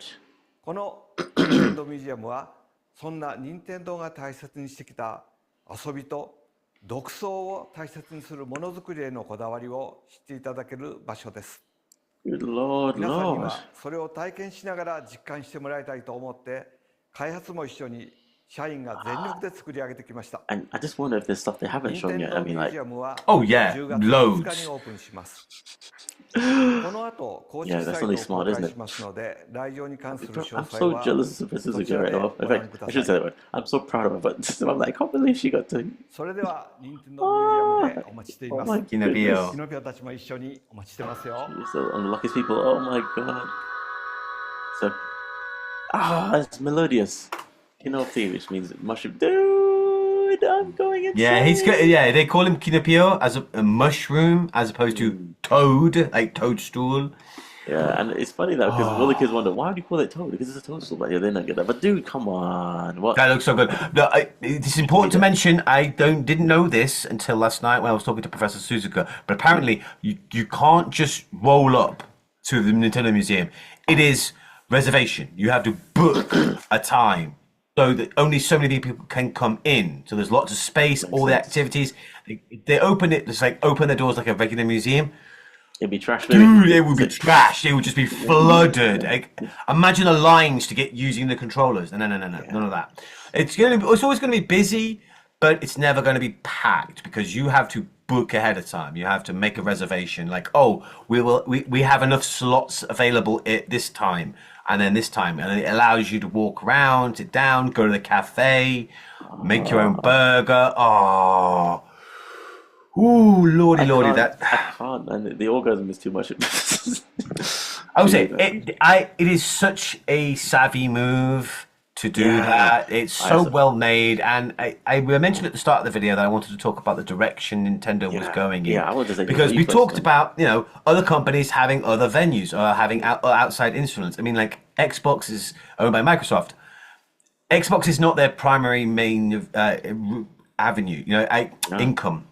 Speaker 3: この任天堂ミュージアムはそんな任天堂が大切にしてきた遊びと独創を大切にするものづくりへのこだわりを知っていただける場所です。
Speaker 1: Good Lord,
Speaker 3: 皆さんに
Speaker 1: Lord.
Speaker 3: はそれを体験しながら実感してもらいたいと思って開発も一緒に社員が全力で作り上げてきました。
Speaker 1: And I just wonder if there's stuff they haven't
Speaker 3: 任
Speaker 1: shown
Speaker 3: 天
Speaker 1: yet.
Speaker 3: 堂
Speaker 1: I
Speaker 3: ミ
Speaker 1: mean,
Speaker 3: ュー
Speaker 1: like,
Speaker 3: ジアムは
Speaker 2: Oh, yeah,
Speaker 3: 10月
Speaker 2: loads.
Speaker 3: 2日にオープンします。この後公式
Speaker 1: Yeah,
Speaker 3: サ
Speaker 1: that's
Speaker 3: イト
Speaker 1: only
Speaker 3: を
Speaker 1: smart,
Speaker 3: 公
Speaker 1: isn't
Speaker 3: 開
Speaker 1: it?
Speaker 3: しますので来場に関する
Speaker 1: Bro,
Speaker 3: 詳
Speaker 1: I'm
Speaker 3: 細
Speaker 1: so
Speaker 3: は
Speaker 1: jealous of Princess
Speaker 3: そちら
Speaker 1: Zuki right
Speaker 3: で
Speaker 1: now.
Speaker 3: ご
Speaker 1: In
Speaker 3: 覧
Speaker 1: fact,
Speaker 3: くだ
Speaker 1: I
Speaker 3: さ
Speaker 1: should
Speaker 3: い。
Speaker 1: say that word. I'm so proud of her, but I'm like, I can't believe she got to.
Speaker 3: それでは任天堂ミュージアムでお待ちしてい
Speaker 1: Oh
Speaker 3: ます。
Speaker 1: my
Speaker 3: キ
Speaker 2: Kinopio.
Speaker 3: ノピオたちも一緒にお待ちしてますよ。
Speaker 1: You're so one of the luckiest people. Oh my god. So, it's melodious. Kinopti, which means mushroom. Dude, I'm going insane.
Speaker 2: Yeah, he's good. Yeah, they call him Kinopio as a mushroom as opposed to toad, like toadstool.
Speaker 1: Yeah, and it's funny that because all the kids wonder, why do you call it toad? Because it's a toadstool. But yeah, they're not get that. But dude, come on. What?
Speaker 2: That looks so good. No, it's important to mention. I didn't know this until last night when I was talking to Professor Suzuka. But apparently, you can't just roll up to the Nintendo Museum. It is reservation. You have to book a time so that only so many people can come in. So there's lots of space. All the activities. They open it. It's like open the doors like a regular museum.
Speaker 1: It'd be trash.
Speaker 2: Dude, it would be trash. It would just be flooded. Like, imagine the lines to get using the controllers. No, none of that. It's always gonna be busy, but it's never gonna be packed because you have to book ahead of time. You have to make a reservation. Like, oh, we have enough slots available at this time and then this time, and it allows you to walk around, sit down, go to the cafe, make your own burger. Oh. Ooh, lordy, that.
Speaker 1: I can't, man. The orgasm is too much.
Speaker 2: I would say it is such a savvy move to do that. It's so well made, and I mentioned at the start of the video that I wanted to talk about the direction Nintendo was going in.
Speaker 1: Yeah, I wanted to say
Speaker 2: because
Speaker 1: you
Speaker 2: we
Speaker 1: first,
Speaker 2: talked
Speaker 1: man.
Speaker 2: about other companies having other venues or having outside instruments. I mean, like Xbox is owned by Microsoft. Xbox is not their primary main avenue, income.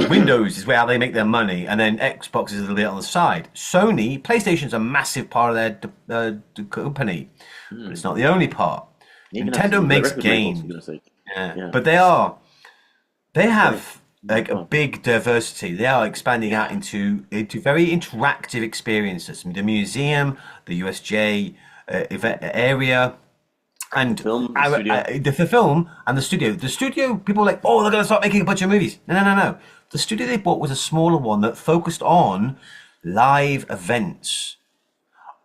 Speaker 2: Windows is how they make their money, and then Xbox is a little bit on the side. Sony, PlayStation's a massive part of their company, but it's not the only part. Nintendo makes games, but they have like a big diversity. They are expanding out into very interactive experiences. The museum, the USJ event area. And the film and the studio. The studio, people are like, oh, they're going to start making a bunch of movies. No. The studio they bought was a smaller one that focused on live events.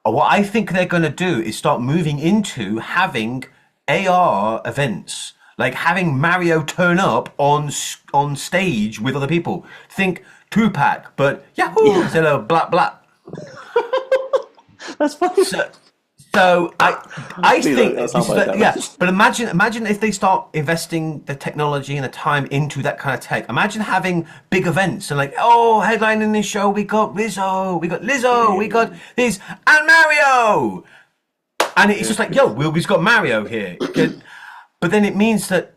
Speaker 2: What I think they're going to do is start moving into having AR events, like having Mario turn up on stage with other people. Think Tupac, but Yahoo! Instead of blah blah.
Speaker 1: That's funny.
Speaker 2: So I think
Speaker 1: that sounds like that.
Speaker 2: But imagine if they start investing the technology and the time into that kind of tech. Imagine having big events and like, oh, headlining this show we got Rizzo, we got Lizzo, we got this and Mario, and it's just like, yo, we've got Mario here. But then it means that,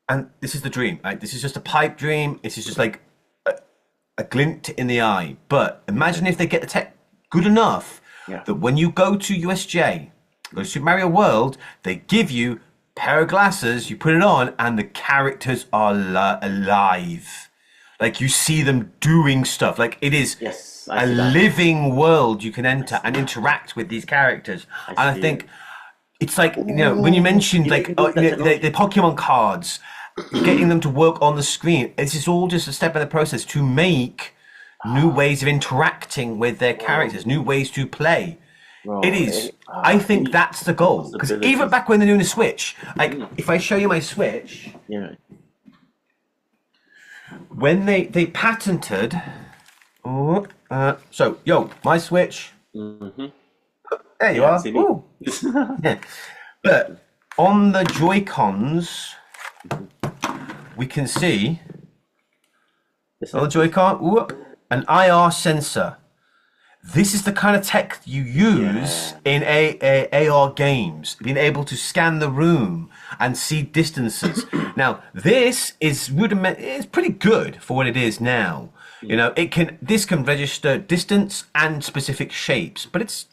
Speaker 2: and this is the dream, right? This is just a pipe dream. This is just like a glint in the eye. But imagine if they get the tech good enough. That when you go to USJ, go to Super Mario World, they give you a pair of glasses, you put it on, and the characters are alive. Like you see them doing stuff. Like it is
Speaker 1: Yes, I
Speaker 2: a
Speaker 1: see that.
Speaker 2: living world you can enter and interact with these characters.
Speaker 1: I
Speaker 2: And I
Speaker 1: see
Speaker 2: think
Speaker 1: it.
Speaker 2: it's like, when you
Speaker 1: Ooh,
Speaker 2: mentioned
Speaker 1: you know, you
Speaker 2: like
Speaker 1: can do with that
Speaker 2: the
Speaker 1: technology.
Speaker 2: Pokemon cards, getting them to work on the screen, this is all just a step in the process to make new ways of interacting with their
Speaker 1: Bro,
Speaker 2: characters, new ways to play. It
Speaker 1: bro,
Speaker 2: is. I think
Speaker 1: the
Speaker 2: that's the goal. Because even
Speaker 1: possibilities.
Speaker 2: back when they're doing the Switch, like
Speaker 1: Mm,
Speaker 2: if I show you my Switch,
Speaker 1: yeah.
Speaker 2: when they patented, so yo, my Switch,
Speaker 1: Mm-hmm.
Speaker 2: there you
Speaker 1: Yeah,
Speaker 2: are.
Speaker 1: see me.
Speaker 2: Ooh. Yeah. But on the Joy Cons, we can see
Speaker 1: It's
Speaker 2: on the
Speaker 1: a,
Speaker 2: Joy-Con, an IR sensor. This is the kind of tech you use
Speaker 1: yeah.
Speaker 2: in AR games, being able to scan the room and see distances. Now, this is it's pretty good for what it is now.
Speaker 1: Mm,
Speaker 2: This can register distance and specific shapes, but it's,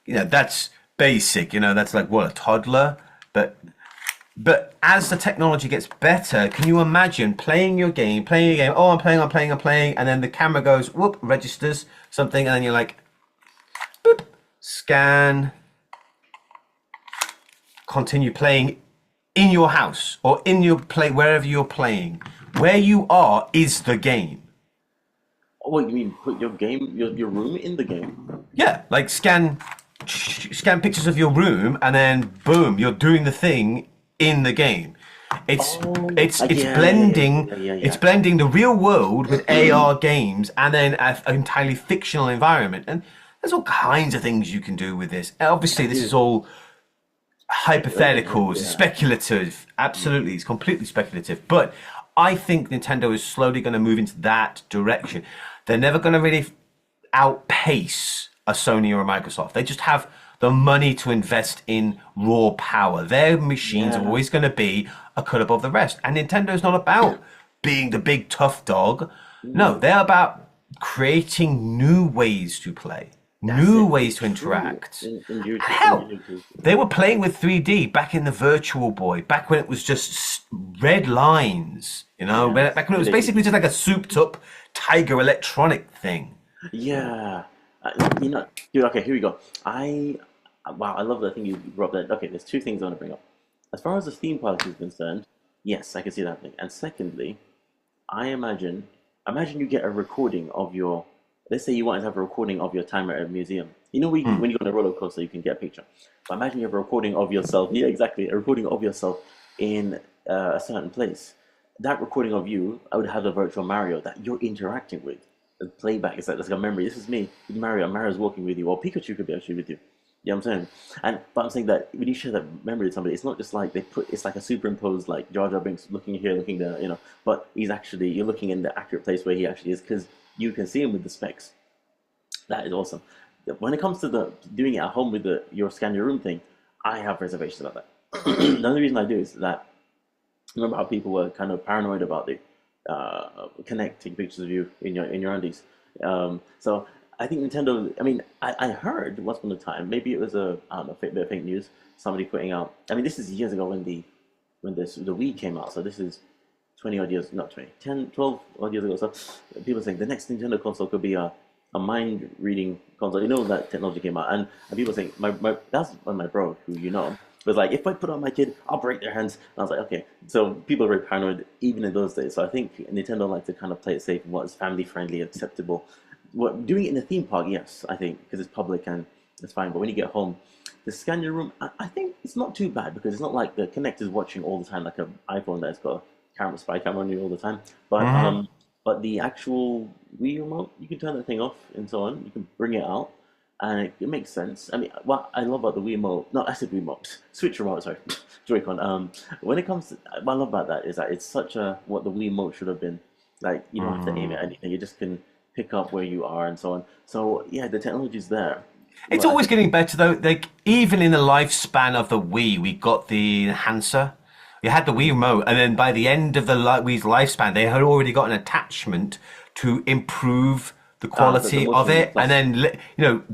Speaker 2: that's basic. That's like what, a toddler, but as the technology gets better, can you imagine playing a game? Oh, I'm playing, and then the camera goes, whoop, registers something, and then you're like, boop, scan, continue playing in your house or in your play wherever you're playing. Where you are is the game.
Speaker 1: Oh, what you mean? Put your room in the game?
Speaker 2: Yeah, like scan pictures of your room, and then boom, you're doing the thing in the game. It's
Speaker 1: Oh,
Speaker 2: it's
Speaker 1: yeah, yeah, yeah, yeah,
Speaker 2: blending
Speaker 1: yeah, yeah,
Speaker 2: it's
Speaker 1: yeah.
Speaker 2: blending the real world with AR games, and then an entirely fictional environment. And there's all kinds of things you can do with this. Obviously, this is
Speaker 1: Dude,
Speaker 2: all
Speaker 1: speculative,
Speaker 2: hypotheticals,
Speaker 1: yeah.
Speaker 2: speculative. Absolutely, it's completely speculative. But I think Nintendo is slowly going to move into that direction. They're never going to really outpace a Sony or a Microsoft. They just have the money to invest in raw power. Their machines are
Speaker 1: Yeah.
Speaker 2: always going to be a cut above the rest. And Nintendo's not about being the big tough dog. No,
Speaker 1: Mm,
Speaker 2: they're about creating new ways to play,
Speaker 1: that's
Speaker 2: new
Speaker 1: it.
Speaker 2: ways to
Speaker 1: True.
Speaker 2: interact. Hell,
Speaker 1: Ingenuity.
Speaker 2: they were playing with 3D back in the Virtual Boy, back when it was just red lines,
Speaker 1: Yes.
Speaker 2: back when it was
Speaker 1: Ridiculous.
Speaker 2: basically just like a souped up Tiger electronic thing.
Speaker 1: Yeah. Dude, okay, here we go. Wow, I love that thing you brought up there. Okay, there's two things I want to bring up. As far as the theme park is concerned, yes, I can see that thing. And secondly, I imagine you get a recording of your, let's say you wanted to have a recording of your time at a museum. When you go on a roller coaster, you can get a picture. But imagine you have a recording of yourself. Yeah, exactly. A recording of yourself in a certain place. That recording of you, I would have a virtual Mario that you're interacting with. The playback is like a memory. This is me with Mario. Mario's walking with you, or Pikachu could be actually with you. You know what I'm saying? But I'm saying that when you share that memory with somebody, it's not just like it's like a superimposed like Jar Jar Binks looking here, looking there, but you're looking in the accurate place where he actually is because you can see him with the specs. That is awesome. When it comes to the doing it at home with your scan your room thing, I have reservations about that. The only reason I do is that remember how people were kind of paranoid about the connecting pictures of you in your undies. So I think Nintendo. I mean, I heard once upon a time, maybe it was I don't know, bit of fake news. Somebody putting out. I mean, this is years ago when the Wii came out. So this is 20 odd years, not 20, 10, 12 odd years ago. So people are saying the next Nintendo console could be a mind reading console. That technology came out, and people saying that's when my bro, who was like, if I put on my kid, I'll break their hands. And I was like, okay. So people are very paranoid even in those days. So I think Nintendo like to kind of play it safe and what is family friendly, acceptable. What doing it in a theme park, yes, I think because it's public and it's fine. But when you get home, the scan your room, I think it's not too bad because it's not like the Kinect is watching all the time like an iPhone that's got a spy camera on you all the time. But the actual Wii remote, you can turn that thing off and so on. You can bring it out, and it makes sense. I mean, what I love about the Wii remote, no, I said Wii remote, Switch remote, sorry, Joy-Con. When it comes to what I love about that is that it's such what the Wii remote should have been. Like you don't have to aim at anything; you just can pick up where you are and so on. So yeah, the technology's there.
Speaker 2: It's
Speaker 1: But I
Speaker 2: always
Speaker 1: think,
Speaker 2: getting better though. Like even in the lifespan of the Wii, we got the enhancer. We had the Wii remote, and then by the end of the Wii's lifespan, they had already got an attachment to improve the
Speaker 1: the
Speaker 2: quality of
Speaker 1: motion
Speaker 2: it. And
Speaker 1: plus.
Speaker 2: then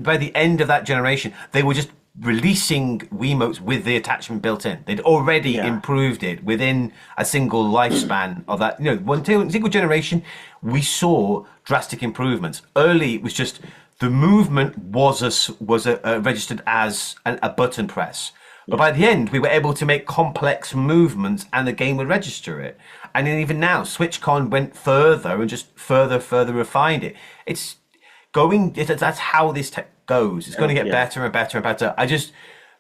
Speaker 2: by the end of that generation, they were just releasing Wiimotes with the attachment built in. They'd already
Speaker 1: Yeah.
Speaker 2: improved it within a single lifespan of that. One single generation, we saw drastic improvements. Early, it was just the movement was registered as a button press. But by the end, we were able to make complex movements and the game would register it. And then even now, SwitchCon went further and just further refined it. It's going, that's how this tech goes. It's going to get better and better and better.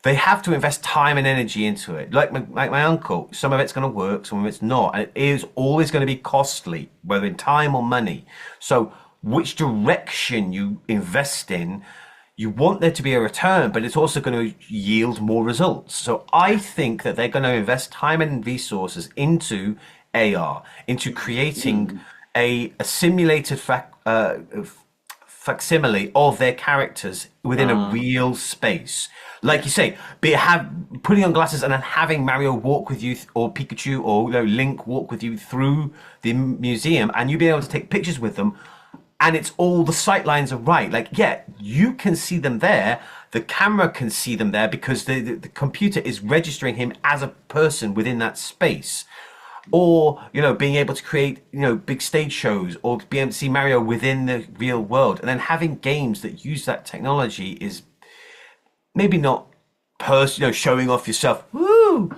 Speaker 2: They have to invest time and energy into it. Like my uncle, some of it's going to work, some of it's not. And it is always going to be costly, whether in time or money. So which direction you invest in, you want there to be a return, but it's also going to yield more results. So I think that they're going to invest time and resources into AR, into creating a simulated facsimile of their characters within a real space. Like you say, putting on glasses and then having Mario walk with you, or Pikachu, or Link walk with you through the museum, and you be able to take pictures with them. And it's all the sight lines are right. Like, yeah, you can see them there. The camera can see them there because the computer is registering him as a person within that space. Or, being able to create, big stage shows, or being able to see Mario within the real world. And then having games that use that technology is maybe not showing off yourself, woo,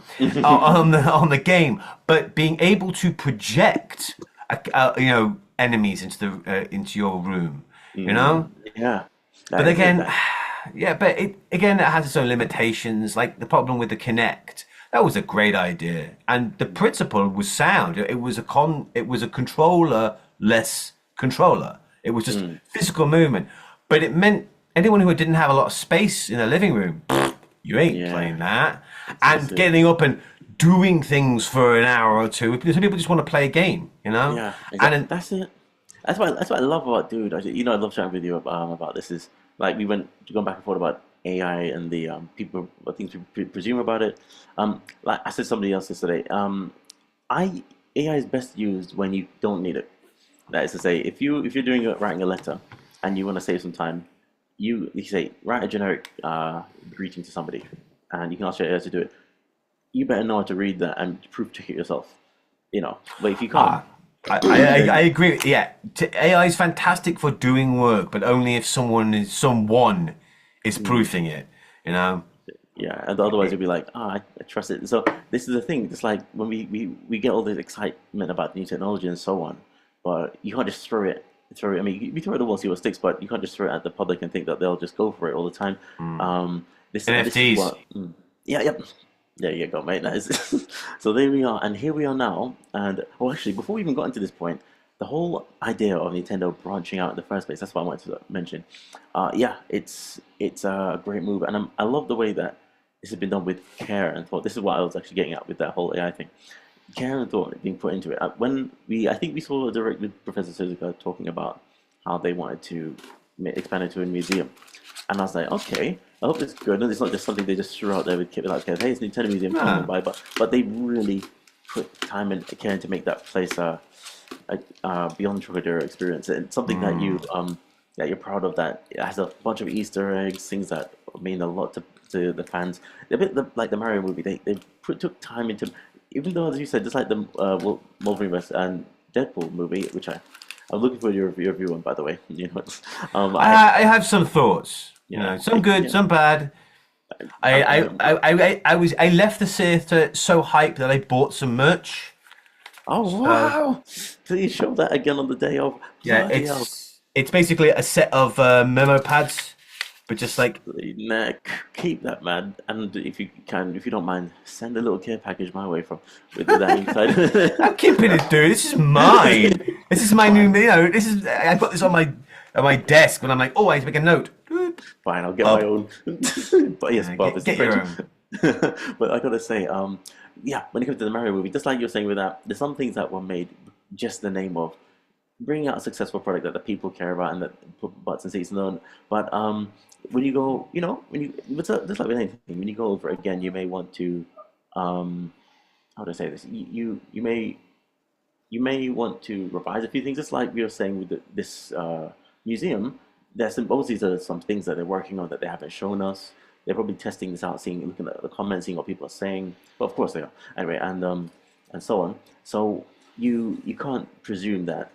Speaker 2: on the game, but being able to project, enemies into your room,
Speaker 1: Yeah.
Speaker 2: But again, but it has its own limitations. Like the problem with the Kinect, that was a great idea, and the principle was sound. It was a controller-less controller. It was just physical movement, but it meant anyone who didn't have a lot of space in a living room, you ain't playing that. And getting up and doing things for an hour or two. Some people just want to play a game,
Speaker 1: Yeah, exactly.
Speaker 2: And then,
Speaker 1: That's it. That's what I love about, dude. I love chatting with you about this. Is like going back and forth about AI and the what things we presume about it. Like I said, to somebody else yesterday. AI is best used when you don't need it. That is to say, if you're writing a letter and you want to save some time, you say write a generic greeting to somebody, and you can ask your AI to do it. You better know how to read that and proof check it yourself. But if you can't,
Speaker 2: I agree. Yeah, AI is fantastic for doing work, but only if someone is proofing it.
Speaker 1: Yeah, and otherwise you'll be like, I trust it. So this is the thing. It's like when we get all this excitement about new technology and so on, but you can't just throw it. I mean, we throw it at the wall, see what sticks, but you can't just throw it at the public and think that they'll just go for it all the time. This
Speaker 2: NFTs.
Speaker 1: is what, yep. There you go, mate. That is so. There we are, and here we are now. And actually, before we even got into this point, the whole idea of Nintendo branching out in the first place—that's what I wanted to mention. It's a great move, and I love the way that this has been done with care and thought. This is what I was actually getting at with that whole AI thing. Care and thought being put into it. I think we saw a direct with Professor Suzuka talking about how they wanted to expand it to a museum, and I was like, okay. I hope it's good, and it's not just something they just threw out there with like, hey, it's Nintendo Museum, come and buy. But they really put time and care into make that place a beyond Trocadero experience, and something that you're proud of. That it has a bunch of Easter eggs, things that mean a lot to the fans. A bit like the Mario movie, they took time into, even though as you said, just like the Multiverse and Deadpool movie, which I'm looking for your review on, by the way.
Speaker 2: I have some thoughts. Some good, some bad. I left the theater so hyped that I bought some merch.
Speaker 1: Oh wow! Please show that again on the day of.
Speaker 2: Yeah, it's basically a set of memo pads, but just like
Speaker 1: keep that, man. And if you don't mind, send a little care package my way with that inside.
Speaker 2: I'm keeping it, dude. This is mine. This is my new. I've got this on my desk when I'm like, I need to make a note.
Speaker 1: Fine, I'll get my own. But yes, Bob,
Speaker 2: get your own.
Speaker 1: But I gotta say, when it comes to the Mario movie, just like you're saying with that, there's some things that were made just the name of bringing out a successful product that the people care about and that put butts and seats on. But when you go, it's just like with anything, when you go over it again, you may want to, how do I say this? You may want to revise a few things, just like we were saying with this museum. There's some things that they're working on that they haven't shown us. they're probably testing this out, seeing, looking at the comments, seeing what people are saying. But of course they are. Anyway, and so on. So you can't presume that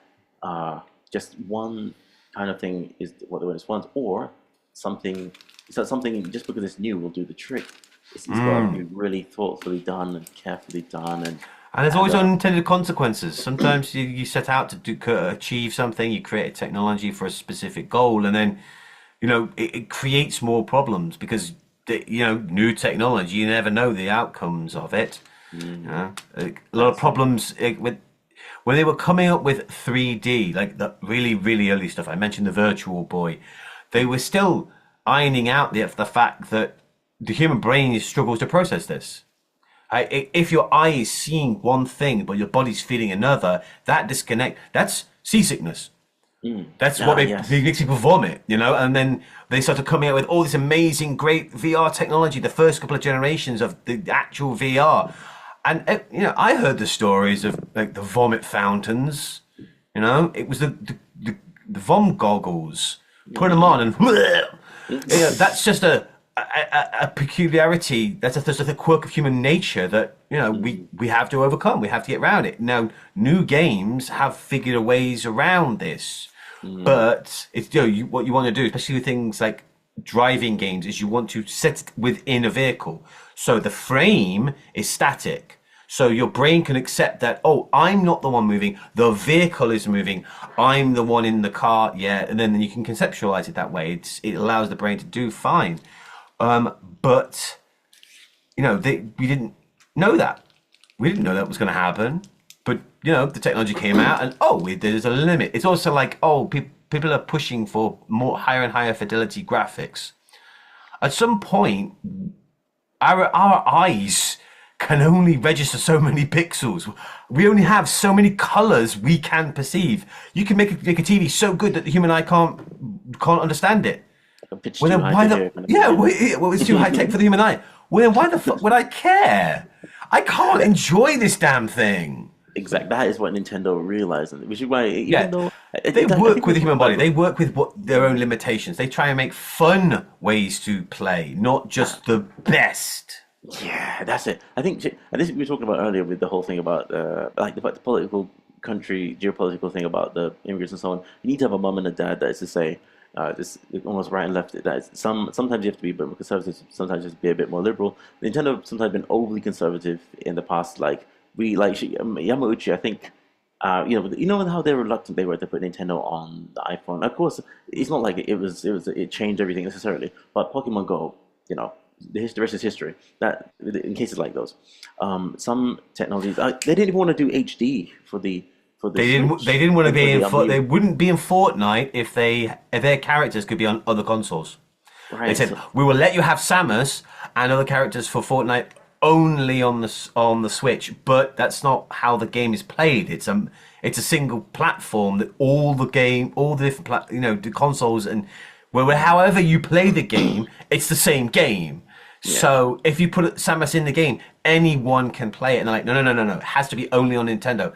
Speaker 1: just one kind of thing is what the audience wants, or something. So something just because it's new will do the trick. It's got to be really thoughtfully done and carefully done,
Speaker 2: And there's always
Speaker 1: and
Speaker 2: unintended consequences. Sometimes you set out to achieve something, you create a technology for a specific goal, and then, it creates more problems because, new technology, you never know the outcomes of it. A lot of problems with when they were coming up with 3D, like the really, really early stuff. I mentioned the Virtual Boy. They were still ironing out the fact that the human brain struggles to process this. If your eye is seeing one thing but your body's feeling another, that disconnect, that's seasickness. That's what
Speaker 1: yes.
Speaker 2: makes people vomit, and then they started coming out with all this amazing, great VR technology, the first couple of generations of the actual VR. And, I heard the stories of like the vomit fountains, it was the vom goggles, put them on and that's just a peculiarity. That's just a quirk of human nature that we have to overcome. We have to get around it. Now, new games have figured ways around this, but it's what you want to do, especially with things like driving games, is you want to sit within a vehicle, so the frame is static. So your brain can accept that, oh, I'm not the one moving, the vehicle is moving, I'm the one in the car, and then you can conceptualize it that way. It allows the brain to do fine. But, we didn't know that. We didn't know that was going to happen. But, the technology came out and, there's a limit. It's also like, people are pushing for more higher and higher fidelity graphics. At some point, our eyes can only register so many pixels. We only have so many colors we can perceive. You can make a TV so good that the human eye can't understand it.
Speaker 1: It's too high tech.
Speaker 2: It's too high tech for the human eye. Well, then why the fuck would I care? I can't enjoy this damn thing.
Speaker 1: Exactly. That is what Nintendo realized, which is why though
Speaker 2: they work with the human body, they work with their own limitations. They try and make fun ways to play, not just the best.
Speaker 1: Yeah, that's it. I think, and this we were talking about earlier with the whole thing about like the political geopolitical thing about the immigrants and so on. You need to have a mum and a dad that is to say, this almost right and left. That is, sometimes you have to be a bit more conservative, sometimes just be a bit more liberal. Nintendo sometimes been overly conservative in the past. Like Yamauchi, I think. How they're reluctant they were to put Nintendo on the iPhone. Of course, it's not like it changed everything necessarily. But Pokemon Go, the rest is history. That in cases like those, some technologies they didn't even want to do HD for the. They
Speaker 2: didn't want to be in. They wouldn't be in Fortnite if their characters could be on other consoles.
Speaker 1: Right.
Speaker 2: They said we will let you have Samus and other characters for Fortnite only on the Switch, but that's not how the game is played. It's a single platform that all the different the consoles and however you play the game, it's the same game. Yeah. So if you put Samus in the game, anyone can play it. And they're like, no, it has to be only on Nintendo.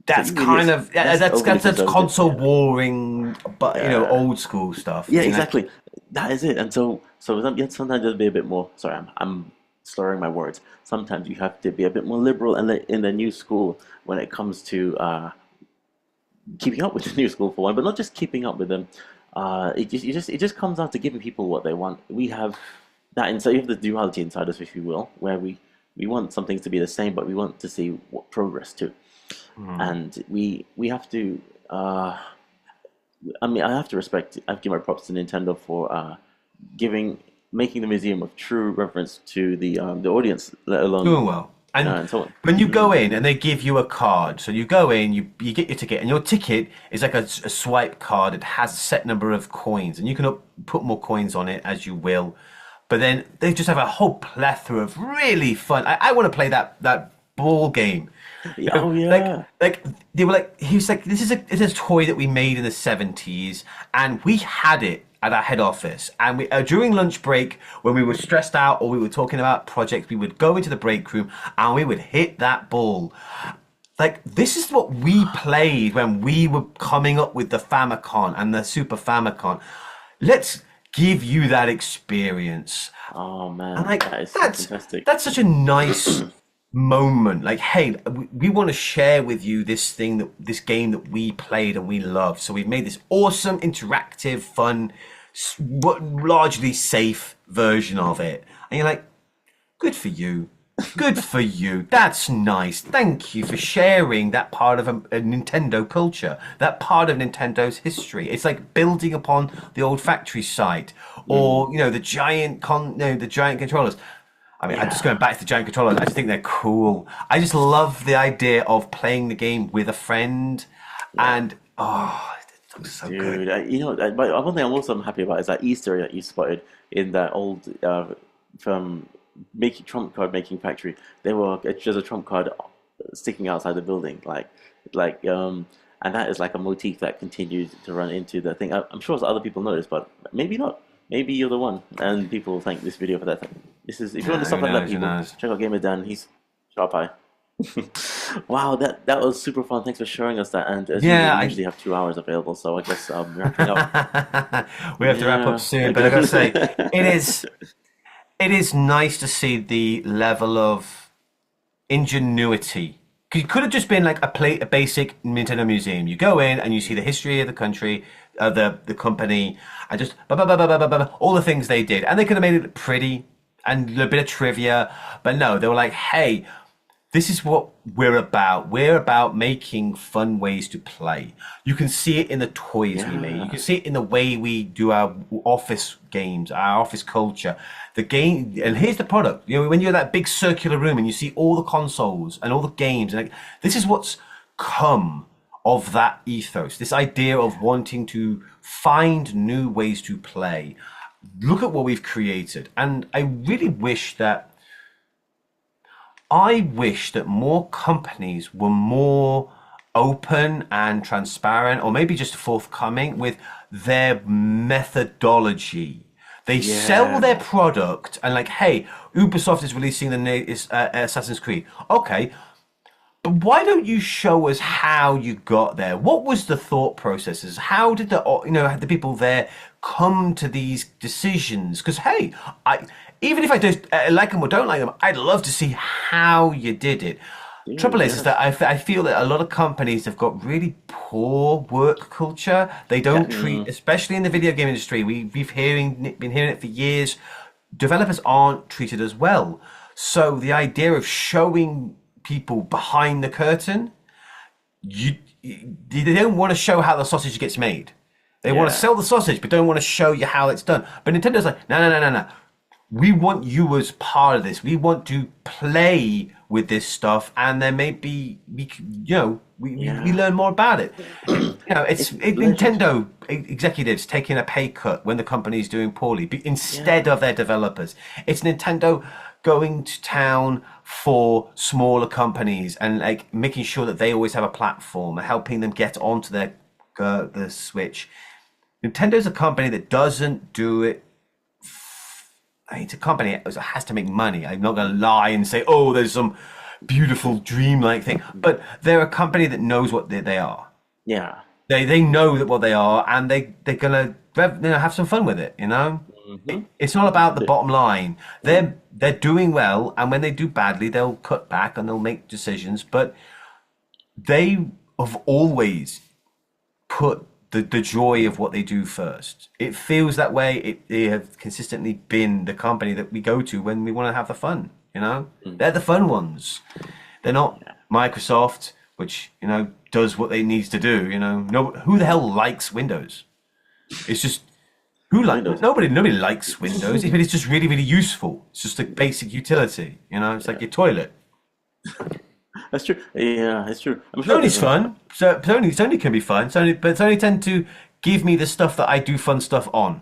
Speaker 2: That's that's console warring, but old school stuff.
Speaker 1: Yeah, exactly. That is it. And so sometimes there'll be a bit more. Sorry, I'm slurring my words. Sometimes you have to be a bit more liberal in the new school when it comes to keeping up with the new school for one, but not just keeping up with them. It just comes down to giving people what they want. We have that inside. You have the duality inside us, if you will, where we want some things to be the same, but we want to see what progress too. And we have to. I have to respect. I give my props to Nintendo for making the museum of true reference to the audience, let alone
Speaker 2: doing well. And
Speaker 1: so on.
Speaker 2: When you go in and they give you a card, so you go in, you get your ticket, and your ticket is like a swipe card. It has a set number of coins, and you can put more coins on it as you will. But then they just have a whole plethora of really fun. I want to play that ball game.
Speaker 1: Oh yeah.
Speaker 2: Like they were like, he was like, this is a toy that we made in the 70s, and we had it at our head office. And we during lunch break, when we were stressed out or we were talking about projects, we would go into the break room and we would hit that ball. Like, this is what we played when we were coming up with the Famicom and the Super Famicom. give you that experience.
Speaker 1: Oh
Speaker 2: And
Speaker 1: man,
Speaker 2: like
Speaker 1: that is so fantastic.
Speaker 2: that's such a nice moment. Like, hey, we want to share with you this game that we played and we loved. So we've made this awesome, interactive, fun, but largely safe version of it. And you're like, good for you. Good for you. That's nice. Thank you for sharing that part of a Nintendo culture, that part of Nintendo's history. It's like building upon the old factory site, or the the giant controllers. I mean, I'm just going
Speaker 1: Yeah,
Speaker 2: back to the giant controllers. I just think they're cool. I just love the idea of playing the game with a friend,
Speaker 1: yeah.
Speaker 2: and it looks so good.
Speaker 1: Dude, but one thing I'm also happy about is that Easter egg that you spotted in that old from making trump card making factory. There were just a trump card sticking outside the building, and that is like a motif that continues to run into the thing. I'm sure other people notice, but maybe not. Maybe you're the one, and people thank this video for that. This is if you want
Speaker 2: Yeah,
Speaker 1: to stuff
Speaker 2: who
Speaker 1: like that,
Speaker 2: knows? Who
Speaker 1: people
Speaker 2: knows?
Speaker 1: check out Gamer Dan. He's sharp eye. Wow, that was super fun. Thanks for showing us that. And as usual,
Speaker 2: Yeah,
Speaker 1: we
Speaker 2: I
Speaker 1: usually have 2 hours available, so I guess wrapping up.
Speaker 2: we have to wrap up
Speaker 1: Yeah.
Speaker 2: soon, but I gotta say, it is nice to see the level of ingenuity. 'Cause it could have just been like a basic Nintendo museum. You go in and you see the history of the country, the company, and just all the things they did, and they could have made it pretty and a bit of trivia. But no, they were like, "Hey, this is what we're about. We're about making fun ways to play. You can see it in the toys we make. You can
Speaker 1: Yeah.
Speaker 2: see it in the way we do our office games, our office culture. The game, and here's the product. When you're in that big circular room and you see all the consoles and all the games, and like, this is what's come of that ethos. This idea of wanting to find new ways to play. Look at what we've created, and I wish that more companies were more open and transparent, or maybe just forthcoming with their methodology. They sell their
Speaker 1: Yeah.
Speaker 2: product and like, hey, Ubisoft is releasing Assassin's Creed. Okay, but why don't you show us how you got there? What was the thought processes? How did the people there come to these decisions? Because hey, I even if I don't like them or don't like them, I'd love to see how you did it.
Speaker 1: Dude,
Speaker 2: Trouble is
Speaker 1: yes.
Speaker 2: that I feel that a lot of companies have got really poor work culture. They
Speaker 1: Yeah.
Speaker 2: don't treat, especially in the video game industry, we've been hearing it for years. Developers aren't treated as well. So the idea of showing people behind the curtain, they don't want to show how the sausage gets made. They want to
Speaker 1: Yeah.
Speaker 2: sell the sausage, but don't want to show you how it's done. But Nintendo's like, no, no, no, no, no. We want you as part of this. We want to play with this stuff, and then maybe we
Speaker 1: Yeah.
Speaker 2: learn more about it.
Speaker 1: It's legend.
Speaker 2: Nintendo executives taking a pay cut when the company's doing poorly instead
Speaker 1: Yeah.
Speaker 2: of their developers. It's Nintendo going to town for smaller companies and like making sure that they always have a platform, helping them get onto the Switch. Nintendo's a company that doesn't do it. It's a company that has to make money. I'm not going to lie and say, oh, there's some beautiful dreamlike thing. But they're a company that knows what they are.
Speaker 1: Yeah.
Speaker 2: They know that what they are, and they're going to have some fun with it. It's not about the bottom line. They're doing well, and when they do badly, they'll cut back and they'll make decisions. But they have always put the joy of what they do first. It feels that way. They have consistently been the company that we go to when we want to have the fun. They're the fun ones. They're not Microsoft, which does what they needs to do. No, who the hell likes Windows? It's just
Speaker 1: Windows.
Speaker 2: nobody likes Windows, but it's just really really useful. It's just a basic utility. It's like your toilet.
Speaker 1: That's true. Yeah, it's true. I'm sure
Speaker 2: Sony's fun. So Sony can be fun. But Sony tend to give me the stuff that I do fun stuff on.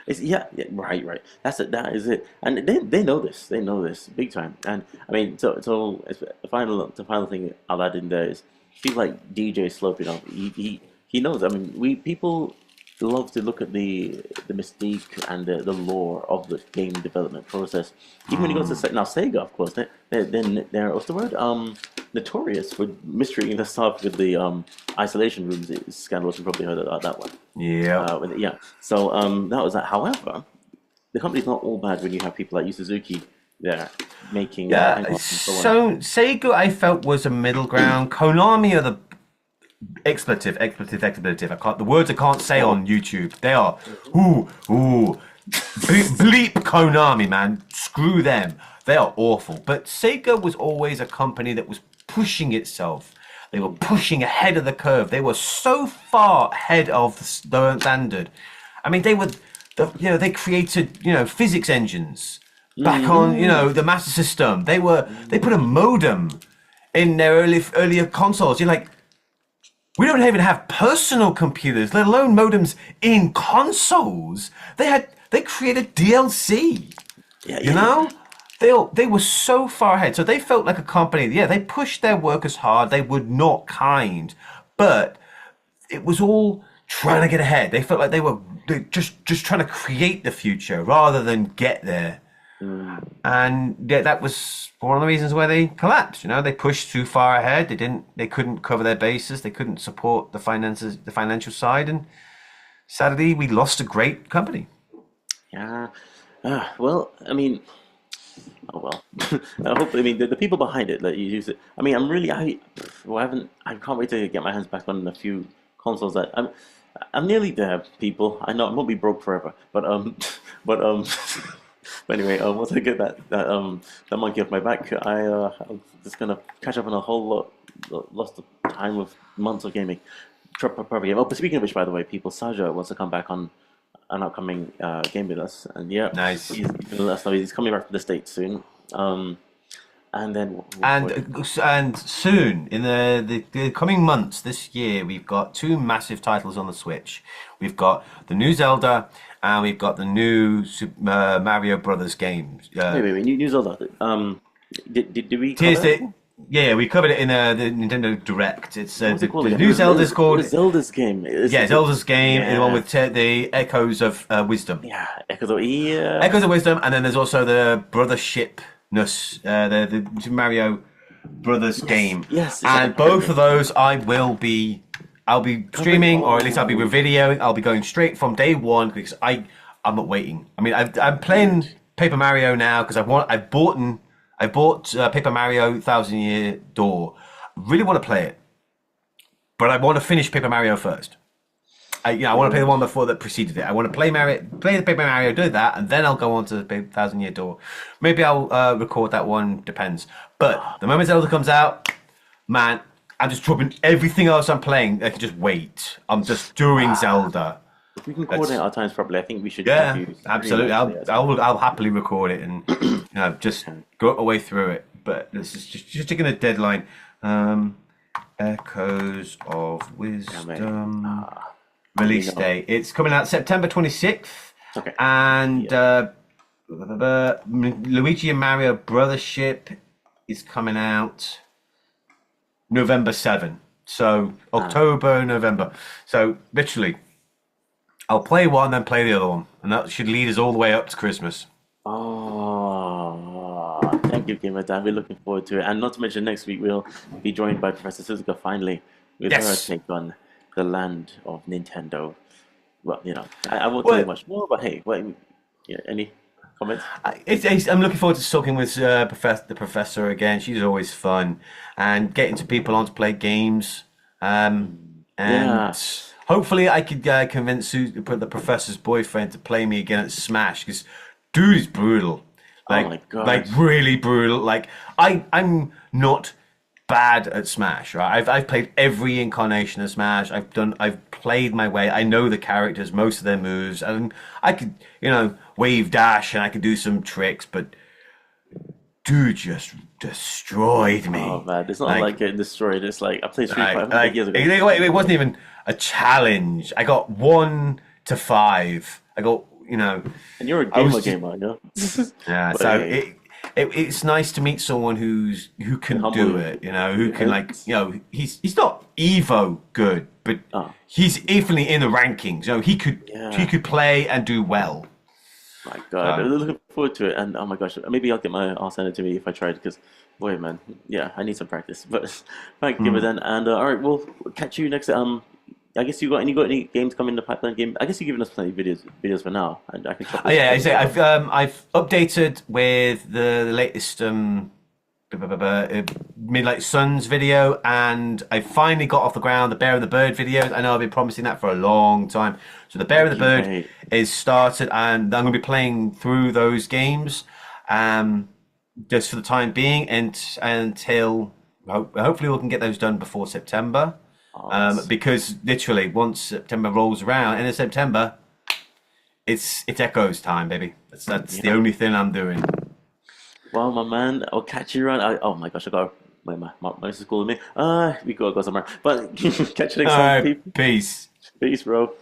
Speaker 1: Yeah, right, right. That is it. And they know this. They know this big time. And I mean, so the final thing I'll add in there is people like DJ Slope. He knows. I mean, we people love to look at the mystique and the lore of the game development process. Even when you go to now Sega, of course, they're what's the word? notorious for mistreating the staff with the isolation rooms. It's scandalous. You probably heard about that one.
Speaker 2: Yeah.
Speaker 1: Yeah. So that was that. However, the company's not all bad when you have people like Yu Suzuki there making
Speaker 2: Yeah.
Speaker 1: and so on.
Speaker 2: So Sega, I felt, was a middle ground. Konami are the expletive. I can't. The words I can't say on YouTube. They are. Bleep Konami, man. Screw them. They are awful. But Sega was always a company that was pushing itself. They were pushing ahead of the curve. They were so far ahead of the standard. I mean, they created, physics engines back on, the Master System. They put a modem in their earlier consoles. You're like, we don't even have personal computers, let alone modems in consoles. They created DLC.
Speaker 1: Yeah.
Speaker 2: They were so far ahead. So they felt like a company. Yeah, they pushed their workers hard. They were not kind, but it was all trying to get ahead. They felt like they were just trying to create the future rather than get there. And yeah, that was one of the reasons why they collapsed. They pushed too far ahead. They couldn't cover their bases. They couldn't support the financial side, and sadly, we lost a great company.
Speaker 1: Yeah. Well, I mean, oh well. Hopefully, I mean, the people behind it that you use it. I mean, I can't wait to get my hands back on a few consoles that I'm nearly there, people. I know I won't be broke forever, but but anyway, once I get that monkey off my back, I'm just gonna catch up on a whole lost of time of months of gaming. Probably. Oh, but speaking of which, by the way, people, Saja wants to come back on an upcoming game with us, and yeah,
Speaker 2: Nice.
Speaker 1: He's gonna let us know he's coming back to the States soon. And then
Speaker 2: And soon, in the coming months this year, we've got two massive titles on the Switch. We've got the new Zelda, and we've got the new Super Mario Brothers games.
Speaker 1: wait, new Zelda. Did we
Speaker 2: Here's
Speaker 1: cover it?
Speaker 2: Yeah, we covered it in the Nintendo Direct. It's
Speaker 1: What's
Speaker 2: the
Speaker 1: it called?
Speaker 2: new Zelda's called
Speaker 1: Zelda's game.
Speaker 2: Zelda's game,
Speaker 1: Yeah.
Speaker 2: the one with the Echoes of Wisdom.
Speaker 1: Yeah, Echoes of
Speaker 2: Echoes of Wisdom, and then there's also the Brothershipness, the Super Mario Brothers game.
Speaker 1: Yes,
Speaker 2: and both of those I'll be streaming, or at least I'll be videoing. I'll be going straight from day one because I'm not waiting. I mean, I'm playing Paper Mario now because I bought Paper Mario Thousand Year Door. I really want to play it, but I want to finish Paper Mario first. I want to play the one before that preceded it. I want to play the Paper Mario, do that, and then I'll go on to the Thousand Year Door. Maybe I'll record that one, depends. But the moment Zelda comes out, man, I'm just dropping everything else I'm playing. I can just wait. I'm just doing Zelda.
Speaker 1: If we can coordinate our times properly, I think we should.
Speaker 2: Yeah,
Speaker 1: have you
Speaker 2: absolutely. I'll happily record it and just go our way through it. But this is just taking a deadline. Echoes of Wisdom release date. It's coming out September 26th.
Speaker 1: Okay.
Speaker 2: And Luigi and Mario Brothership is coming out November 7. So October, November. So literally, I'll play one, then play the other one, and that should lead us all the way up to Christmas.
Speaker 1: Oh, thank you, Gamer Dan. We're looking forward to it. And not to mention, next week we'll be joined by Professor Suzuka finally with her take on the land of Nintendo. Well, I won't tell you much more, but hey, any comments?
Speaker 2: I'm looking forward to talking with the professor again. She's always fun, and getting to people on to play games. Hopefully I could convince the professor's boyfriend to play me again at Smash, because dude is brutal.
Speaker 1: Oh my God.
Speaker 2: Like really brutal. Like I'm not bad at Smash, right? I've played every incarnation of Smash. I've played my way. I know the characters, most of their moves, and I could, wave dash, and I could do some tricks, but dude just destroyed me.
Speaker 1: Oh man, it's not like getting destroyed. It's like I played Street Fighter years ago.
Speaker 2: It wasn't even a challenge. I got 1 to 5. I got,
Speaker 1: And you're a gamer, yeah.
Speaker 2: Yeah.
Speaker 1: But
Speaker 2: So it's nice to meet someone who can do it. Who can he's not Evo good, but he's definitely in the rankings. He could play and do well.
Speaker 1: My God, I'm
Speaker 2: So,
Speaker 1: looking forward to it. And oh my gosh, maybe I'll send it to me if I try it because, boy, man, yeah, I need some practice. But thank you,
Speaker 2: mm.
Speaker 1: then. And all right, we'll catch you next. I guess you got any games coming in the pipeline game? I guess you're giving us plenty of videos for now, and I can chop
Speaker 2: Oh
Speaker 1: this
Speaker 2: yeah, I
Speaker 1: together
Speaker 2: say
Speaker 1: later.
Speaker 2: I've updated with the latest Midnight Suns video, and I finally got off the ground the Bear and the Bird videos. I know I've been promising that for a long time. So the Bear and the
Speaker 1: You
Speaker 2: Bird
Speaker 1: mate.
Speaker 2: is started, and I'm going to be playing through those games, um, just for the time being, and until hopefully we can get those done before September.
Speaker 1: Oh, that's
Speaker 2: Because literally once September rolls around, end of September, it's Echoes time, baby. That's the
Speaker 1: yeah.
Speaker 2: only thing I'm doing.
Speaker 1: Well, my man, I'll catch you around. Oh my gosh, I got my missus calling me. We gotta go somewhere. But catch you next
Speaker 2: All
Speaker 1: time,
Speaker 2: right,
Speaker 1: people.
Speaker 2: peace.
Speaker 1: Peace, bro.